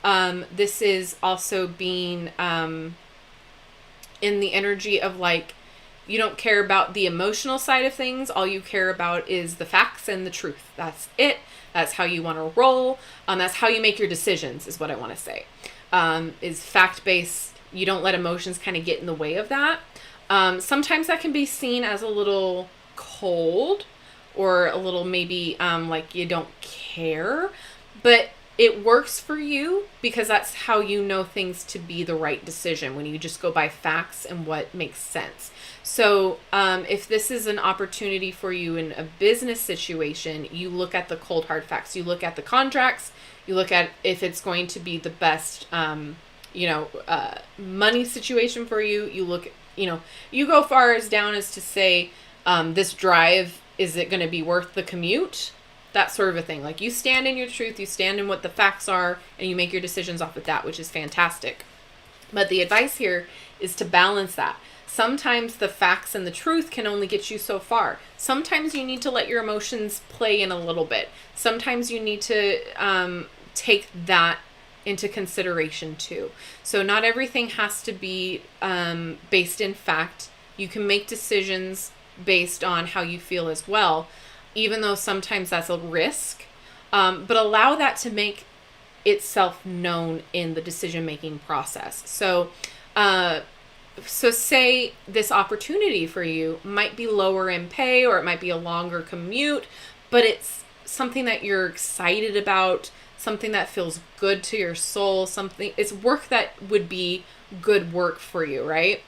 This is also being in the energy of like, you don't care about the emotional side of things. All you care about is the facts and the truth. That's it. That's how you want to roll. That's how you make your decisions is what I want to say. Is fact-based. You don't let emotions kind of get in the way of that. Sometimes that can be seen as a little cold or a little maybe like you don't care, but it works for you because that's how you know things to be the right decision, when you just go by facts and what makes sense. So if this is an opportunity for you in a business situation, you look at the cold hard facts, you look at the contracts, you look at if it's going to be the best money situation for you. You look, you go far as down as to say, this drive, is it going to be worth the commute? That sort of a thing. Like you stand in your truth, you stand in what the facts are, and you make your decisions off of that, which is fantastic. But the advice here is to balance that. Sometimes the facts and the truth can only get you so far. Sometimes you need to let your emotions play in a little bit. Sometimes you need to take that into consideration too. So not everything has to be based in fact. You can make decisions based on how you feel as well, even though sometimes that's a risk. But allow that to make itself known in the decision-making process. So say this opportunity for you might be lower in pay, or it might be a longer commute, but it's something that you're excited about, something that feels good to your soul, it's work that would be good work for you, right?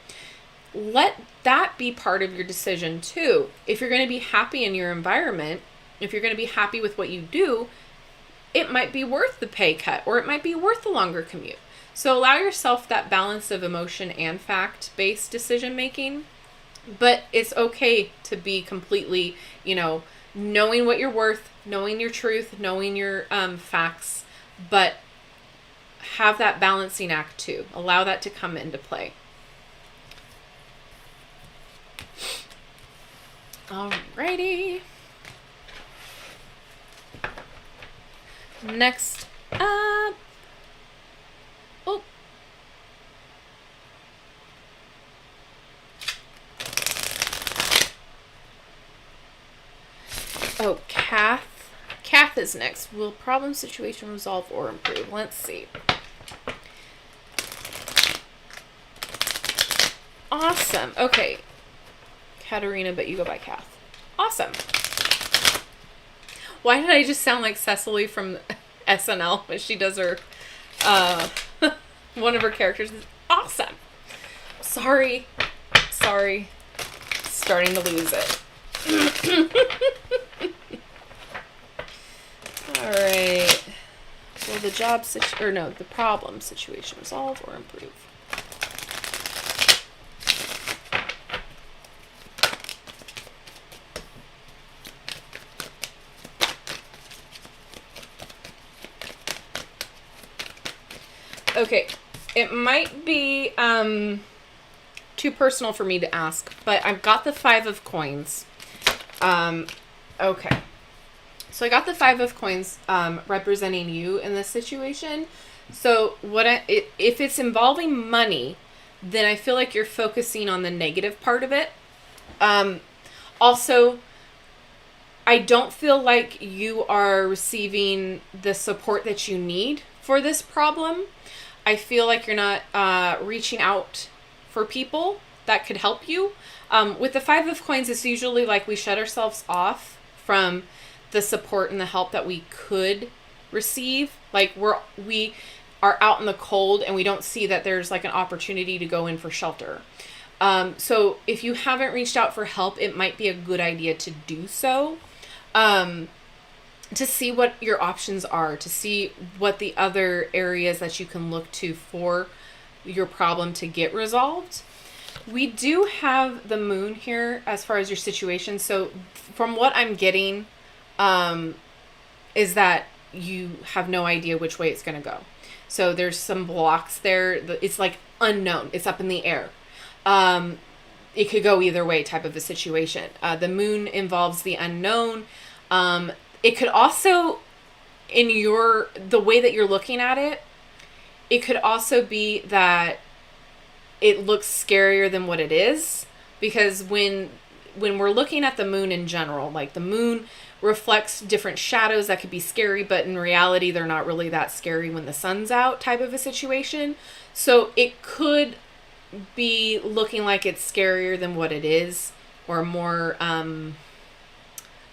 Let that be part of your decision too. If you're going to be happy in your environment, if you're going to be happy with what you do, it might be worth the pay cut, or it might be worth the longer commute. So allow yourself that balance of emotion and fact-based decision making, but it's okay to be completely, knowing what you're worth, knowing your truth, knowing your facts, but have that balancing act too. Allow that to come into play. Alrighty. Next up. Oh, Kath is next. Will problem situation resolve or improve? Let's see. Awesome. Okay. Katarina, but you go by Kath. Awesome. Why did I just sound like Cecily from SNL when she does her, one of her characters? Awesome. Sorry. Starting to lose it. All right. Will the problem situation resolve or improve? Okay, it might be too personal for me to ask, but I've got the 5 of coins. Okay. So I got the 5 of coins representing you in this situation. So if it's involving money, then I feel like you're focusing on the negative part of it. Also, I don't feel like you are receiving the support that you need for this problem. I feel like you're not reaching out for people that could help you. With the 5 of coins, it's usually like we shut ourselves off from the support and the help that we could receive. Like we are out in the cold and we don't see that there's like an opportunity to go in for shelter. So if you haven't reached out for help, it might be a good idea to do so. To see what your options are, to see what the other areas that you can look to for your problem to get resolved. We do have the moon here as far as your situation. So from what I'm getting, is that you have no idea which way it's going to go. So there's some blocks there. It's like unknown. It's up in the air. It could go either way type of a situation. The moon involves the unknown. It could also, in the way that you're looking at it, it could also be that it looks scarier than what it is. Because when we're looking at the moon in general, like the moon reflects different shadows that could be scary, but in reality, they're not really that scary when the sun's out type of a situation. So it could be looking like it's scarier than what it is, or more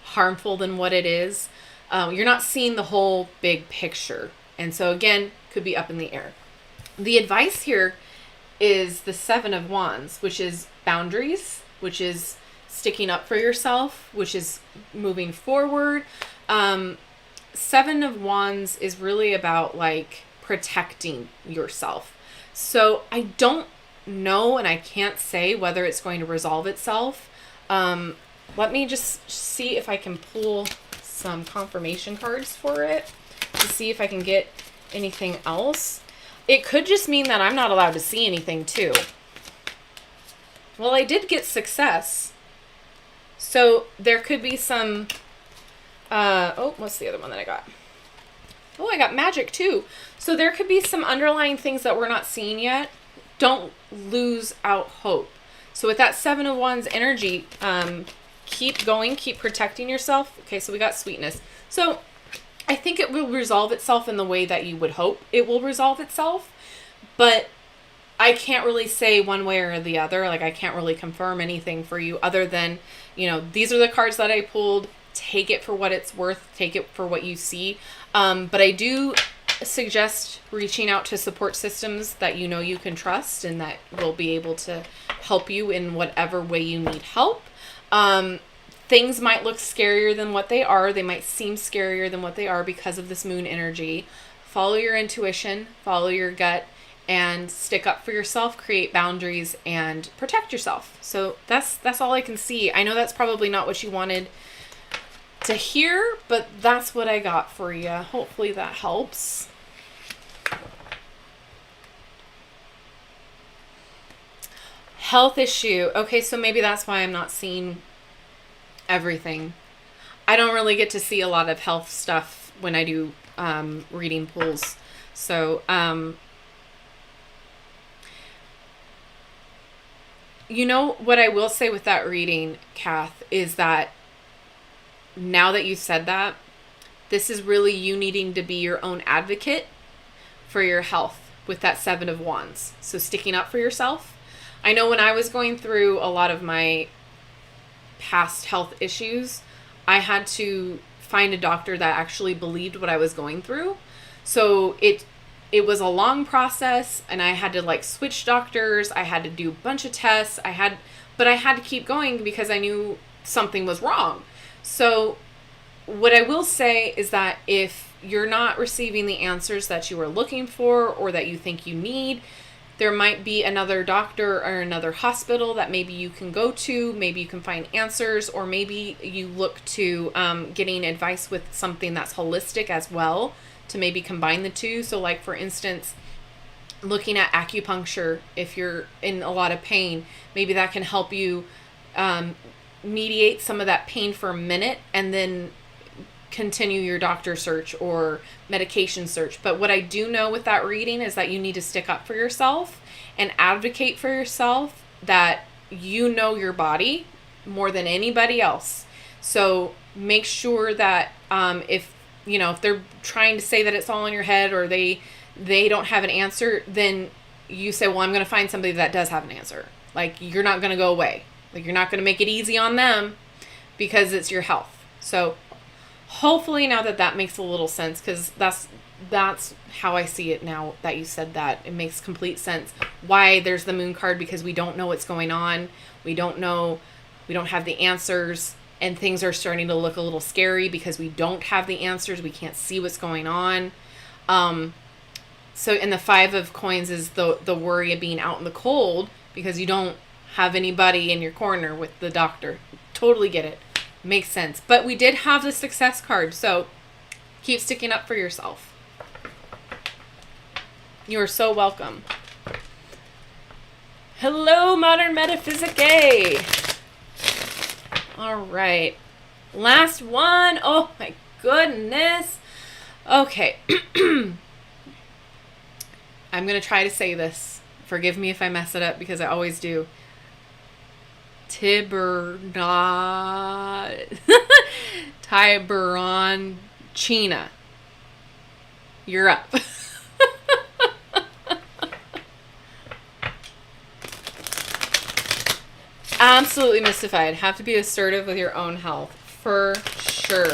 harmful than what it is. You're not seeing the whole big picture. And so again, could be up in the air. The advice here is the 7 of Wands, which is boundaries, which is sticking up for yourself, which is moving forward. 7 of Wands is really about like protecting yourself. So I don't know, and I can't say whether it's going to resolve itself. Let me just see if I can pull some confirmation cards for it to see if I can get anything else. It could just mean that I'm not allowed to see anything too. Well, I did get success. So there could be some, what's the other one that I got? Oh, I got magic too. So there could be some underlying things that we're not seeing yet. Don't lose out hope. So with that Seven of Wands energy, keep going, keep protecting yourself. Okay, so we got sweetness. So I think it will resolve itself in the way that you would hope it will resolve itself. But I can't really say one way or the other. Like, I can't really confirm anything for you other than, you know, these are the cards that I pulled. Take it for what it's worth. Take it for what you see. But I do suggest reaching out to support systems that you know you can trust and that will be able to help you in whatever way you need help. Things might look scarier than what they are. They might seem scarier than what they are because of this moon energy. Follow your intuition, follow your gut, and stick up for yourself, create boundaries, and protect yourself. So that's all I can see. I know that's probably not what you wanted to hear, but that's what I got for you. Hopefully that helps. Health issue. Okay, so maybe that's why I'm not seeing everything. I don't really get to see a lot of health stuff when I do reading pulls. So, you know, what I will say with that reading, Kath, is that now that you said that, this is really you needing to be your own advocate for your health with that Seven of Wands. So sticking up for yourself. I know when I was going through a lot of my past health issues, I had to find a doctor that actually believed what I was going through. So it was a long process, and I had to like switch doctors. I had to do a bunch of tests. But I had to keep going because I knew something was wrong. So what I will say is that if you're not receiving the answers that you are looking for or that you think you need, there might be another doctor or another hospital that maybe you can go to. Maybe you can find answers, or maybe you look to getting advice with something that's holistic as well to maybe combine the two. So like, for instance, looking at acupuncture, if you're in a lot of pain, maybe that can help you mediate some of that pain for a minute and then continue your doctor search or medication search. But what I do know with that reading is that you need to stick up for yourself and advocate for yourself, that you know your body more than anybody else. So make sure that if they're trying to say that it's all in your head, or they don't have an answer, then you say, well, I'm going to find somebody that does have an answer. Like, you're not going to go away. Like, you're not going to make it easy on them because it's your health. So hopefully now that makes a little sense, because that's how I see it now that you said that. It makes complete sense why there's the moon card, because we don't know what's going on. We don't have the answers, and things are starting to look a little scary because we don't have the answers. We can't see what's going on. So in the Five of Coins is the worry of being out in the cold because you don't have anybody in your corner with the doctor. Totally get it. Makes sense. But we did have the Success card, so keep sticking up for yourself. You are so welcome. Hello, Modern Metaphysique. All right. Last one. Oh my goodness. Okay. I'm going to try to say this. Forgive me if I mess it up, because I always do. Tiburoncina. You're up. Absolutely mystified. Have to be assertive with your own health. For sure.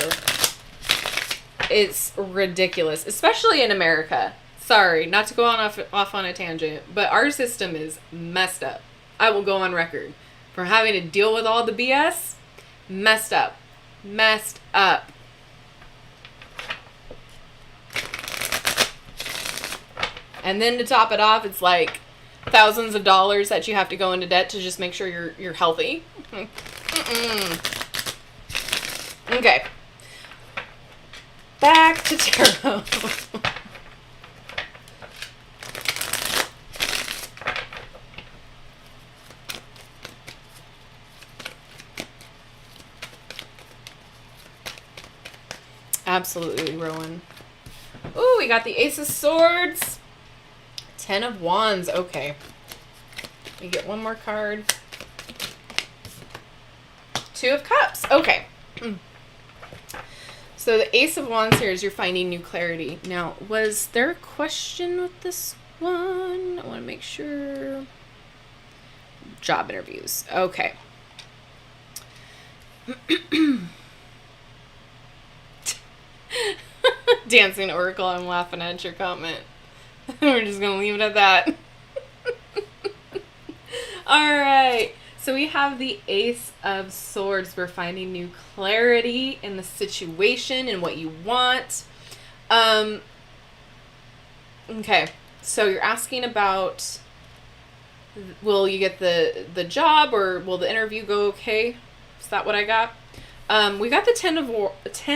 It's ridiculous. Especially in America. Sorry, not to go off on a tangent, but our system is messed up. I will go on record for having to deal with all the BS. Messed up. Messed up. And then to top it off, it's like thousands of dollars that you have to go into debt to just make sure you're healthy. Okay. Back to tarot. Absolutely, Rowan. Ooh, we got the Ace of Swords. 10 of Wands. Okay. We get one more card. Two of Cups. Okay. So the Ace of Wands here is you're finding new clarity. Now, was there a question with this one? I want to make sure. Job interviews. Okay. Dancing Oracle, I'm laughing at your comment. We're just going to leave it at that. All right. So we have the Ace of Swords. We're finding new clarity in the situation and what you want. Okay. So you're asking about, will you get the job, or will the interview go okay? Is that what I got? We got the Ten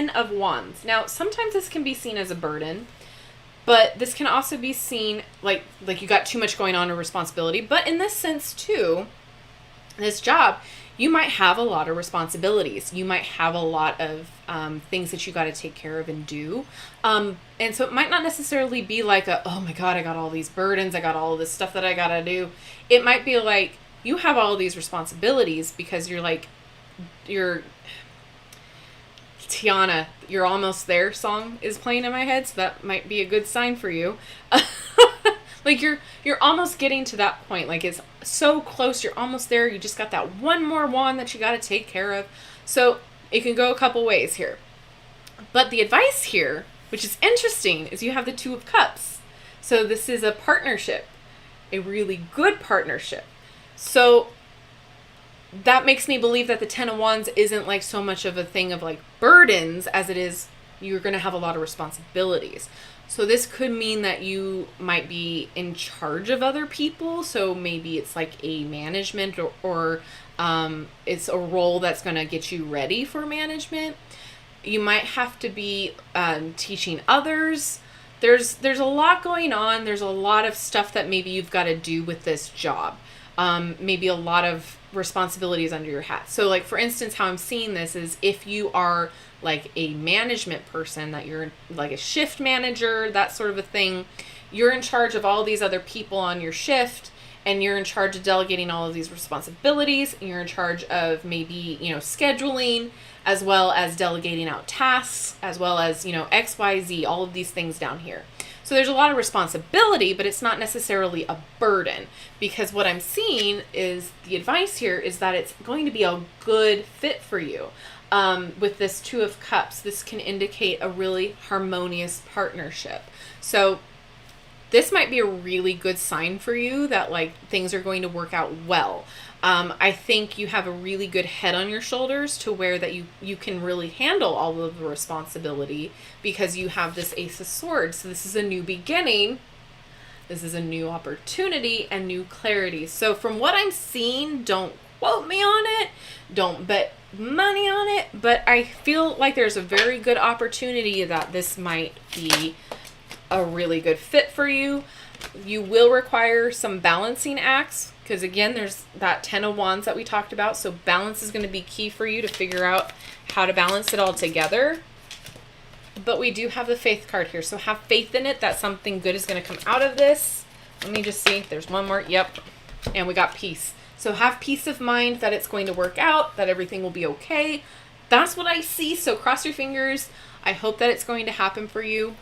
of Wands. Now, sometimes this can be seen as a burden, but this can also be seen like you got too much going on in responsibility. But in this sense too, this job, you might have a lot of responsibilities. You might have a lot of things that you got to take care of and do. And so it might not necessarily be like oh my God, I got all these burdens. I got all of this stuff that I got to do. It might be like you have all of these responsibilities because you're Tiana, You're Almost There song is playing in my head. So that might be a good sign for you. Like you're almost getting to that point. Like it's so close. You're almost there. You just got that one more wand that you got to take care of. So it can go a couple ways here. But the advice here, which is interesting, is you have the Two of Cups. So this is a partnership, a really good partnership. So that makes me believe that the Ten of Wands isn't like so much of a thing of like burdens as it is you're going to have a lot of responsibilities. So this could mean that you might be in charge of other people. So maybe it's like a management or it's a role that's going to get you ready for management. You might have to be teaching others. There's a lot going on. There's a lot of stuff that maybe you've got to do with this job. Maybe a lot of responsibilities under your hat. So like, for instance, how I'm seeing this is if you are like a management person, that you're like a shift manager, that sort of a thing, you're in charge of all these other people on your shift, and you're in charge of delegating all of these responsibilities, and you're in charge of maybe, scheduling, as well as delegating out tasks, as well as, XYZ, all of these things down here. So there's a lot of responsibility, but it's not necessarily a burden, because what I'm seeing is the advice here is that it's going to be a good fit for you. With this Two of Cups, this can indicate a really harmonious partnership. So this might be a really good sign for you that like things are going to work out well. I think you have a really good head on your shoulders to where that you can really handle all of the responsibility because you have this Ace of Swords. So this is a new beginning. This is a new opportunity and new clarity. So from what I'm seeing, don't quote me on it. Don't bet money on it. But I feel like there's a very good opportunity that this might be a really good fit for you. You will require some balancing acts because, again, there's that Ten of Wands that we talked about. So balance is going to be key for you to figure out how to balance it all together. But we do have the Faith card here. So have faith in it that something good is going to come out of this. Let me just see. There's one more. Yep. And we got peace. So have peace of mind that it's going to work out, that everything will be okay. That's what I see. So cross your fingers. I hope that it's going to happen for you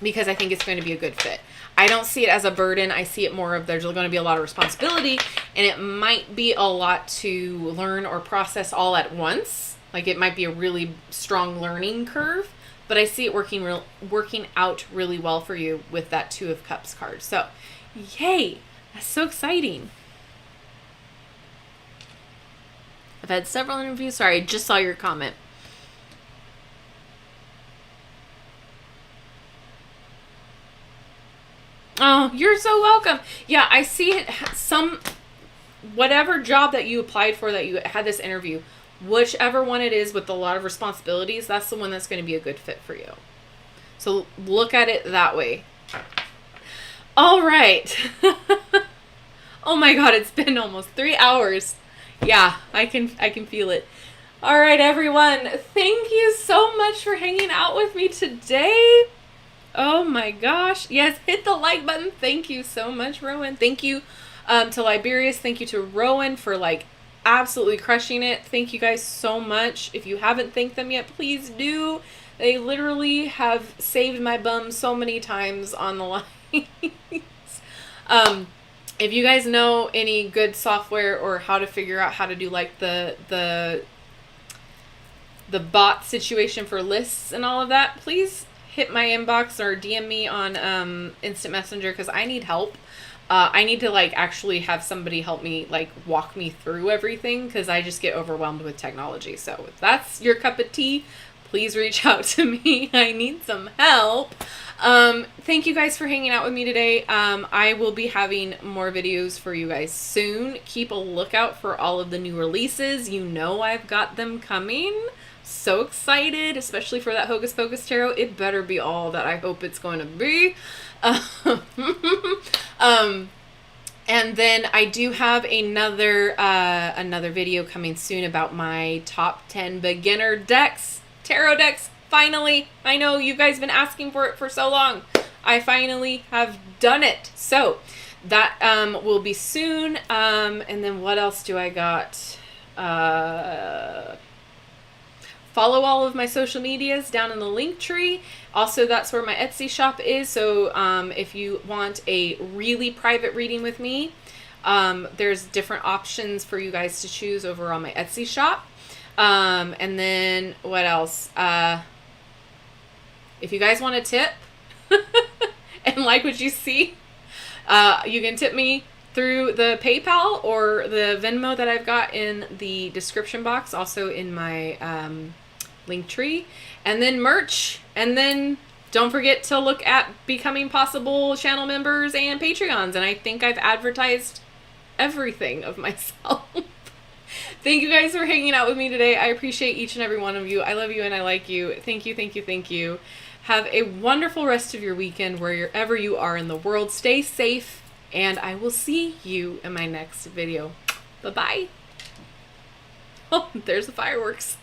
because I think it's going to be a good fit. I don't see it as a burden. I see it more of there's going to be a lot of responsibility, and it might be a lot to learn or process all at once. Like it might be a really strong learning curve, but I see it working out really well for you with that Two of Cups card. So, yay! That's so exciting. I've had several interviews. Sorry, I just saw your comment. Oh, you're so welcome. Yeah, I see it. Whatever job that you applied for, that you had this interview, whichever one it is with a lot of responsibilities, that's the one that's going to be a good fit for you. So look at it that way. All right. Oh my God, it's been almost 3 hours. Yeah, I can feel it. All right, everyone. Thank you so much for hanging out with me today. Oh my gosh. Yes, hit the like button. Thank you so much, Rowan. Thank you to Liberius. Thank you to Rowan for like absolutely crushing it. Thank you guys so much. If you haven't thanked them yet, please do. They literally have saved my bum so many times on the line. If you guys know any good software or how to figure out how to do like the bot situation for lists and all of that, please hit my inbox or DM me on Instant Messenger, because I need help. I need to like actually have somebody help me like walk me through everything, because I just get overwhelmed with technology. So if that's your cup of tea, please reach out to me. I need some help. Thank you guys for hanging out with me today. I will be having more videos for you guys soon. Keep a lookout for all of the new releases. You know I've got them coming. So excited, especially for that Hocus Pocus Tarot. It better be all that I hope it's going to be. And then I do have another video coming soon about my top 10 beginner decks, tarot decks. Finally, I know you guys have been asking for it for so long. I finally have done it. So that will be soon. And then what else do I got? Follow all of my social medias down in the link tree. Also, that's where my Etsy shop is. So if you want a really private reading with me, there's different options for you guys to choose over on my Etsy shop. And then what else? If you guys want a tip and like what you see, you can tip me through the PayPal or the Venmo that I've got in the description box, also in my link tree, and then merch. And then don't forget to look at becoming possible channel members and Patreons. And I think I've advertised everything of myself. Thank you guys for hanging out with me today. I appreciate each and every one of you. I love you and I like you. Thank you, thank you, thank you. Have a wonderful rest of your weekend wherever you are in the world. Stay safe, and I will see you in my next video. Bye-bye. Oh, there's the fireworks.